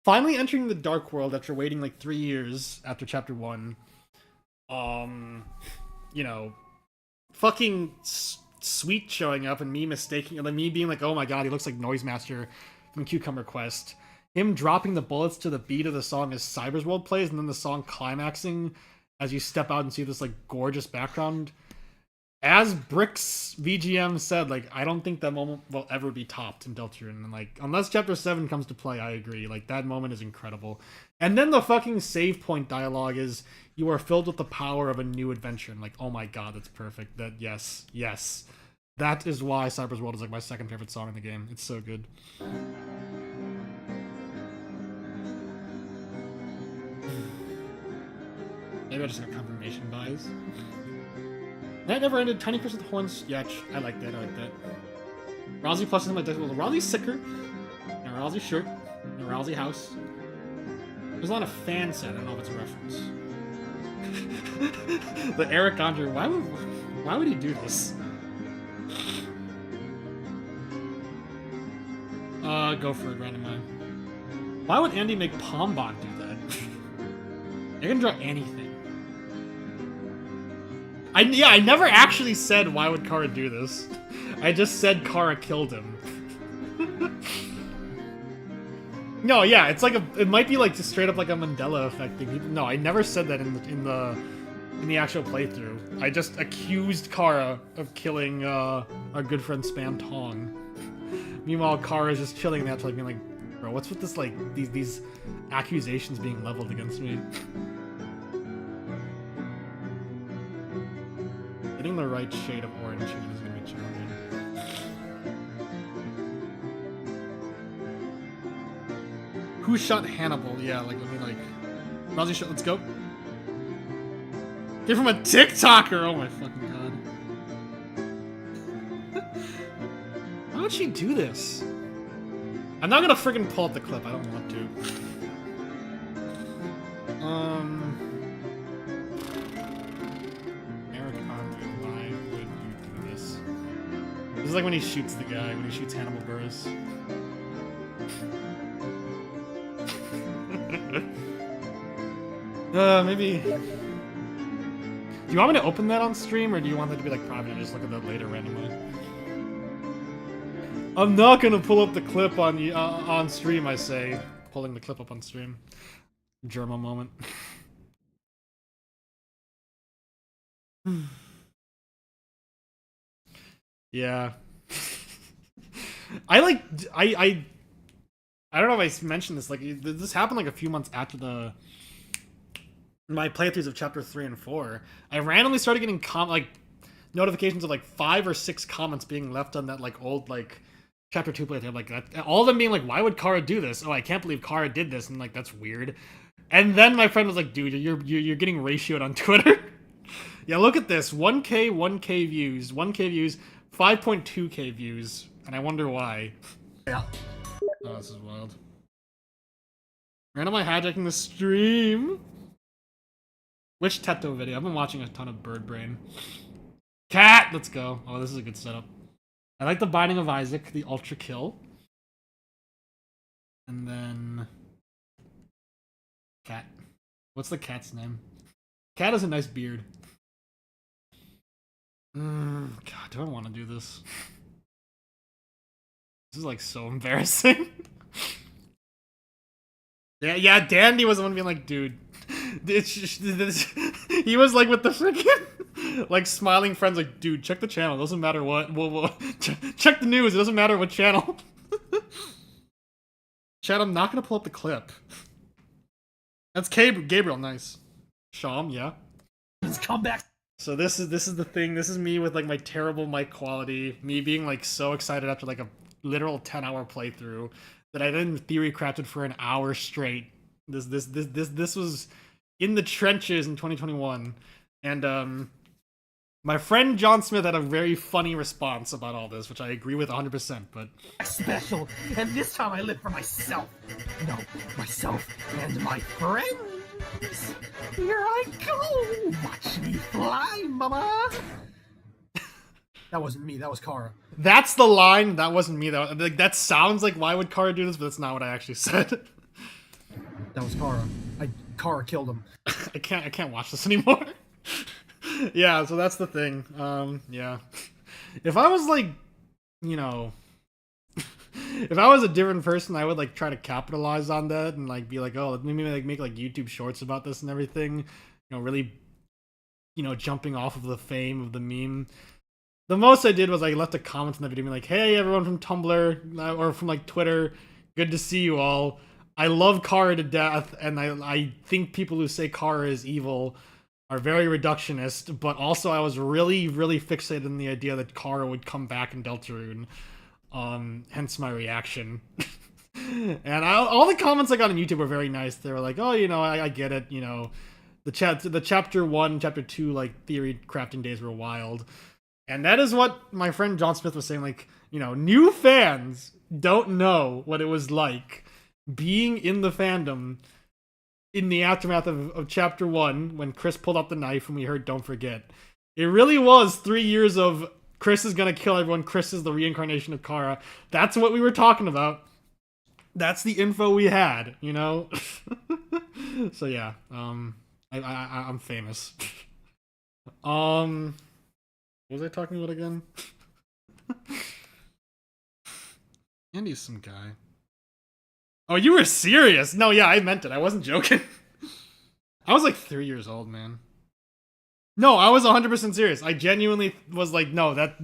finally entering the Dark World after waiting like 3 years after chapter 1. You know, fucking Sweet showing up and me mistaking, and then me being like, oh my god, he looks like Noisemaster from Cucumber Quest. Him dropping the bullets to the beat of the song as Cyber's World plays, and then the song climaxing as you step out and see this like gorgeous background. As Brix VGM said, like, I don't think that moment will ever be topped in Deltarune. And like, unless chapter 7 comes to play, I agree. Like, that moment is incredible. And then the fucking save point dialogue is, you are filled with the power of a new adventure. And like, oh my god, that's perfect. That, yes, yes. That is why Cyber's World is like my second favorite song in the game. It's so good. Maybe I just got confirmation bias. That never ended. Tiny Chris with horns. Yeah, I like that. I like that. Rousey plus in my deck. Well, Rousey's sicker. And Rousey shirt. And Rousey house. There's a lot of fan set. I don't know if it's a reference. The Eric Andre. Why would he do this? Go for it, random mind. Why would Andy make Pombon do that? They can draw anything. I never actually said why would Kara do this. I just said Kara killed him. No, yeah, it's like it might be like just straight up like a Mandela effect thing. No, I never said that in the actual playthrough. I just accused Kara of killing our good friend Spam Tong. Meanwhile, Kara's just chilling there, like being like, bro, what's with this like these accusations being leveled against me? Getting the right shade of orange is gonna be challenging. Who shot Hannibal? Yeah, like, let me like... Rousey shot, let's go. Get from a TikToker! Oh my fucking god. Why would she do this? I'm not gonna friggin' pull up the clip, I don't want to. Eric Andre, why would you do this? This is like when he shoots the guy, when he shoots Hannibal Buress. Maybe... Do you want me to open that on stream, or do you want that to be like private and just look at that later randomly? I'm not gonna pull up the clip on stream, I say. Pulling the clip up on stream. Germa moment. Yeah. I don't know if I mentioned this, like, this happened like a few months after my playthroughs of chapter 3 and 4. I randomly started getting notifications of like 5 or 6 comments being left on that like old like chapter 2 playthrough, like that, all of them being like, why would Kara do this? Oh, I can't believe Kara did this, and like, that's weird. And then my friend was like, dude, you're getting ratioed on Twitter. Yeah, look at this. 1k views, 5.2k views, and I wonder why. Yeah. Oh, this is wild. Randomly hijacking the stream. Which Teto video? I've been watching a ton of Bird Brain. Cat! Let's go. Oh, this is a good setup. I like the Binding of Isaac, the Ultra Kill. And then... Cat. What's the cat's name? Cat has a nice beard. God, do I want to do this? This is like so embarrassing. Yeah, Dandy was the one being like, dude, he was like with the freaking like smiling friends, like, dude, check the channel. It doesn't matter what. Check the news. It doesn't matter what channel. Chad, I'm not gonna pull up the clip. That's Gabriel. Nice. Sham, yeah. Let's come back. So this is the thing. This is me with like my terrible mic quality. Me being like so excited after like a literal 10-hour playthrough that I then theory crafted for an hour straight. This was in the trenches in 2021, and my friend John Smith had a very funny response about all this, which I agree with 100%. But Special, and this time I live for myself. No, myself and my friends. Here I go. Watch me fly, mama. That wasn't me. That was Kara. that's the line. That wasn't me. That sounds like why would Kara do this, but that's not what I actually said. That was Kara. Kara killed him. I can't watch this anymore. Yeah, so that's the thing. Yeah. If I was like, you know, if I was a different person, I would like try to capitalize on that and like be like, oh, maybe like make like YouTube shorts about this and everything. You know, really, you know, jumping off of the fame of the meme. The most I did was I left a comment in the video being like, hey, everyone from Tumblr or from like Twitter, good to see you all. I love Kara to death, and I think people who say Kara is evil are very reductionist, but also I was really, really fixated on the idea that Kara would come back in Deltarune. Hence my reaction. And all the comments I got on YouTube were very nice. They were like, oh, you know, I get it, you know, the chapter 1, chapter 2, like, theory crafting days were wild. And that is what my friend John Smith was saying, like, you know, new fans don't know what it was like being in the fandom in the aftermath of chapter 1 when Chris pulled out the knife and we heard Don't Forget. It really was 3 years of Chris is gonna kill everyone, Chris is the reincarnation of Kara. That's what we were talking about. That's the info we had, you know? So yeah, I'm famous. What was I talking about again? Andy's some guy. Oh, you were serious? No, yeah, I meant it. I wasn't joking. I was like 3 years old, man. No, I was 100% serious. I genuinely was like, no, that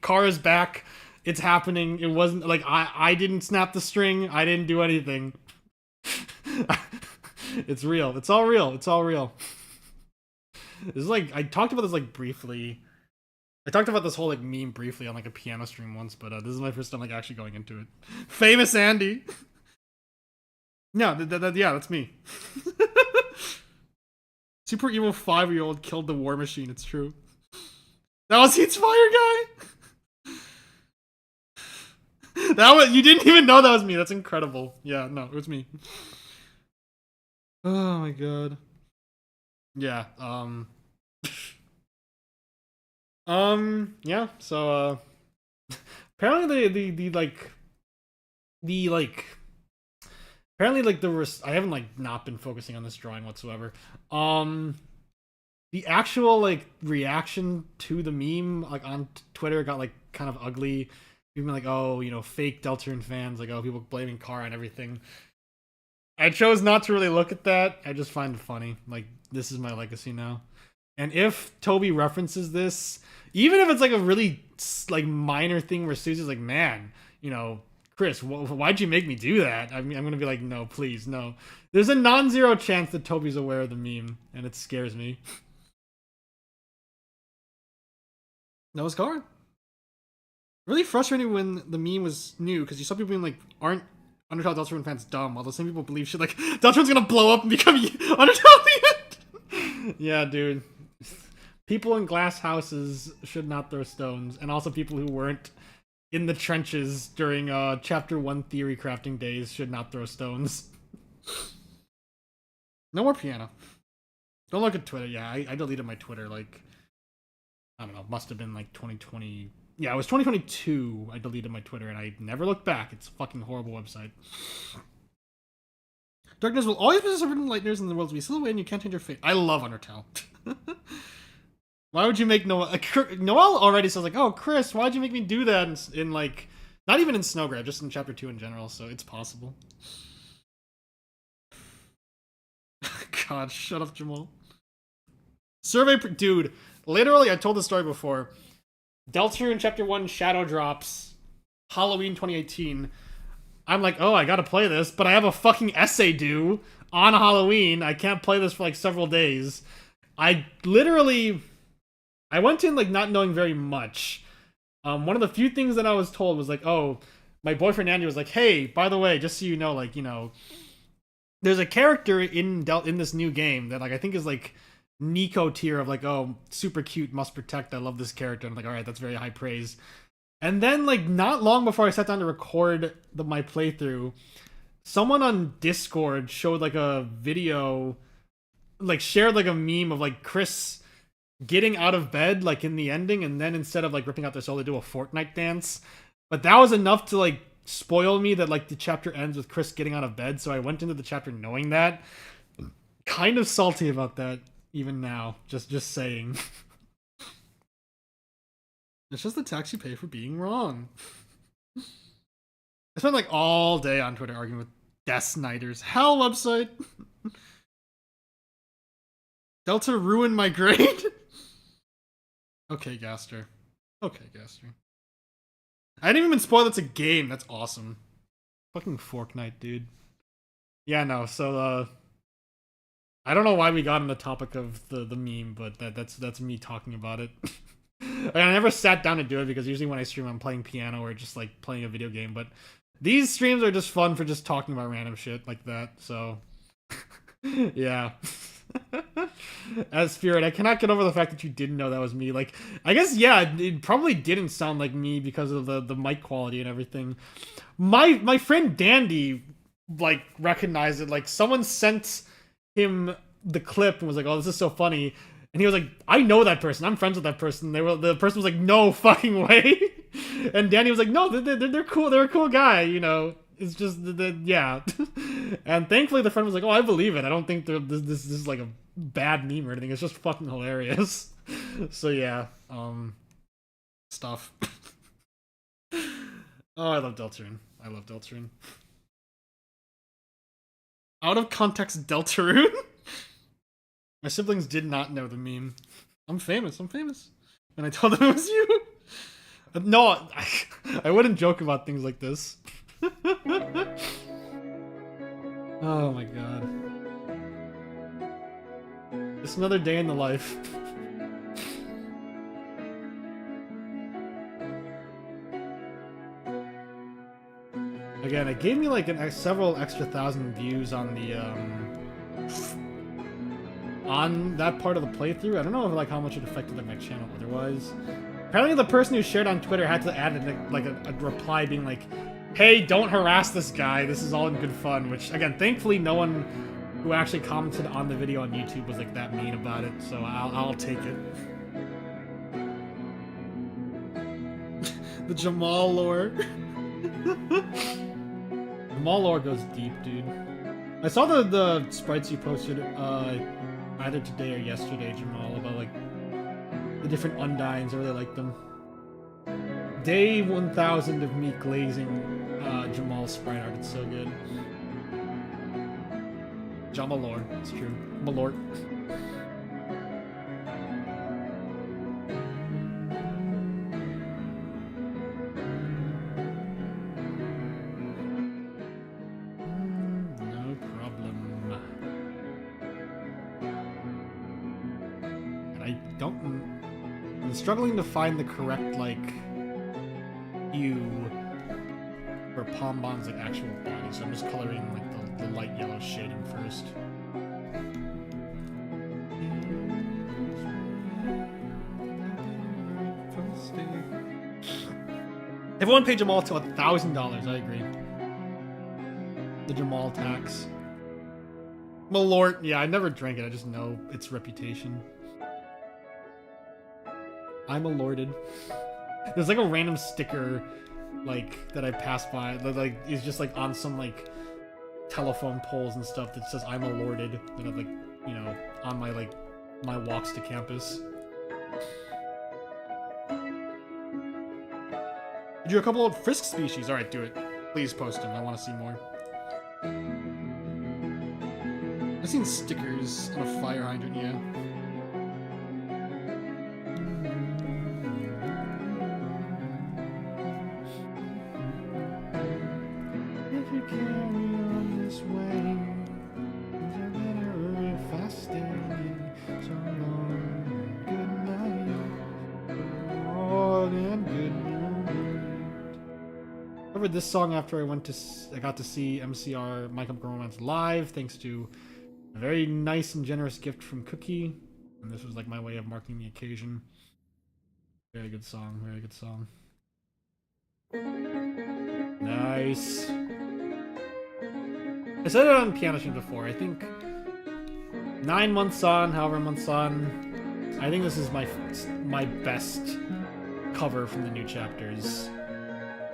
Kara's back. It's happening. It wasn't like I didn't snap the string. I didn't do anything. It's real. It's all real. It's all real. It's like I talked about this like briefly. I talked about this whole like meme briefly on like a piano stream once, but this is my first time like actually going into it. Famous Andy. Yeah, yeah, that's me. Super evil 5-year-old killed the war machine. It's true. That was Heat's Fire guy. That was you didn't even know that was me. That's incredible. Yeah, no, it was me. Oh my god. Yeah. Yeah. So apparently apparently like I haven't like not been focusing on this drawing whatsoever. The actual like reaction to the meme like on Twitter got like kind of ugly. People like, oh, you know, fake Deltarune fans, like, oh, people blaming Kara and everything. I chose not to really look at that. I just find it funny. Like, this is my legacy now. And if Toby references this, even if it's like a really like minor thing where Susie's like, man, you know, Chris, why'd you make me do that? I mean, I'm gonna be like, no, please, no. There's a non-zero chance that Toby's aware of the meme, and it scares me. That was Kara. Really frustrating when the meme was new, because you saw people being like, aren't Undertale Deltarune fans dumb? While the same people believe shit like, Deltarune's gonna blow up and become Undertale the end! Yeah, dude. People in glass houses should not throw stones, and also people who weren't in the trenches during chapter 1 theory crafting days should not throw stones. No more piano. Don't look at Twitter. Yeah, I deleted my Twitter like, I don't know, must have been like 2020. Yeah, it was 2022. I deleted my Twitter and I never looked back. It's a fucking horrible website. Darkness will always be certain lightness in the world to be still away and you can't change your fate. I love Undertale. Why would you make Noel? Noel already says like, oh, Chris, why'd you make me do that in like, not even in Snowgrave, just in chapter 2 in general, so it's possible. God, shut up, Jamal. Dude, literally, I told the story before. Deltarune Chapter 1 Shadow drops Halloween 2018. I'm like, oh, I gotta play this, but I have a fucking essay due on Halloween. I can't play this for like several days. I went in like not knowing very much. One of the few things that I was told was like, oh, my boyfriend Andy was like, hey, by the way, just so you know, like, you know, there's a character in this new game that like I think is like Nico tier of like, oh, super cute, must protect. I love this character. I'm like, all right, that's very high praise. And then like not long before I sat down to record my playthrough, someone on Discord showed like a video, like shared like a meme of like Chris getting out of bed like in the ending, and then instead of like ripping out their soul, they do a Fortnite dance. But that was enough to like spoil me that like the chapter ends with Chris getting out of bed. So I went into the chapter knowing that. Kind of salty about that even now. Just saying. It's just the tax you pay for being wrong. I spent like all day on Twitter arguing with Death Sniders. Hell website. Delta ruined my grade. Okay, Gaster. Okay, Gaster. I didn't even spoil it's a game. That's awesome. Fucking Fortnite, dude. Yeah, no, so I don't know why we got on the topic of the meme, but that's me talking about it. I never sat down to do it because usually when I stream I'm playing piano or just like playing a video game, but these streams are just fun for just talking about random shit like that, so yeah. As Spirit, I cannot get over the fact that you didn't know that was me. Like, I guess, yeah, it probably didn't sound like me because of the mic quality and everything. My friend Dandy, like, recognized it. Like, someone sent him the clip and was like, oh, this is so funny. And he was like, I know that person. I'm friends with that person. The person was like, no fucking way. And Danny was like, no, they're cool. They're a cool guy, you know. It's just, yeah. And thankfully the friend was like, oh, I believe it. I don't think this is like a bad meme or anything. It's just fucking hilarious. So yeah, stuff. Oh, I love Deltarune. I love Deltarune. Out of context Deltarune? My siblings did not know the meme. I'm famous. And I told them it was you. No, I wouldn't joke about things like this. Oh my god. Just another day in the life. Again, it gave me like several extra thousand views on the on that part of the playthrough. I don't know if like how much it affected like my channel otherwise. Apparently the person who shared on Twitter had to add a reply being like, hey, don't harass this guy, this is all in good fun, which, again, thankfully no one who actually commented on the video on YouTube was, like, that mean about it, so I'll take it. The Jamal lore. Jamal lore goes deep, dude. I saw the sprites you posted, either today or yesterday, Jamal, about, like, the different Undynes. I really like them. Day 1000 of me glazing Jamal's sprite art. It's so good. Jamalor, it's true. Malort. No problem. And I don't... I'm struggling to find the correct, like, hue for Pombon's like actual body, so I'm just coloring like the light yellow shading first. Everyone pay Jamal to $1,000. I agree. The Jamal tax. Malort. Yeah, I never drank it. I just know its reputation. I'm Malorted. There's like a random sticker, like, that I passed by that like is just like on some like telephone poles and stuff that says I'm Malorted, that I've like, you know, on my like my walks to campus. Do a couple of Frisk species. Alright, do it. Please post them. I want to see more. I've seen stickers on a fire hydrant, yeah. If you carry on this way, you're better if I stay. So long, good night. Oh, and good night. I covered this song after I got to see MCR My Chemical Romance live, thanks to a very nice and generous gift from Cookie. And this was like my way of marking the occasion. Very good song, very good song. Nice. I said it on Piano Stream before. I think 9 months on, however months on, I think this is my best cover from the new chapters.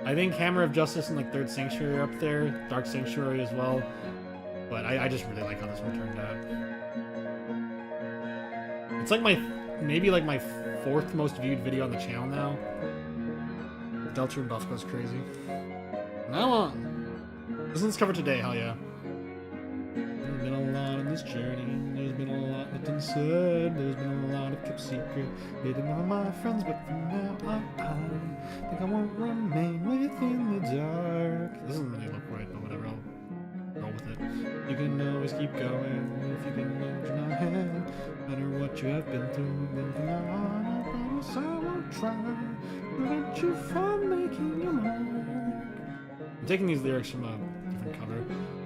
I think Hammer of Justice and like Third Sanctuary are up there, Dark Sanctuary as well. But I just really like how this one turned out. It's like maybe like my 4th most viewed video on the channel now. Delta and Buff goes crazy. Now on. This one's covered today, hell yeah. There's been a lot on this journey. There's been a lot that's unsaid. There's been a lot of kept secret hidden from my friends, but for now I think I won't remain within the dark. This doesn't really look right, but whatever. I'll roll with it. You can always keep going if you can hold your hand. No matter what you have been through, then from now on I promise I won't try to prevent you from making your mark. I'm taking these lyrics from a different cover.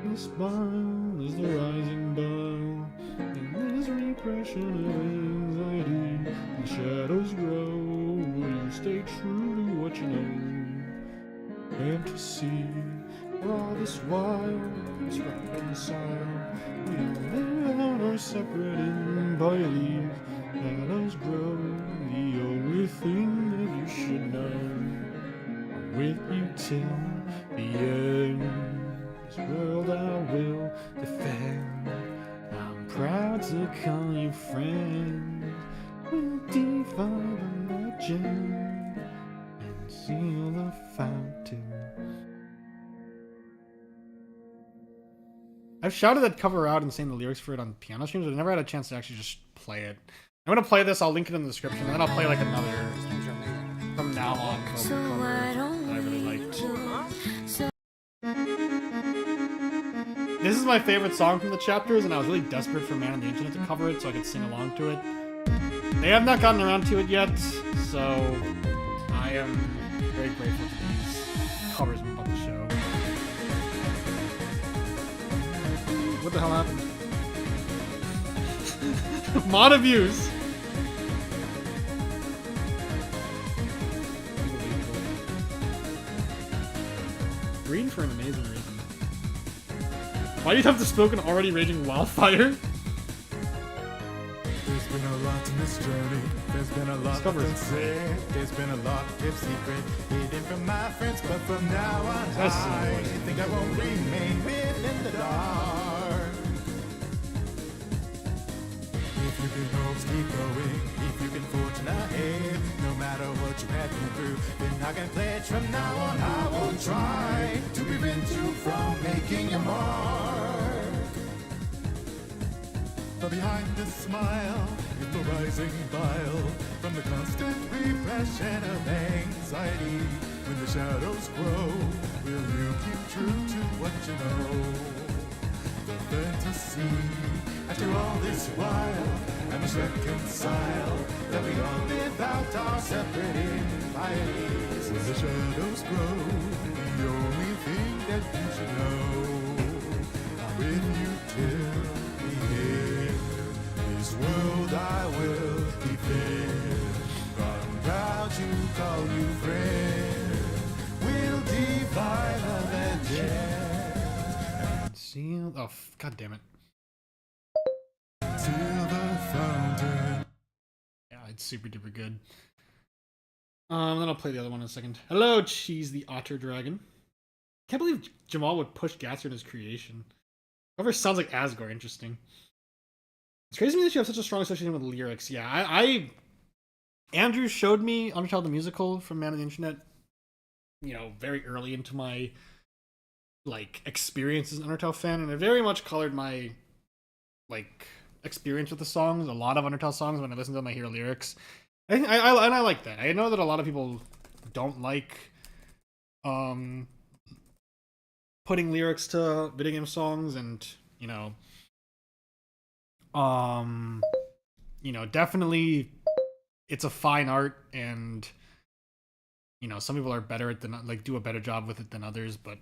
The smile is the rising bow, and there's repression of anxiety. The shadows grow, will you stay true to what you know? And to see, for all this while, it's reconciled. We don't live on our separate embodies. Shadows grow, the only thing that you should know. I'm with you till the end. This world I will defend. I'm proud to call you friend. We'll defy the legend and seal the fountain. I've shouted that cover out and sang the lyrics for it on piano streams, but I never had a chance to actually just play it. I'm gonna play this, I'll link it in the description, and then I'll play like another from now on cover that I really liked. This is my favorite song from the chapters, and I was really desperate for Man on the Internet to cover it so I could sing along to it. They have not gotten around to it yet, so I am very grateful to these covers from the show. What the hell happened? Mod of views! Green for an amazing reason. Why do you have to smoke an already raging wildfire? There's been a lot in this journey. There's been a lot that's unsaid. There's been a lot kept secret, hidden from my friends. But from now on, I think I won't remain within the dark. If you can hopes keep going, if you can fortune ahead, no matter what you have been through, then I can pledge from now on I will try to prevent you from making your mark. But behind this smile is the rising bile from the constant repression of anxiety. When the shadows grow, will you keep true to what you know? The fantasy, after all this while, I must reconcile that we all live out our separate impieties. When the shadows grow, the only thing that you should know, I'm with you till the end. This world I will defend. I'm proud to call you friend. We'll defy the legend. Seal. Oh, god damn it. Till the fountain. Yeah, it's super duper good. Then I'll play the other one in a second. Hello, Cheese the Otter Dragon. Can't believe Jamal would push Gatser in his creation. Whoever sounds like Asgore, interesting. It's crazy to me that you have such a strong association with lyrics. Yeah, Andrew showed me Undertale the Musical from Man on the Internet, you know, very early into my, like, experience as an Undertale fan, and it very much colored my, like experience with the songs. A lot of Undertale songs when I listen to them, I hear lyrics. I like that. I know that a lot of people don't like putting lyrics to video game songs, and definitely it's a fine art, and some people are better at do a better job with it than others, but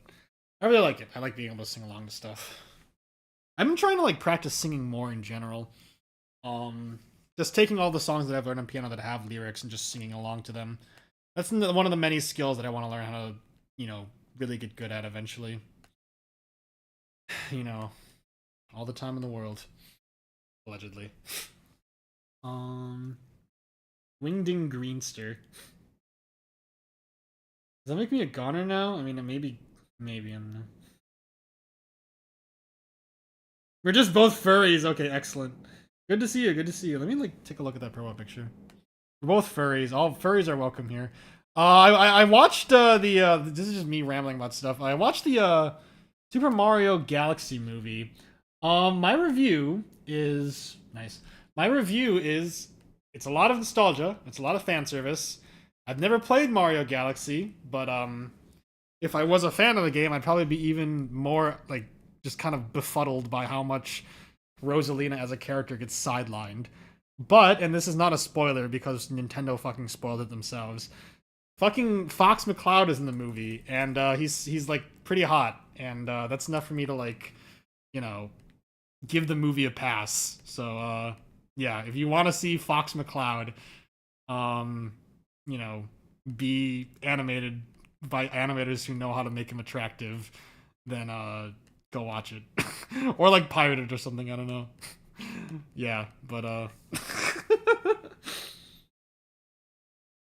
I really like it. I like being able to sing along to stuff. I've been trying to like practice singing more in general. Just taking all the songs that I've learned on piano that have lyrics and just singing along to them. That's one of the many skills that I want to learn how to, really get good at eventually. All the time in the world. Allegedly. Wingding Greenster. Does that make me a goner now? I mean, maybe I'm... We're just both furries. Okay, excellent. Good to see you. Good to see you. Let me take a look at that profile picture. We're both furries. All furries are welcome here. I watched this is just me rambling about stuff. I watched the Super Mario Galaxy movie. My review is nice. My review is it's a lot of nostalgia. It's a lot of fan service. I've never played Mario Galaxy, but if I was a fan of the game, I'd probably be even more just kind of befuddled by how much Rosalina as a character gets sidelined. But, and this is not a spoiler because Nintendo fucking spoiled it themselves, fucking Fox McCloud is in the movie, and he's like pretty hot, and that's enough for me to give the movie a pass. So yeah, if you want to see Fox McCloud be animated by animators who know how to make him attractive, then go watch it. Or pirate it or something, I don't know. Yeah, but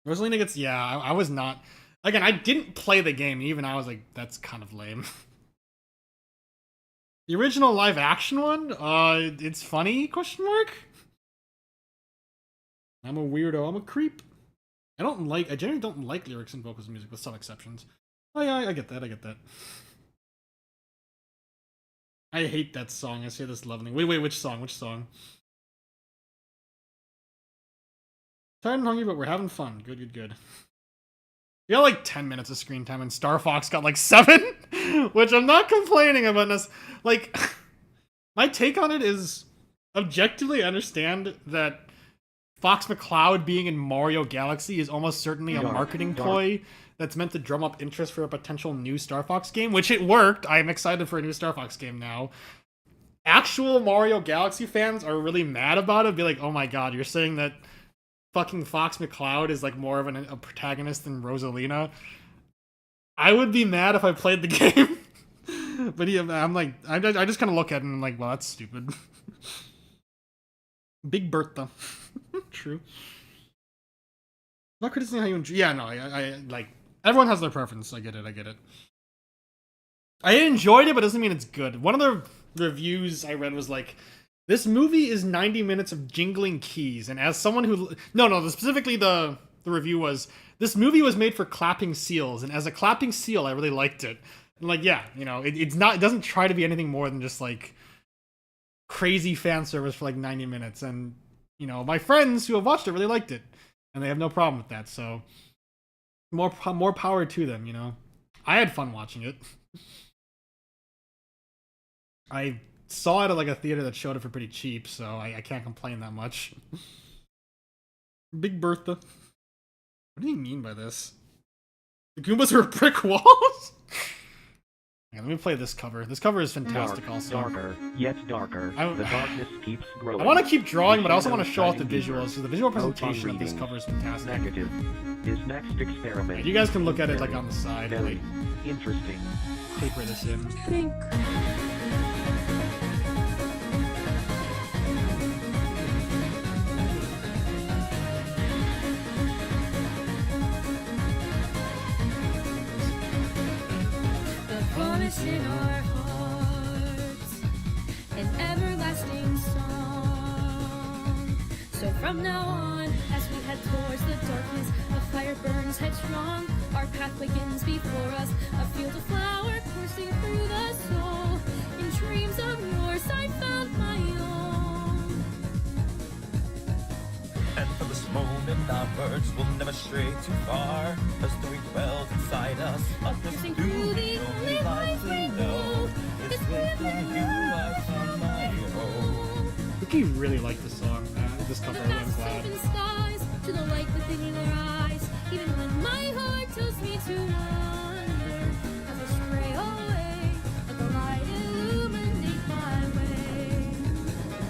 Rosalina gets, yeah, I was not, again, I didn't play the game, even I was like, that's kind of lame. The original live action one, it's funny, question mark? I'm a weirdo, I'm a creep. I generally don't like lyrics and vocals in music, with some exceptions. Oh yeah, I get that. I hate that song. I say this lovingly. Wait, which song? Tired and hungry, but we're having fun. Good. We got 10 minutes of screen time, and Star Fox got 7, which I'm not complaining about. My take on it is, objectively, I understand that Fox McCloud being in Mario Galaxy is almost certainly a marketing ploy that's meant to drum up interest for a potential new Star Fox game, which it worked. I am excited for a new Star Fox game now. Actual Mario Galaxy fans are really mad about it. Be like, oh my god, you're saying that fucking Fox McCloud is more of a protagonist than Rosalina? I would be mad if I played the game. But yeah, I just kind of look at it and I'm like, well, that's stupid. Big Bertha. True. Not criticizing how you enjoy. Yeah, no, I everyone has their preference. I get it. I enjoyed it, but it doesn't mean it's good. One of the reviews I read was this movie is 90 minutes of jingling keys, and as someone who specifically the review was, this movie was made for clapping seals, and as a clapping seal, I really liked it. And yeah, it doesn't try to be anything more than just crazy fan service for 90 minutes, and my friends who have watched it really liked it, and they have no problem with that. So more power to them. I had fun watching it. I saw it at a theater that showed it for pretty cheap, so I can't complain that much. Big Bertha. What do you mean by this? The Goombas are brick walls? Yeah, let me play this cover. This cover is fantastic. Also darker, yet darker. The darkness keeps growing. I want to keep drawing, but I also want to show off the visuals. So the visual presentation of this cover is fantastic. Negative. His next experiment. You guys can look at it on the side. Very interesting. Paper this in. In our hearts, an everlasting song. So from now on, as we head towards the darkness, the fire burns headstrong. Our path begins before us, a field of flower coursing through the soul. In dreams of yours, I found my own. From this moment, our words will never stray too far. As the weak wells inside us, Piercing through the only life we know is within you I find my home. Vicky really liked this song, this The cover. I'm vast glad. open skies, to the light within your eyes, even when my heart tells me to wander, as I stray away, let the light illuminate my way.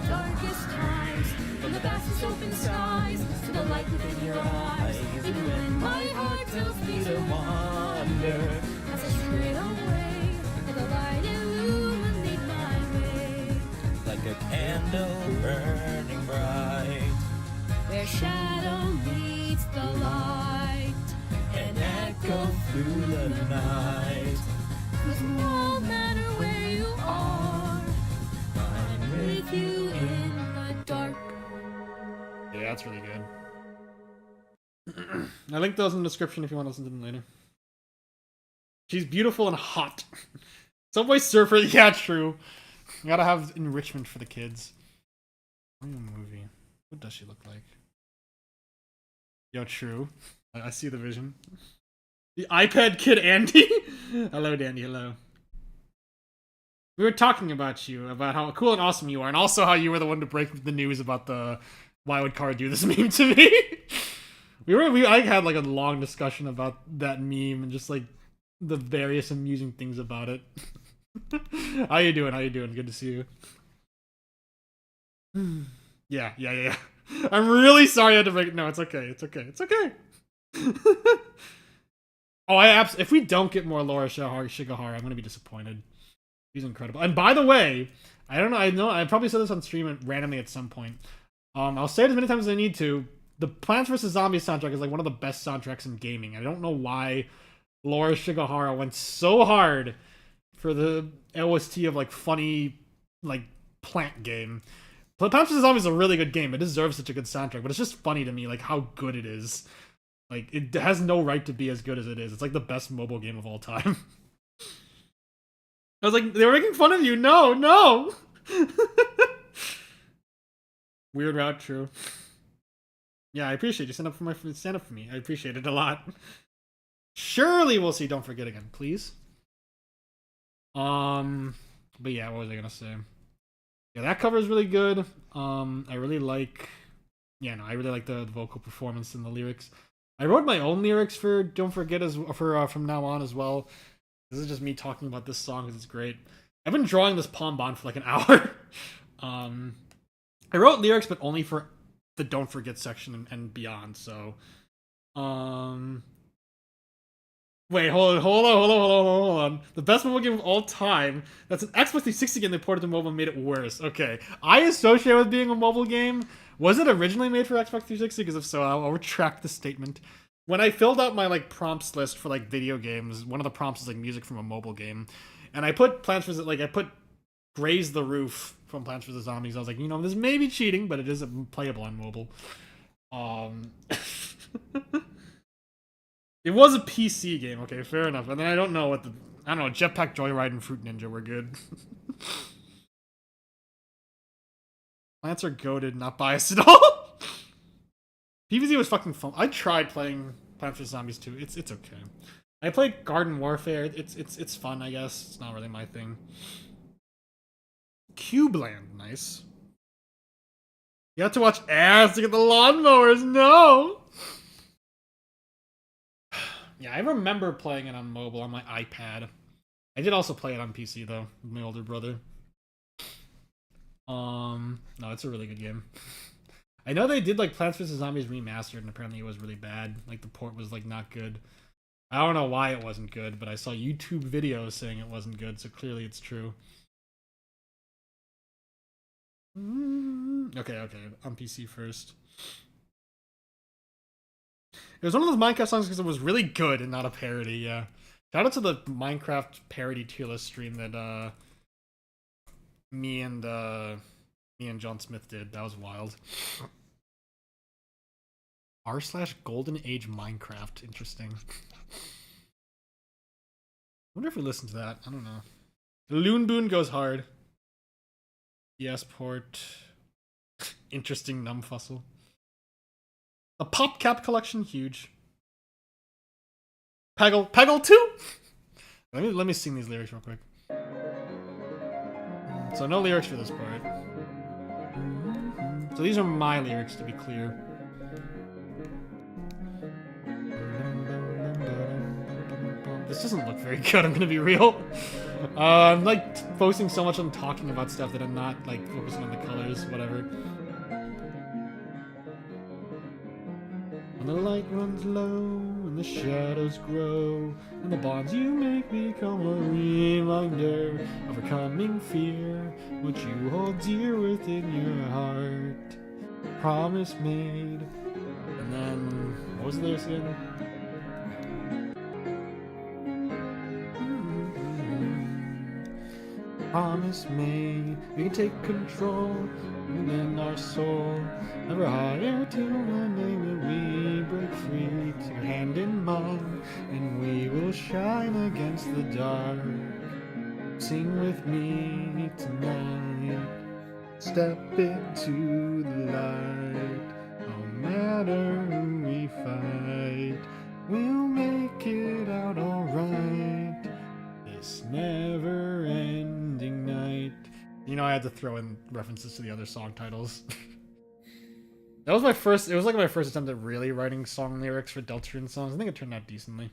The darkest times, from the vastest open skies, to the light within your eyes, even when my heart tells me to wander, as I stray away, let the light illuminate my way. like a candle burning bright. Where shadow meets the light, An echo through the night. 'cause no matter where you are, I'm with you in the dark. Yeah, that's really good. I linked those in the description if you want to listen to them later. She's beautiful and hot. Subway Surfer, yeah, true. You gotta have enrichment for the kids. Movie. What does she look like? Yo, true. I see the vision. The iPad kid Andy? Hello, Dandy, hello. We were talking about you, about how cool and awesome you are, and also how you were the one to break the news about the why would Kara do this meme to me? I had like a long discussion about that meme and just like the various amusing things about it. How you doing? How you doing? Good to see you. Yeah. I'm really sorry I had to break it. No, it's okay. It's okay. If we don't get more Laura Shigahara, I'm gonna be disappointed. She's incredible. And by the way, I know I probably said this on stream randomly at some point. I'll say it as many times as I need to. The Plants vs. Zombies soundtrack is like one of the best soundtracks in gaming. I don't know why Laura Shigahara went so hard for the OST of like funny like plant game. Plants vs. Zombies is a really good game. It deserves such a good soundtrack, but it's just funny to me like how good it is. Like it has no right to be as good as it is. It's like the best mobile game of all time. I was like, they were making fun of you. No. Weird route, true. Yeah, I appreciate you. Stand up for me. I appreciate it a lot. Surely we'll see. Don't forget again, please. But yeah, what was I gonna say? Yeah, that cover is really good. I really like the vocal performance and the lyrics. I wrote my own lyrics for "Don't Forget" from now on as well. This is just me talking about this song because it's great. I've been drawing this Pomban for like an hour. I wrote lyrics, but only for the "Don't Forget" section and beyond. So, wait, hold on. The best mobile game of all time. That's an Xbox 360 game they ported to mobile and made it worse. Okay, I associate it with being a mobile game. Was it originally made for Xbox 360? Because if so, I'll retract the statement. When I filled out my like prompts list for like video games, one of the prompts is like music from a mobile game, and I put I put "Graze the Roof" from Plants vs. Zombies. I was like, this may be cheating, but it is playable on mobile. It was a PC game. Okay, fair enough. And then I don't know, Jetpack Joyride and Fruit Ninja were good. Plants are goated, not biased at all. PvZ was fucking fun. I tried playing Plants vs. Zombies 2. It's okay. I played Garden Warfare. It's fun, I guess. It's not really my thing. Cubeland, nice. You have to watch ads to get the lawnmowers. No. Yeah, I remember playing it on mobile on my iPad. I did also play it on PC though, with my older brother. No, it's a really good game. I know they did like Plants vs. Zombies Remastered, and apparently it was really bad. Like the port was like not good. I don't know why it wasn't good, but I saw YouTube videos saying it wasn't good, so clearly it's true. Okay, on PC first. It was one of those Minecraft songs because it was really good and not a parody, yeah. Shout out to the Minecraft parody tier list stream that me and John Smith did. That was wild. r/Golden Age Minecraft. Interesting. I wonder if we listen to that. I don't know. Loon Boon goes hard. Yes, port. Interesting numb fossil. The PopCap collection, huge. Peggle 2? Let me sing these lyrics real quick. So no lyrics for this part. So these are my lyrics, to be clear. This doesn't look very good, I'm gonna be real. I'm like focusing so much on talking about stuff that I'm not like focusing on the colors, whatever. When the light runs low and the shadows grow and the bonds you make become a reminder of overcoming fear, which you hold dear within your heart. Promise made. And then, what was the lyrics again? Promise made. We can take control within our soul. Ever higher till one day will we break free. Take your hand in mine, and we will shine against the dark. Sing with me tonight. Step into the light. No matter who we fight, we'll make it out alright. This never-ending night. You know, I had to throw in references to the other song titles. That was my first. It was like my first attempt at really writing song lyrics for Deltarune songs. I think it turned out decently.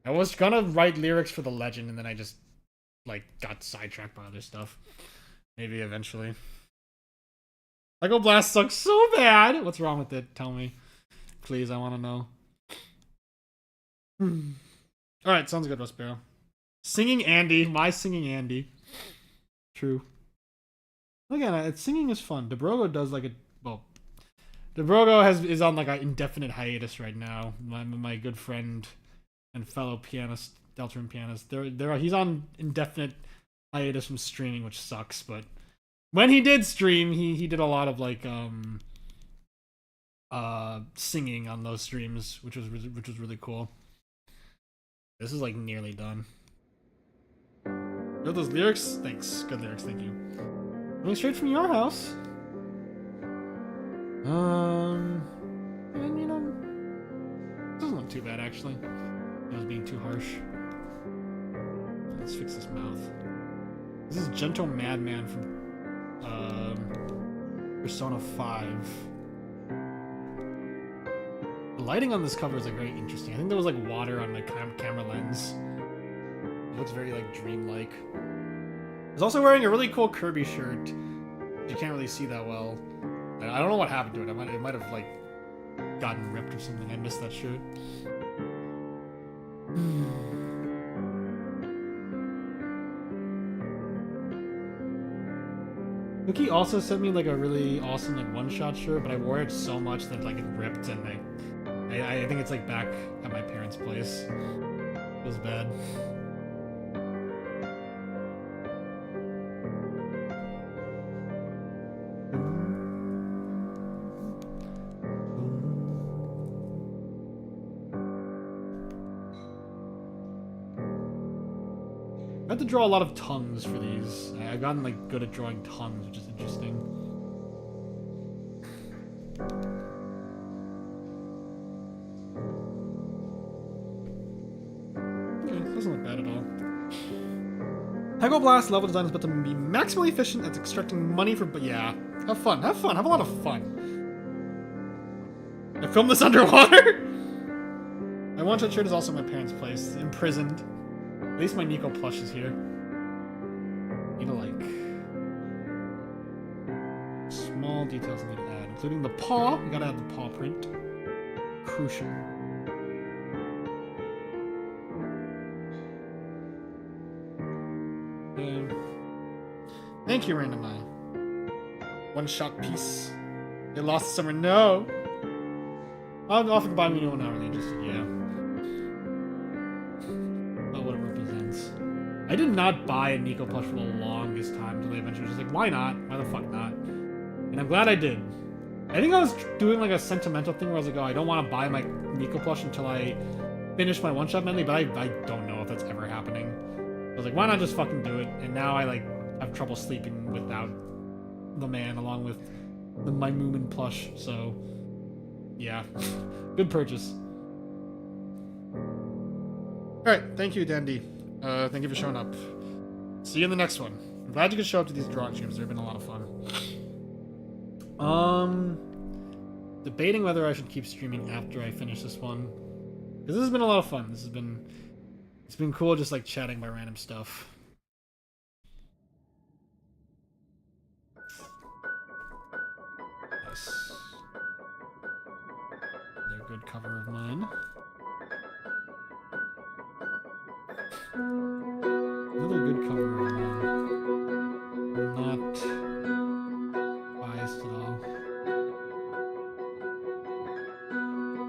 I was gonna write lyrics for The Legend, and then I just like got sidetracked by other stuff. Maybe eventually. Lego Blast sucks so bad. What's wrong with it? Tell me, please. I want to know. All right, sounds good, Rosparrow. Singing Andy, my singing Andy. True. Again, singing is fun. Dobrogo does like a well. Dobrogo is on like an indefinite hiatus right now. My good friend and fellow pianist, Deltarune pianist. He's on indefinite hiatus from streaming, which sucks. But when he did stream, he did a lot of like singing on those streams, which was really cool. This is like nearly done. Heard those lyrics? Thanks. Good lyrics, thank you. Coming straight from your house. And you know, it doesn't look too bad actually. I was being too harsh. Let's fix this mouth. This is Gentle Madman from Persona 5. The lighting on this cover is like very interesting. I think there was like water on my camera lens. It looks very like dreamlike. He's also wearing a really cool Kirby shirt. You can't really see that well. I don't know what happened to it. It might have like gotten ripped or something. I missed that shirt. Cookie also sent me like a really awesome like one-shot shirt, but I wore it so much that like it ripped, and I think it's like back at my parents' place. It was bad. I had to draw a lot of tongues for these. I've gotten like good at drawing tongues, which is interesting. Okay, doesn't look bad at all. Peggle Blast level design is about to be maximally efficient at extracting money for. But yeah, have fun, have a lot of fun. I filmed this underwater. My one-shot shirt is also my parents' place, imprisoned. At least my Nico plush is here. Need to like small details I need to add, including the paw. We gotta add the paw print. Crucial. Thank you, Random Eye. One shot piece. They lost the summer. No. I'll offer to buy me a new one. Not really interested. Yeah. I did not buy a Nico plush for the longest time until I eventually was just like, why not? Why the fuck not? And I'm glad I did. I think I was doing like a sentimental thing where I was like, oh, I don't want to buy my Nico plush until I finish my one-shot medley, but I don't know if that's ever happening. I was like, why not just fucking do it? And now I like have trouble sleeping without the man along with my Moomin plush, so Yeah, good purchase. Alright, thank you, Dandy. Thank you for showing up. See you in the next one. I'm glad you could show up to these drawing streams. They've been a lot of fun. Debating whether I should keep streaming after I finish this one. Because this has been a lot of fun. It's been cool just like chatting about random stuff. Nice. Another good cover of mine. Another good cover of mine. I'm not biased at all.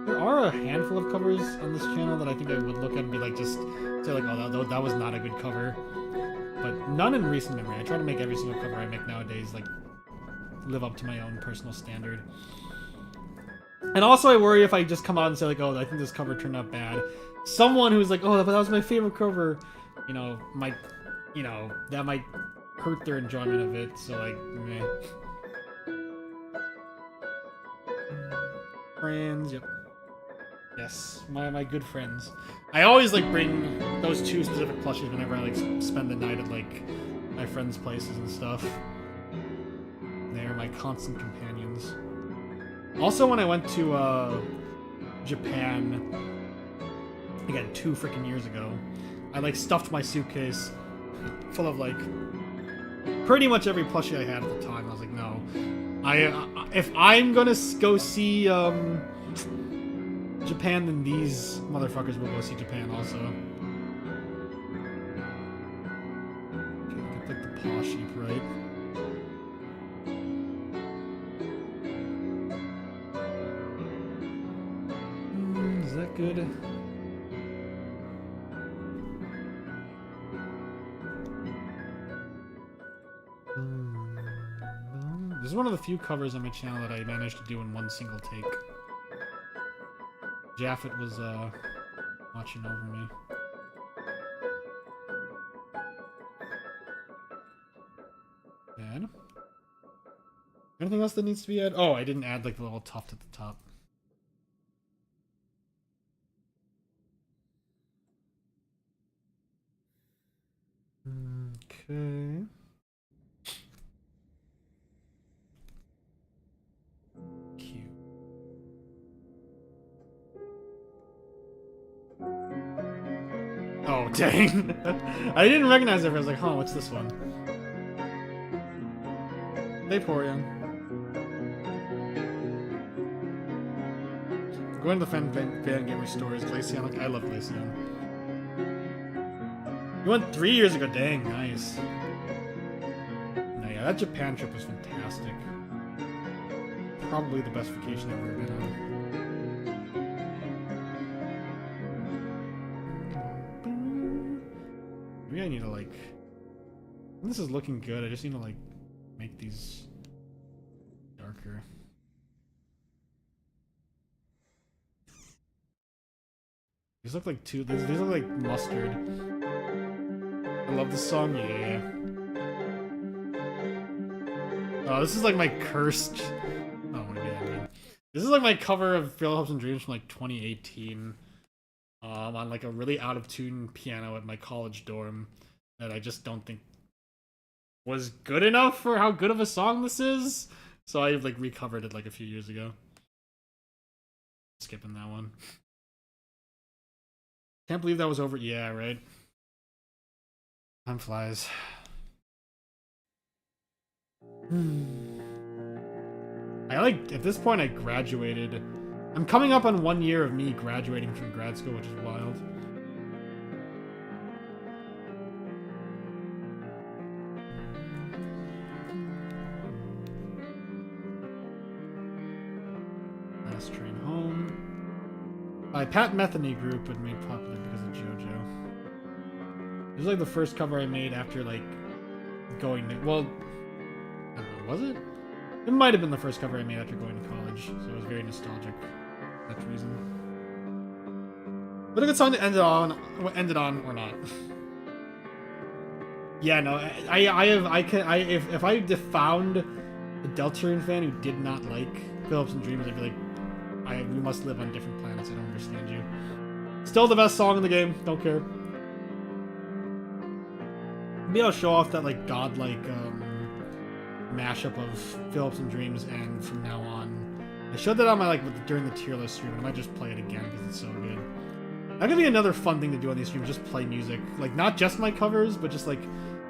There are a handful of covers on this channel that I think I would look at and be like, just say like, oh, that was not a good cover. But none in recent memory. I try to make every single cover I make nowadays like live up to my own personal standard. And also I worry if I just come out and say like, oh, I think this cover turned out bad. Someone who's like, oh, but that was my favorite cover, might, that might hurt their enjoyment of it. So like, meh. Friends, yep. Yes, my good friends. I always like bring those two specific plushies whenever I like spend the night at like my friends' places and stuff. They're my constant companions. Also, when I went to Japan, again 2 freaking years ago, I like stuffed my suitcase full of like pretty much every plushie I had at the time. I was like, no, if I'm gonna go see Japan, then these motherfuckers will go see Japan also. Okay, get like the paw sheep right. Is that good? This is one of the few covers on my channel that I managed to do in one single take. Jaffet was watching over me. Bad. Anything else that needs to be added? Oh, I didn't add like the little tuft at the top. Okay. Cute. Oh, dang. I didn't recognize it. I was like, huh, what's this one? Vaporeon. Going to the fan gamer stores. Glaceon. Like, I love Glaceon. You went 3 years ago. Dang, nice. No, yeah, that Japan trip was fantastic. Probably the best vacation I've ever been on. Maybe I need to like... This is looking good. I just need to like make these darker. These look like these look like mustard. I love this song, yeah. Oh, this is like my cursed... Oh, what do I mean? This is like my cover of Real Hopes and Dreams from like 2018. On like a really out-of-tune piano at my college dorm that I just don't think was good enough for how good of a song this is. So I like recovered it like a few years ago. Skipping that one. Can't believe that was over. Yeah, right. Time flies. I like, at this point I graduated. I'm coming up on 1 year of me graduating from grad school, which is wild. Last Train Home. By Pat Metheny Group, but made popular because of JoJo. This is like the first cover I made after like going to, well, I don't know, was it? It might have been the first cover I made after going to college, so it was very nostalgic for that reason. But a good song to end it on or not. Yeah, no, if I found a Deltarune fan who did not like Phillips and Dreams, I'd be like, we must live on different planets. I don't understand you. Still the best song in the game. Don't care. Maybe I'll show off that like godlike mashup of Phillips and Dreams, and from now on, I showed that on my during the tier list stream. And I might just play it again because it's so good. That could be another fun thing to do on these streams. Just play music, like not just my covers, but just like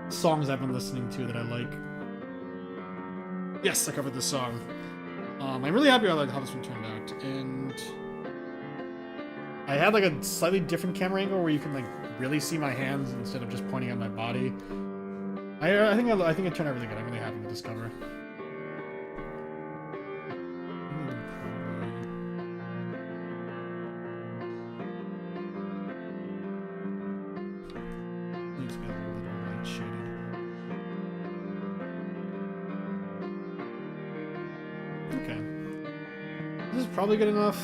songs I've been listening to that I like. Yes, I covered this song. I'm really happy how this one turned out, and I had like a slightly different camera angle where you can like really see my hands instead of just pointing at my body. I think it turned out really good. I'm really happy with this cover. Needs to be a little light shaded. Okay. This is probably good enough.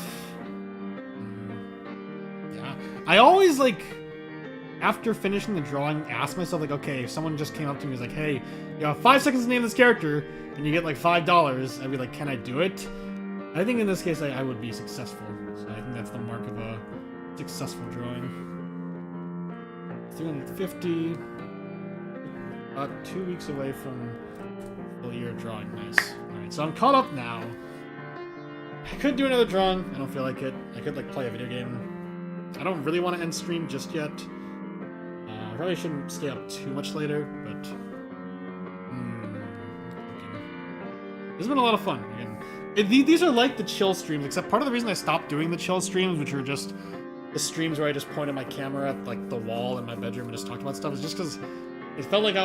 Yeah. I always, like, after finishing the drawing, ask myself, like, okay, if someone just came up to me and was like, hey, you have 5 seconds to name this character, and you get, like, $5, I'd be like, can I do it? I think in this case, I would be successful. So I think that's the mark of a successful drawing. 350. About 2 weeks away from full year drawing. Nice. Alright, so I'm caught up now. I could do another drawing. I don't feel like it. I could like play a video game. I don't really want to end stream just yet. I probably shouldn't stay up too much later, but it's been a lot of fun. Again, these are like the chill streams, except part of the reason I stopped doing the chill streams, which are just the streams where I just pointed my camera at like the wall in my bedroom and just talked about stuff, is just because it felt like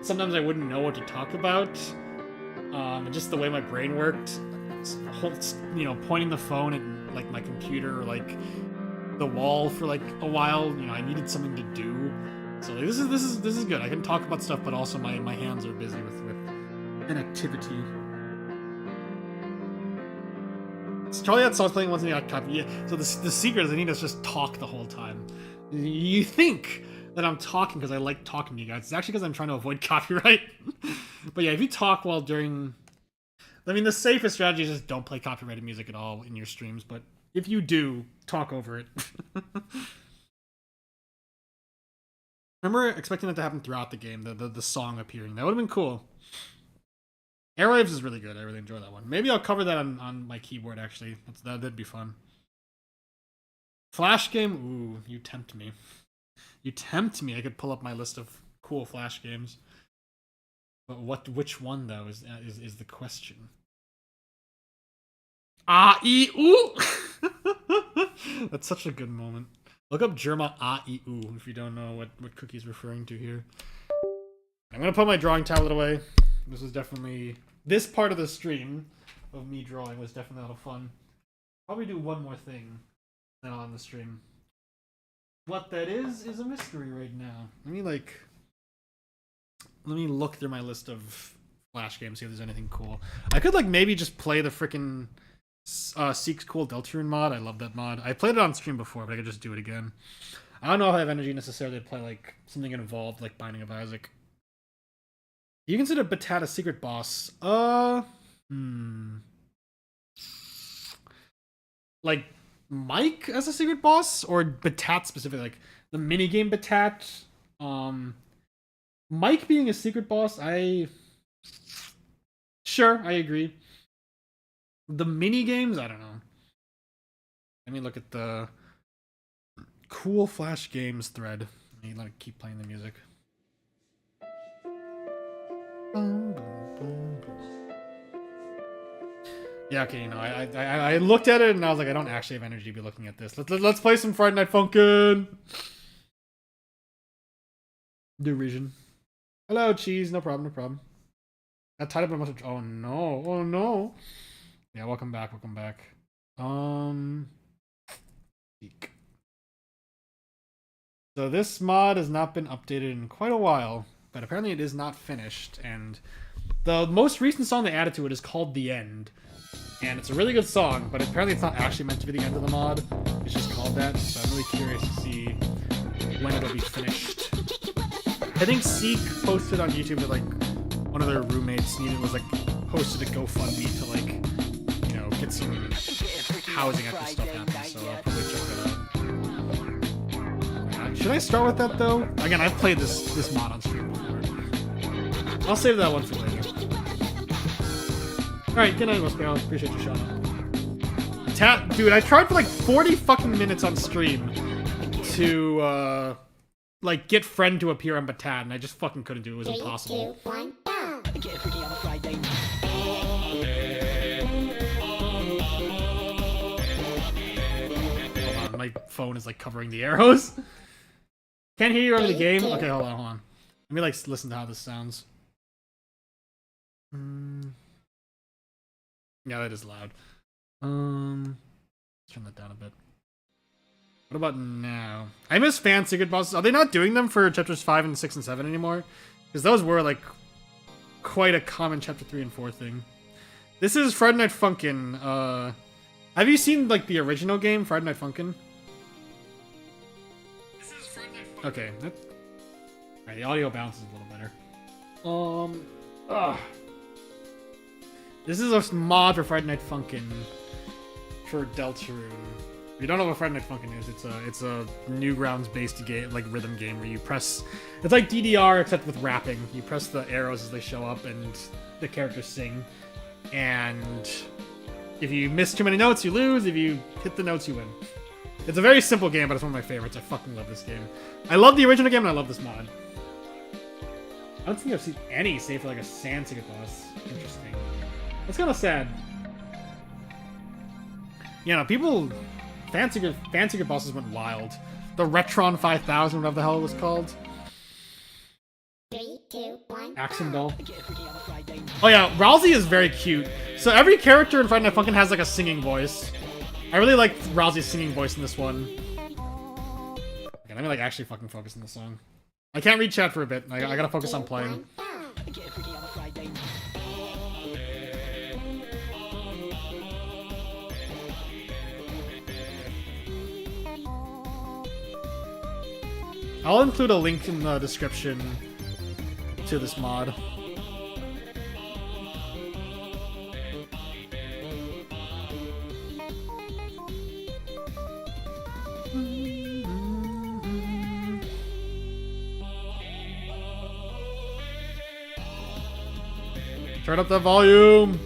sometimes I wouldn't know what to talk about. And just the way my brain worked, you know, pointing the phone at like my computer or like the wall for like a while, you know, I needed something to do. So like, this is good. I can talk about stuff, but also my hands are busy with an activity. So Charlie had songs playing once and he got copy. Yeah. So the secret is I need to just talk the whole time. You think that I'm talking because I like talking to you guys. It's actually because I'm trying to avoid copyright. But yeah, if you talk while during... I mean, the safest strategy is just don't play copyrighted music at all in your streams, but if you do, talk over it. Remember expecting that to happen throughout the game, the song appearing. That would have been cool. Airwaves is really good. I really enjoy that one. Maybe I'll cover that on my keyboard, actually. That'd be fun. Flash game? Ooh, you tempt me. You tempt me. I could pull up my list of cool Flash games. But which one, though, is the question. A-E-U! That's such a good moment. Look up Germa A-E-U if you don't know what Cookie's referring to here. I'm gonna put my drawing tablet away. This was definitely... This part of the stream of me drawing was definitely a lot of fun. Probably do one more thing then on the stream. What that is a mystery right now. Let me look through my list of Flash games, see if there's anything cool. I could like maybe just play the frickin' Seek's Cool Deltarune mod. I love that mod. I played it on stream before, but I could just do it again. I don't know if I have energy necessarily to play like something involved like Binding of Isaac. You consider Batat a secret boss? Like Mike as a secret boss, or Batat specifically, like the minigame Batat? Mike being a secret boss, sure, I agree. The minigames, I don't know. Let me look at the cool Flash games thread. Let me keep playing the music. Yeah, okay, you know, I looked at it and I was like, I don't actually have energy to be looking at this. Let's play some Friday Night Funkin'. Derision. Hello, cheese. No problem, no problem. I tied up a bunch of... Oh, no. Oh, no. Yeah, welcome back, welcome back. So this mod has not been updated in quite a while, but apparently it is not finished, and the most recent song they added to it is called The End. And it's a really good song, but apparently it's not actually meant to be the end of the mod. It's just called that, so I'm really curious to see when it'll be finished. I think Seek posted on YouTube that like one of their roommates posted a GoFundMe to like, you know, get some housing after stuff happens, so I'll probably check that out. Should I start with that though? Again, I've played this mod on stream before. I'll save that one for later. Alright, good night, Muspel. Appreciate your shout out. Dude, I tried for like 40 fucking minutes on stream to like get friend to appear on Batat, and I just fucking couldn't do it. It was impossible. 3, 2, 1, go! Get freaky on a Friday. Hold on, my phone is like covering the arrows. Can't hear you over the game? Okay, hold on. Let me like listen to how this sounds. Yeah, that is loud. Let's turn that down a bit. What about now? I miss fan secret bosses. Are they not doing them for chapters 5 and 6 and 7 anymore? Because those were like quite a common chapter 3 and 4 thing. This is Friday Night Funkin'. Have you seen like the original game, Friday Night Funkin'? Okay. Alright, the audio bounces a little better. This is a mod for Friday Night Funkin' for Deltarune. If you don't know what Friday Night Funkin' is, it's a Newgrounds based game, like rhythm game where you press. It's like DDR except with rapping. You press the arrows as they show up, and the characters sing. And if you miss too many notes, you lose. If you hit the notes, you win. It's a very simple game, but it's one of my favorites. I fucking love this game. I love the original game, and I love this mod. I don't think I've seen any save for like a Sand Secret boss. Interesting. That's kind of sad. You know, people... Fan secret bosses went wild. The Retron 5000, whatever the hell it was called. 3, 2, 1, Axendal. Oh yeah, Ralsei is very cute. So every character in Friday Night Funkin' has like a singing voice. I really like Ralsei's singing voice in this one. Okay, let me like actually fucking focus on the song. I can't read chat for a bit. I gotta focus on playing. I'll include a link in the description to this mod. Turn up the volume!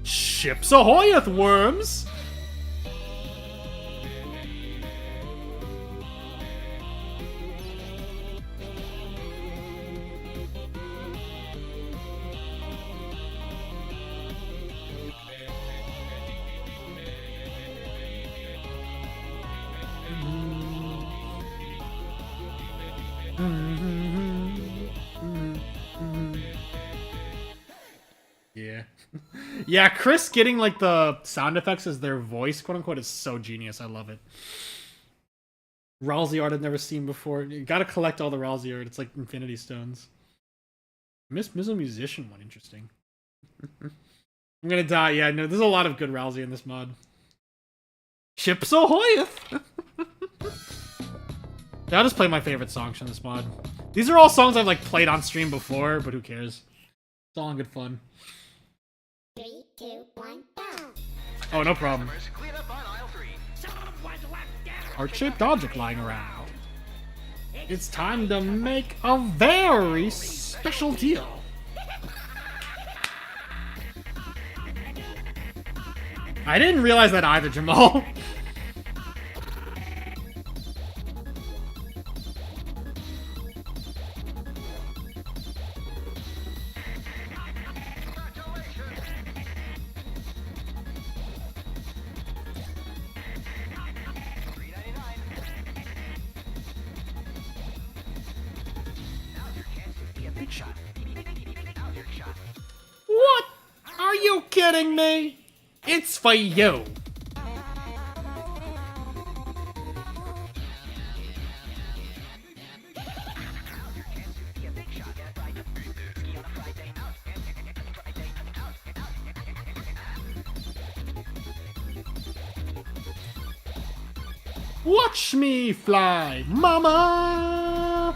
Ships ahoy, earthworms! Yeah. Yeah, Chris getting like the sound effects as their voice, quote unquote, is so genius. I love it. Ralsei art I've never seen before. You gotta collect all the Ralsei art. It's like Infinity Stones. Miss a musician one, interesting. I'm gonna die. Yeah, no, there's a lot of good Ralsei in this mod. Ships ahoyeth! Yeah, I'll just play my favorite songs from this mod. These are all songs I've like played on stream before, but who cares? It's all in good fun. 3, 2, 1, go! Oh, no problem. Heart-shaped object lying around. It's time to make a very special deal. I didn't realize that either, Jamal. kidding me? It's for you. Watch me fly, mama!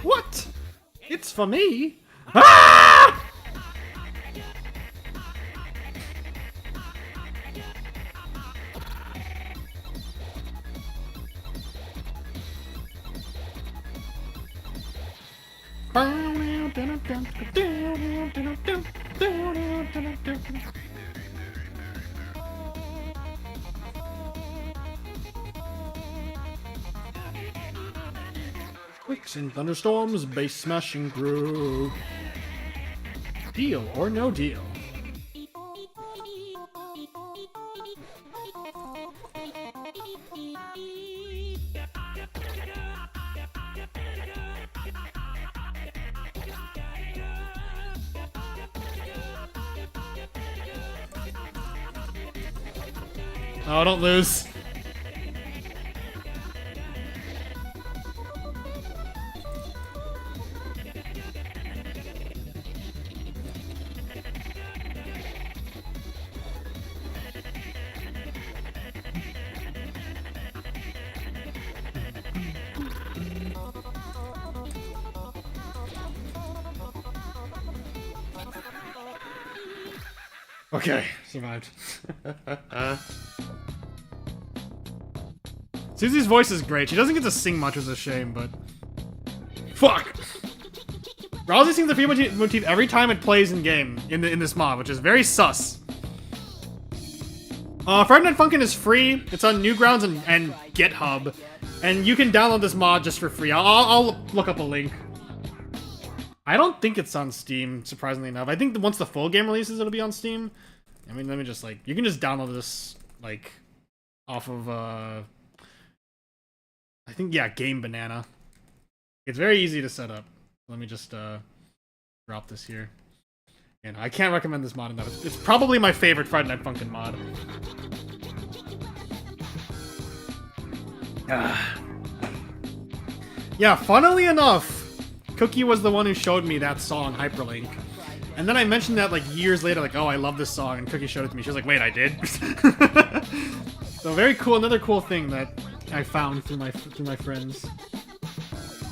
What? It's for me? Ah! Quakes and thunderstorms, bass smashing groove. Deal or no deal? Oh, don't lose. Okay, survived. Susie's voice is great. She doesn't get to sing much, which is a shame, but... Fuck! Rousey sings the free motif every time it plays in game, in this mod, which is very sus. Friday Night Funkin' is free. It's on Newgrounds and GitHub. And you can download this mod just for free. I'll look up a link. I don't think it's on Steam, surprisingly enough. I think that once the full game releases, it'll be on Steam. I mean, let me just, like... You can just download this, like, off of, I think, yeah, Game Banana. It's very easy to set up. Let me just, drop this here. And I can't recommend this mod enough. It's probably my favorite Friday Night Funkin' mod. Yeah, funnily enough, Cookie was the one who showed me that song, Hyperlink. And then I mentioned that, like, years later, like, oh, I love this song, and Cookie showed it to me. She was like, wait, I did? So very cool, another cool thing that I found through my friends.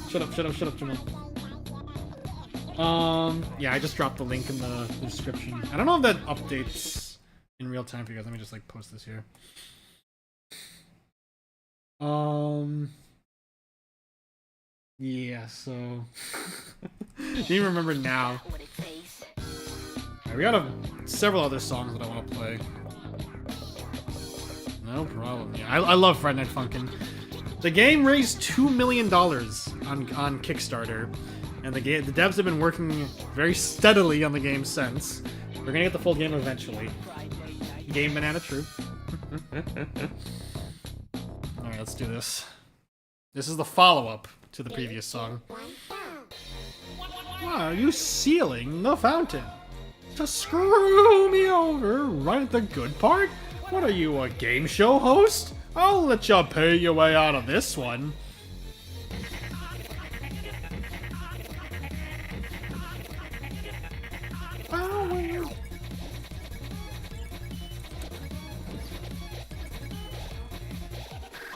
Shut up, Jamal. Yeah, I just dropped the link in the description. I don't know if that updates in real time for you guys. Let me just, like, post this here. Yeah, so... Do you remember now? Right, we got several other songs that I want to play. No problem. Yeah, I love Friday Night Funkin'. The game raised $2 million on Kickstarter, and the devs have been working very steadily on the game since. We're gonna get the full game eventually. Game Banana, true. Alright, let's do this. This is the follow-up to the previous song. Why are you sealing the fountain? To screw me over right at the good part? What are you, a game show host? I'll let you pay your way out of this one.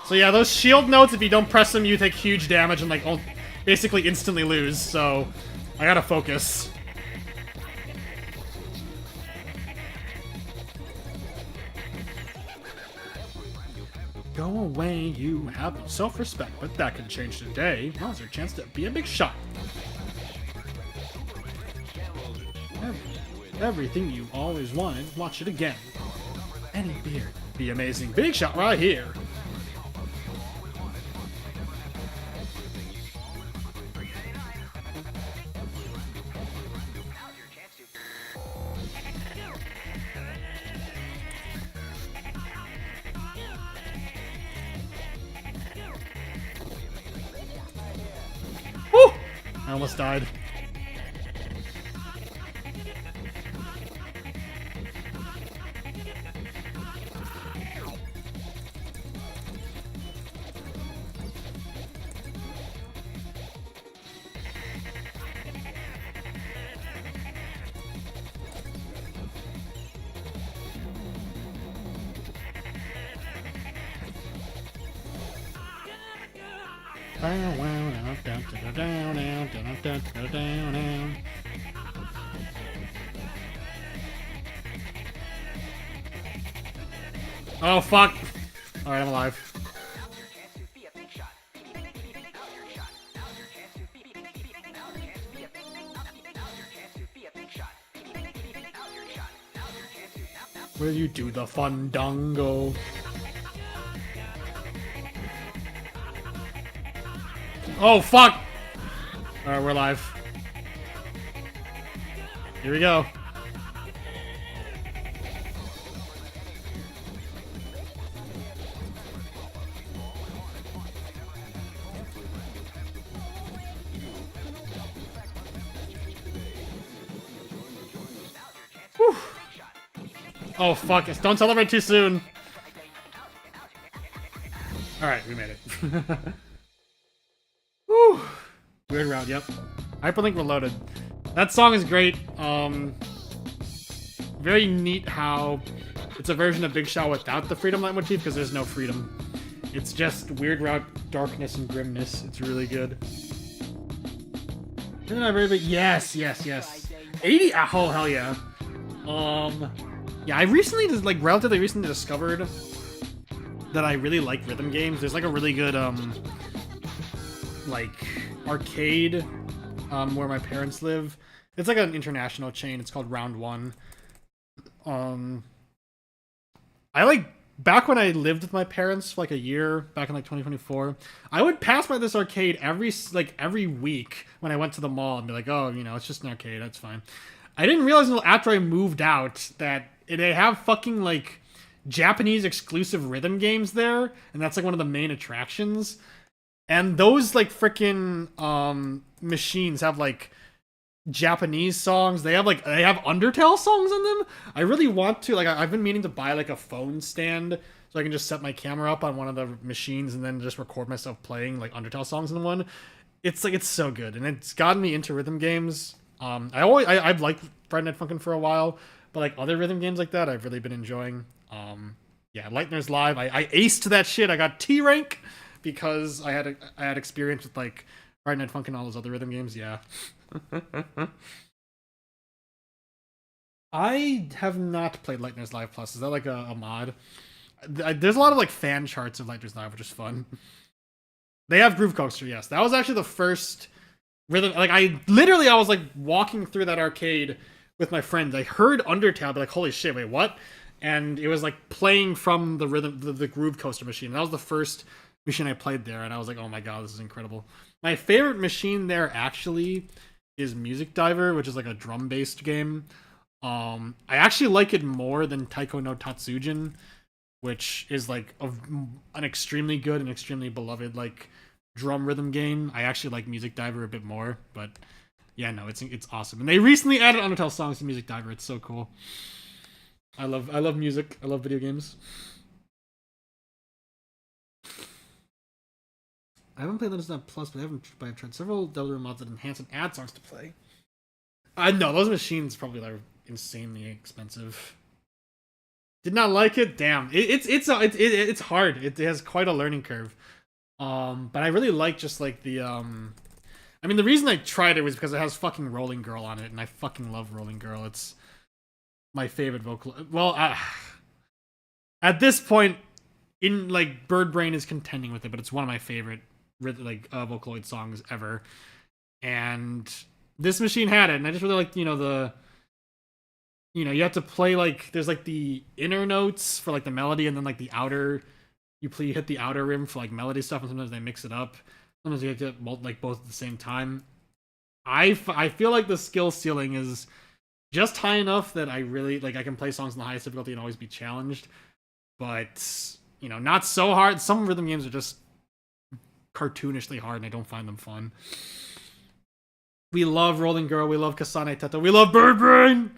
So yeah, those shield notes, if you don't press them, you take huge damage and, like, basically instantly lose, so I gotta focus. Go away, you have self-respect, but that can change today. Now's your chance to be a big shot. Everything you always wanted, watch it again. Any beer, be amazing. Big shot right here. Woo! I almost died. Oh fuck! Alright, I'm alive. Will you do the fandango? Oh fuck! Alright, we're live. Here we go. Whew. Oh fuck, don't celebrate too soon. Alright, we made it. Whew. Weird route, yep. Hyperlink Reloaded. That song is great. Very neat how it's a version of Big Shot without the Freedom leitmotif because there's no freedom. It's just Weird Route, darkness, and grimness. It's really good. Isn't that very big? Yes, yes, yes. 80? Oh, hell yeah. Yeah, I recently, just, like, relatively recently discovered that I really like rhythm games. There's, like, a really good, like, arcade, where my parents live. It's, like, an international chain. It's called Round One. I, like, back when I lived with my parents for, like, a year, back in, like, 2024, I would pass by this arcade every week when I went to the mall and be like, oh, you know, it's just an arcade, that's fine. I didn't realize until after I moved out that they have fucking, like, Japanese exclusive rhythm games there, and that's, like, one of the main attractions. And those, like, frickin' machines have, like, Japanese songs. They have Undertale songs on them. I really want to, like, I've been meaning to buy, like, a phone stand so I can just set my camera up on one of the machines and then just record myself playing, like, Undertale songs in one. It's, like, it's so good, and it's gotten me into rhythm games. I've liked Friday Night Funkin' for a while, but like other rhythm games like that, I've really been enjoying. Yeah, Lightner's Live. I aced that shit. I got T rank because I had experience with like Friday Night Funkin' and all those other rhythm games. Yeah. I have not played Lightner's Live Plus. Is that like a mod? There's a lot of like fan charts of Lightner's Live, which is fun. They have Groove Coaster. Yes, that was actually the first rhythm. Like I was like walking through that arcade with my friends. I heard Undertale, be like, holy shit, wait, what? And it was like playing from the rhythm, the Groove Coaster machine. That was the first machine I played there, and I was like, oh my god, this is incredible. My favorite machine there actually is Music Diver, which is like a drum-based game. I actually like it more than Taiko no Tatsujin, which is like an extremely good and extremely beloved like drum rhythm game. I actually like Music Diver a bit more, but yeah, no, it's awesome. And they recently added Undertale songs to Music Diver. It's so cool. I love music. I love video games. I haven't played Legends of Plus, but I've tried several Deltarune mods that enhance and add songs to play. I know those machines probably are insanely expensive. Did not like it. Damn, it's hard. It has quite a learning curve. But I really like just like the I mean, the reason I tried it was because it has fucking Rolling Girl on it, and I fucking love Rolling Girl. It's my favorite vocal. Well, at this point, in like Bird Brain is contending with it, but it's one of my favorite like Vocaloid songs ever. And this machine had it, and I just really liked, you know, you know, you have to play like there's like the inner notes for like the melody, and then like the outer. You hit the outer rim for like melody stuff, and sometimes they mix it up. Sometimes you have to like both at the same time. I feel like the skill ceiling is just high enough that I really like I can play songs in the highest difficulty and always be challenged, but you know, not so hard. Some rhythm games are just cartoonishly hard, and I don't find them fun. We love Rolling Girl. We love Kasane Teta. We love Bird Brain.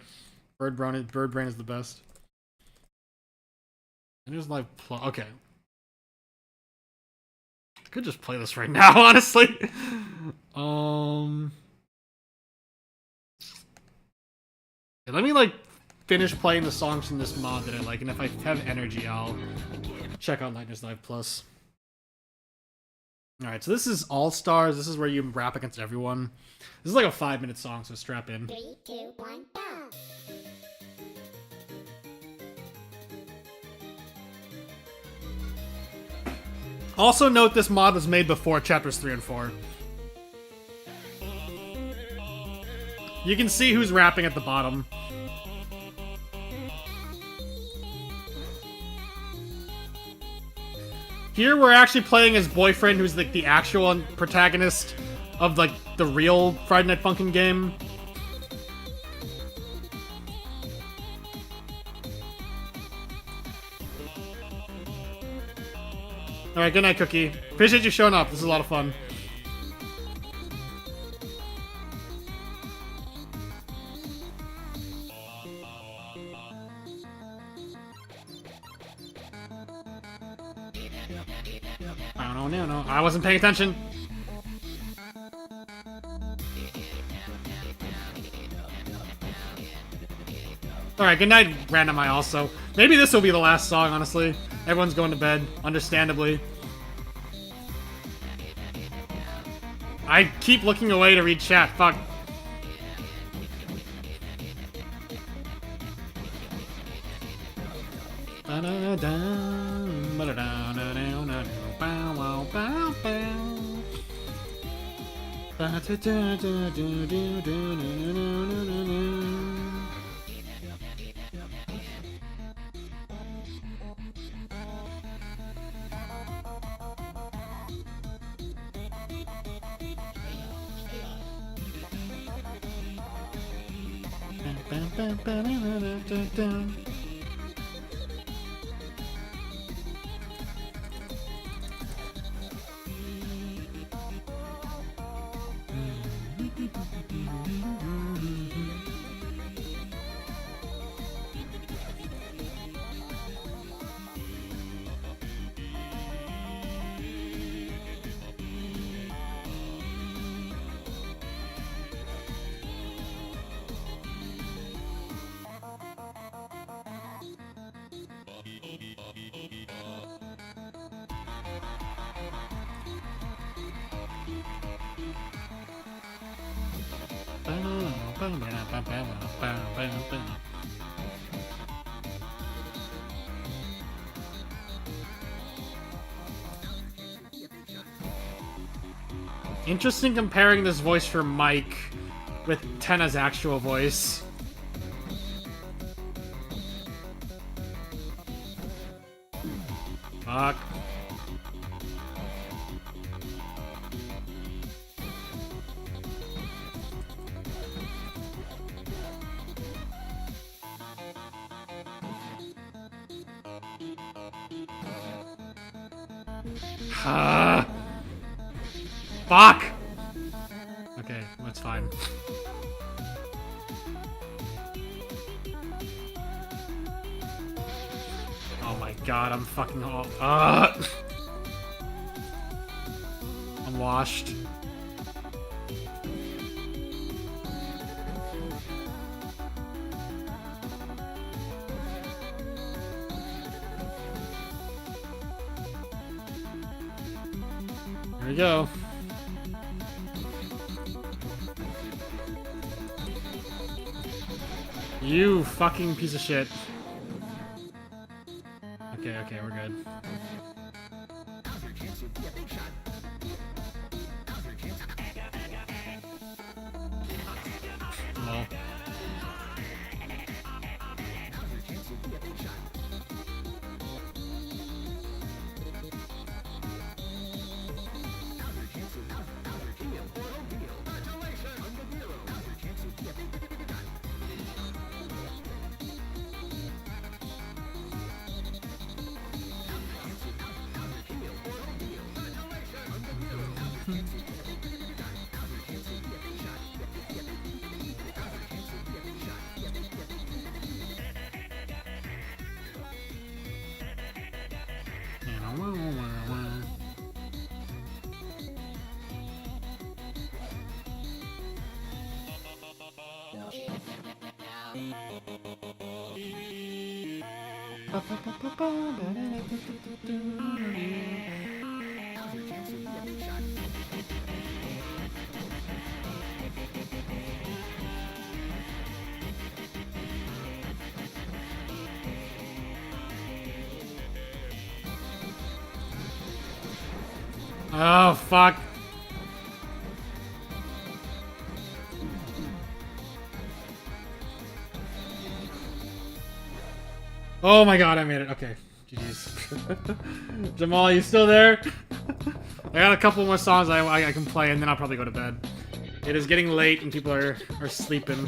Bird Brain is the best. And there's live plus. Okay. I could just play this right now, honestly. Let me like finish playing the songs from this mod that I like, and if I have energy, I'll check out Lightness Live Plus. Alright, so this is All Stars. This is where you rap against everyone. This is like a 5-minute song, so strap in. 3, 2, 1, go! Also note this mod was made before chapters 3 and 4. You can see who's rapping at the bottom. Here we're actually playing his boyfriend, who's like the actual protagonist of like the real Friday Night Funkin' game. Alright, good night, Cookie. Appreciate you showing up. This is a lot of fun. No. I wasn't paying attention. Alright, good night, Random Eye also. Maybe this will be the last song, honestly. Everyone's going to bed, understandably. I keep looking away to read chat, fuck. Interesting comparing this voice for Mike with Tenna's actual voice. Fuck. Fuck! Okay, that's fine. Oh my god, I'm fucking I'm washed. Here we go. You fucking piece of shit. Okay, we're good. Lol. Oh, fuck. Oh my god, I made it. Okay. GG's. Jamal, you still there? I got a couple more songs I can play and then I'll probably go to bed. It is getting late and people are sleeping.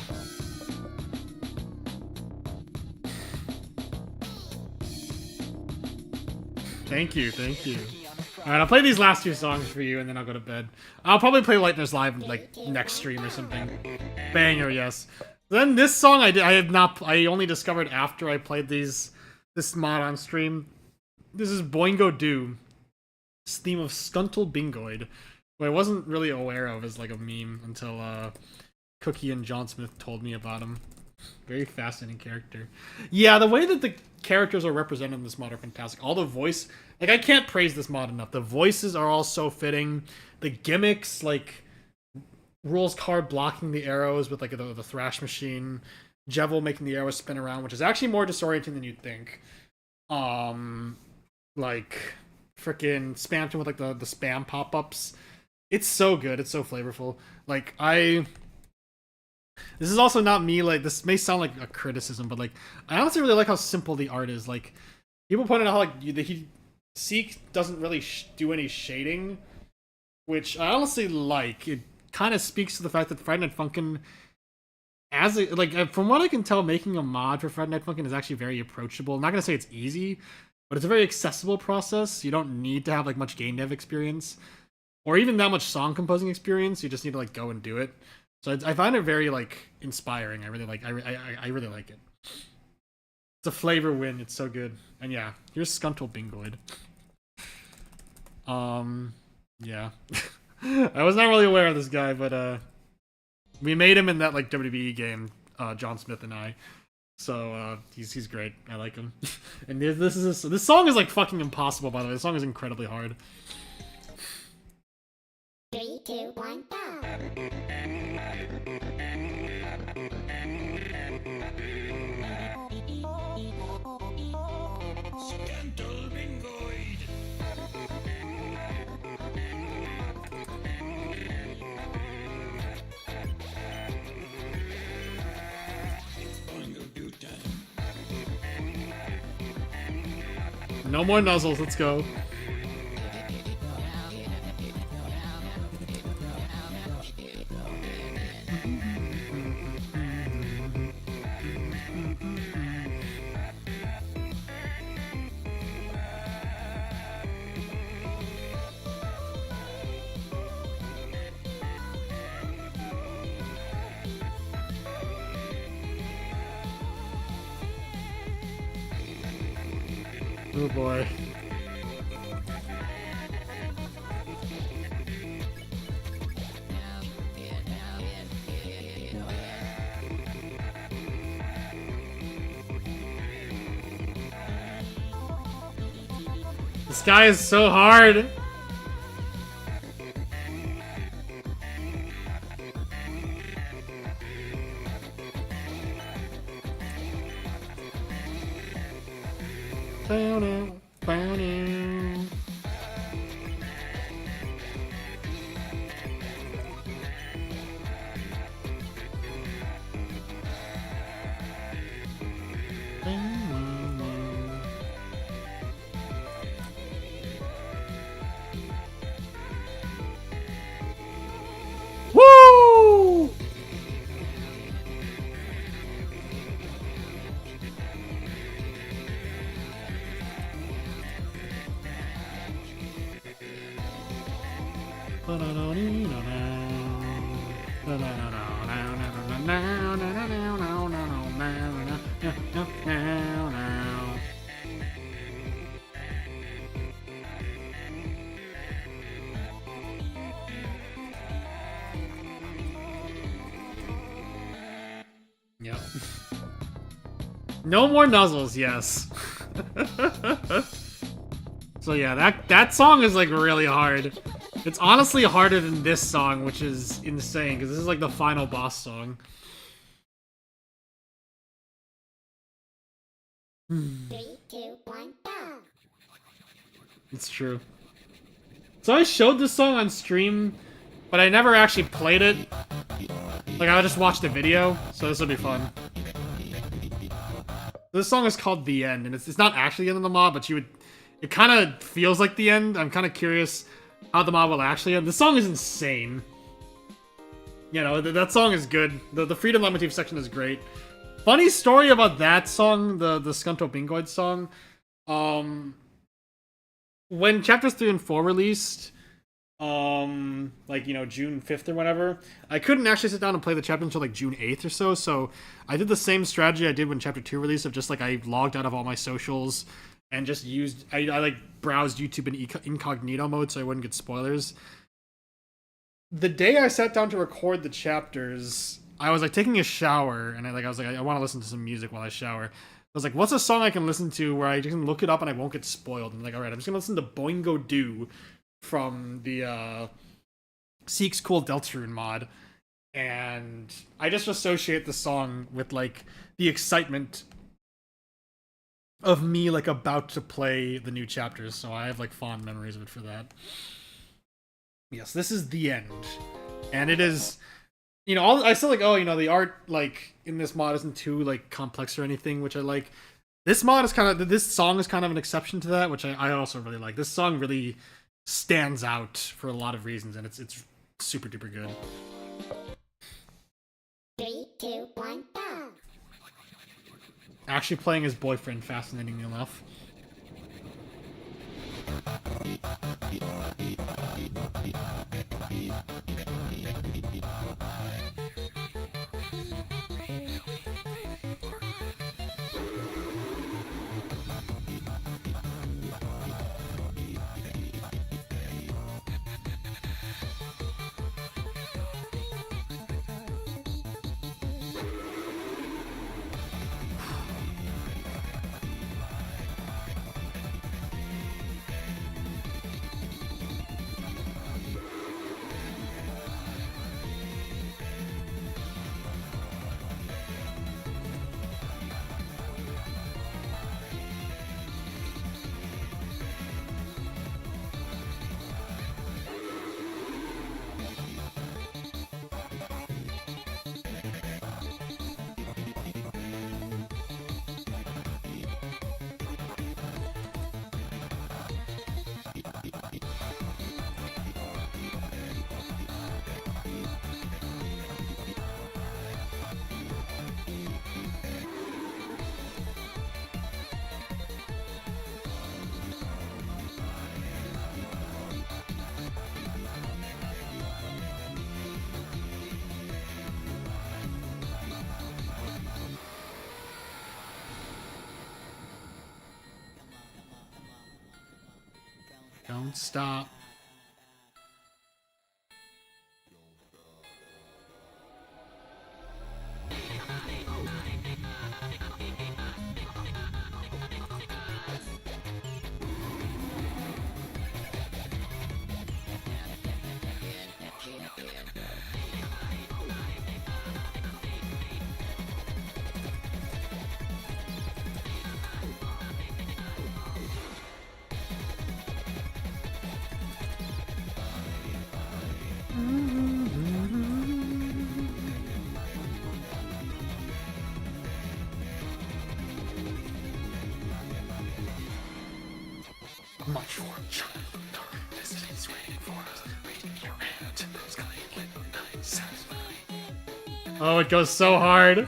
Thank you, thank you. Alright, I'll play these last two songs for you and then I'll go to bed. I'll probably play Lightness Live like next stream or something. Banger, yes. Then this song I only discovered after I played this mod on stream. This is Boingo Doo. This theme of Stuntle Bingoid, who I wasn't really aware of as like a meme until Cookie and John Smith told me about him. Very fascinating character. Yeah, the way that the characters are represented in this mod are fantastic. All the voice, like I can't praise this mod enough. The voices are all so fitting. The gimmicks, like Rules card blocking the arrows with like the thrash machine, Jevil making the arrows spin around, which is actually more disorienting than you'd think. Like freaking Spamton with like the spam pop-ups. It's so good. It's so flavorful. Like this is also not me, like, this may sound like a criticism, but, like, I honestly really like how simple the art is. Like, people pointed out how, like, Seek doesn't really do any shading, which I honestly like. It kind of speaks to the fact that Friday Night Funkin', from what I can tell, making a mod for Friday Night Funkin' is actually very approachable. I'm not going to say it's easy, but it's a very accessible process. You don't need to have, like, much game dev experience, or even that much song composing experience. You just need to, like, go and do it. So I find it very, like, inspiring. I really like it. It's a flavor win. It's so good. And yeah, here's Skuntle Bingoid. Yeah. I was not really aware of this guy, but we made him in that like WWE game, John Smith and I. So he's great. I like him. And this song is like fucking impossible, by the way. This song is incredibly hard. 3, 2, 1, go! No more nuzzles, let's go. Oh boy. This guy is so hard. Woo! Yep. No more nuzzles, yes. So yeah, that song is like really hard. It's honestly harder than this song, which is insane, because this is like the final boss song. 3, 2, 1, go! It's true. So I showed this song on stream, but I never actually played it. Like, I just watched the video, so this will be fun. This song is called The End, and it's not actually the end of the mod, but it kind of feels like the end. I'm kind of curious how the mod will actually end. The song is insane. You know, that song is good. The Freedom Leitmotif section is great. Funny story about that song, the Skunto Bingoid song. When chapters 3 and 4 released, like, you know, June 5th or whatever, I couldn't actually sit down and play the chapter until like June 8th or so I did the same strategy I did when chapter 2 released, of just like I logged out of all my socials and just I like browsed YouTube in incognito mode so I wouldn't get spoilers. The day I sat down to record the chapters, I was like taking a shower, and I was like I want to listen to some music while I shower. I was like, what's a song I can listen to where I can look it up and I won't get spoiled? And I'm like, alright, I'm just gonna listen to Boingo Do from the Seek's Cool Deltarune mod. And I just associate the song with like the excitement of me like about to play the new chapters, so I have like fond memories of it for that. Yes, this is The End. And it is, you know, I still like, oh, you know, the art like in this mod isn't too like complex or anything, which I like. This mod is this song is kind of an exception to that, which I also really like. This song really stands out for a lot of reasons, and it's super duper good. 3, 2, 1, go! Actually playing his boyfriend, fascinating enough. Don't stop. Much more destinies waiting for us. Reading your hand. It's gonna get nice, satisfying. Oh, it goes so hard.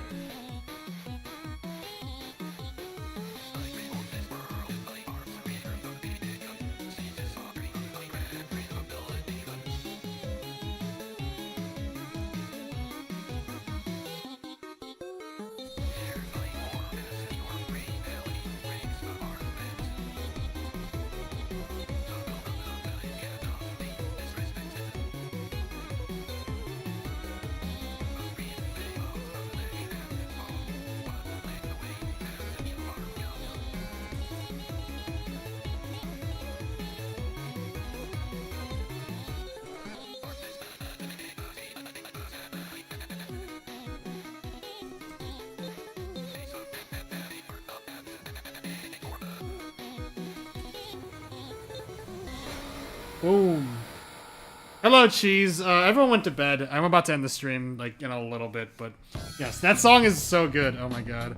Boom. Hello, Cheese. Everyone went to bed. I'm about to end the stream, like, in a little bit, but yes, that song is so good. Oh my god.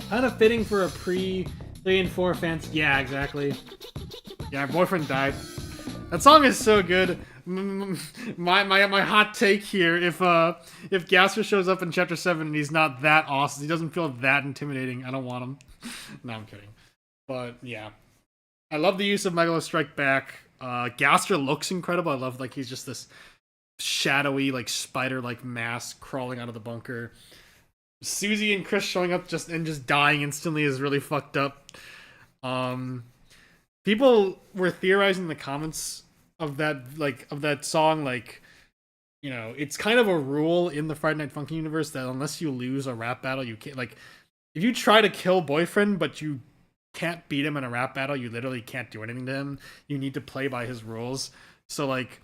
Kind of fitting for a pre-3 and 4 fans. Yeah, exactly. Yeah, my boyfriend died. That song is so good. My hot take here: if Gaster shows up in Chapter 7 and he's not that awesome, he doesn't feel that intimidating, I don't want him. No, I'm kidding. But yeah, I love the use of Megalo Strike Back. Gaster looks incredible. I love like he's just this shadowy, like spider-like mass crawling out of the bunker. Susie and Chris showing up just dying instantly is really fucked up. People were theorizing in the comments of that song, like, you know, it's kind of a rule in the Friday Night Funkin' universe that unless you lose a rap battle, you can't, like, if you try to kill Boyfriend but you can't beat him in a rap battle, you literally can't do anything to him. You need to play by his rules. So like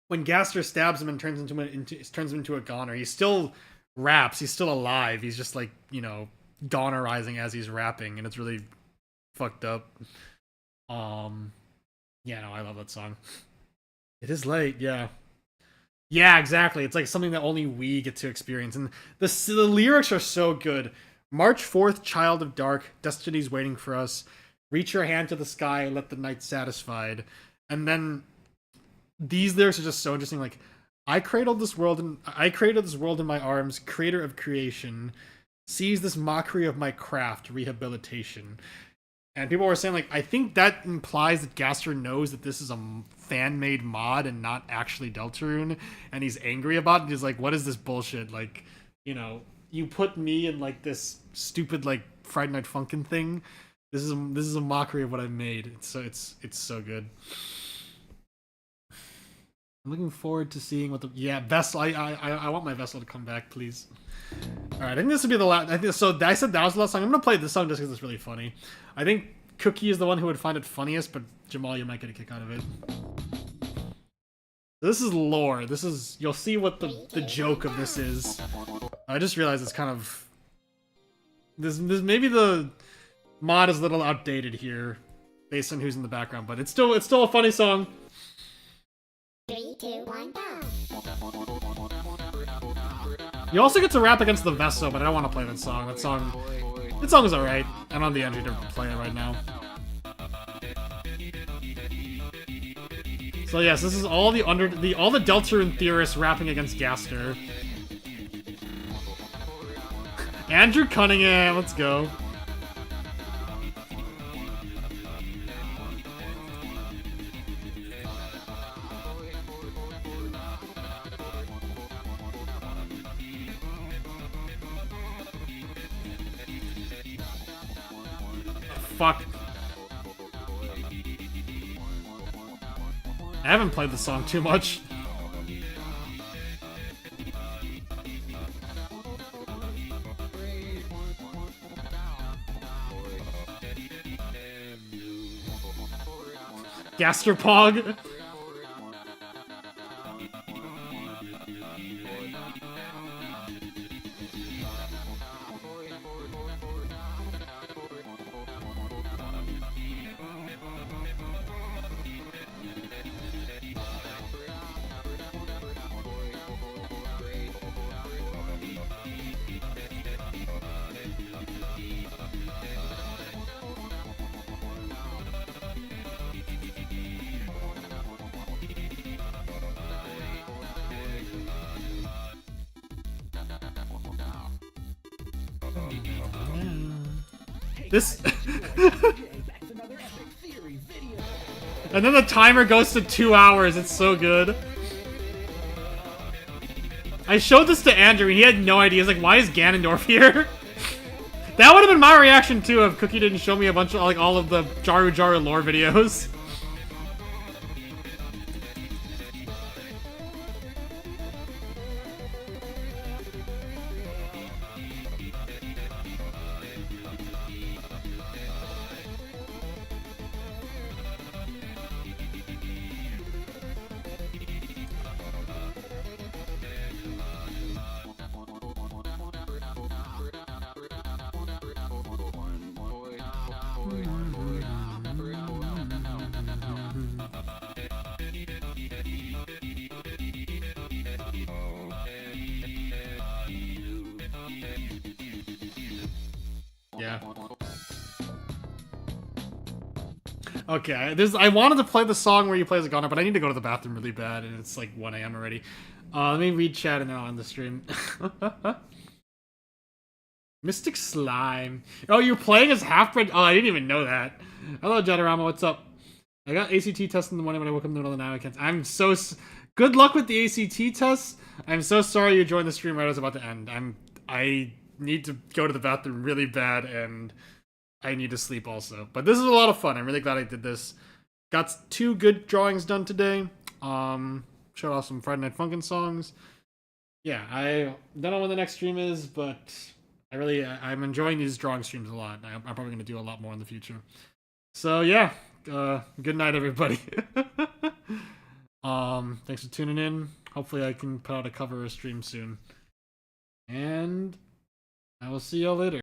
when Gaster stabs him and turns him into a goner, he still raps, he's still alive. He's just like, you know, gonerizing as he's rapping, and it's really fucked up. Yeah, no, I love that song. It is late, yeah. Yeah, exactly. It's like something that only we get to experience. And the lyrics are so good. March 4th, child of dark, destiny's waiting for us. Reach your hand to the sky, let the night satisfied. And then these lyrics are just so interesting. Like, I created this world in my arms, creator of creation. Seize this mockery of my craft, rehabilitation. And people were saying, like, I think that implies that Gaster knows that this is a fan-made mod and not actually Deltarune, and he's angry about it. He's like, what is this bullshit? Like, you know, you put me in, like, this stupid, like, Friday Night Funkin' thing. This is a mockery of what I made. It's so good. I'm looking forward to seeing what the... Yeah, Vessel. I want my Vessel to come back, please. Alright, I think this would be the last... I said that was the last song. I'm gonna play this song just because it's really funny. I think Cookie is the one who would find it funniest, but Jamal, you might get a kick out of it. This is lore. This is... You'll see what the joke of this is. I just realized it's kind of... This maybe the mod is a little outdated here, based on who's in the background, but it's still a funny song. 3, 2, 1, go. You also get to rap against the Vesto, but I don't want to play that song. That song is alright. I don't have the energy to play it right now. So yes, this is all the Deltarune theorists rapping against Gaster. Andrew Cunningham, let's go. Fuck. I haven't played the song too much. Gasterpog. This... And then the timer goes to 2 hours. It's so good. I showed this to Andrew and he had no idea. He's like, why is Ganondorf here? That would have been my reaction too if Cookie didn't show me a bunch of, like, all of the Jaru Jaru lore videos. Okay, I wanted to play the song where you play as a goner, but I need to go to the bathroom really bad, and it's like 1 a.m. already. Let me read chat and then I'll end the stream. Mystic Slime. Oh, you're playing as Half-Bred? Oh, I didn't even know that. Hello, Jetarama, what's up? I got ACT test in the morning when I woke up in the middle of the night. I can't. I'm so... Good luck with the ACT test. I'm so sorry you joined the stream right as it's about to end. I need to go to the bathroom really bad, and I need to sleep also. But this is a lot of fun. I'm really glad I did this. Got 2 good drawings done today. Showed off some Friday Night Funkin' songs. Yeah, I don't know when the next stream is, but I'm enjoying these drawing streams a lot. I'm probably going to do a lot more in the future. So yeah, good night, everybody. Thanks for tuning in. Hopefully I can put out a cover or stream soon. And I will see y'all later.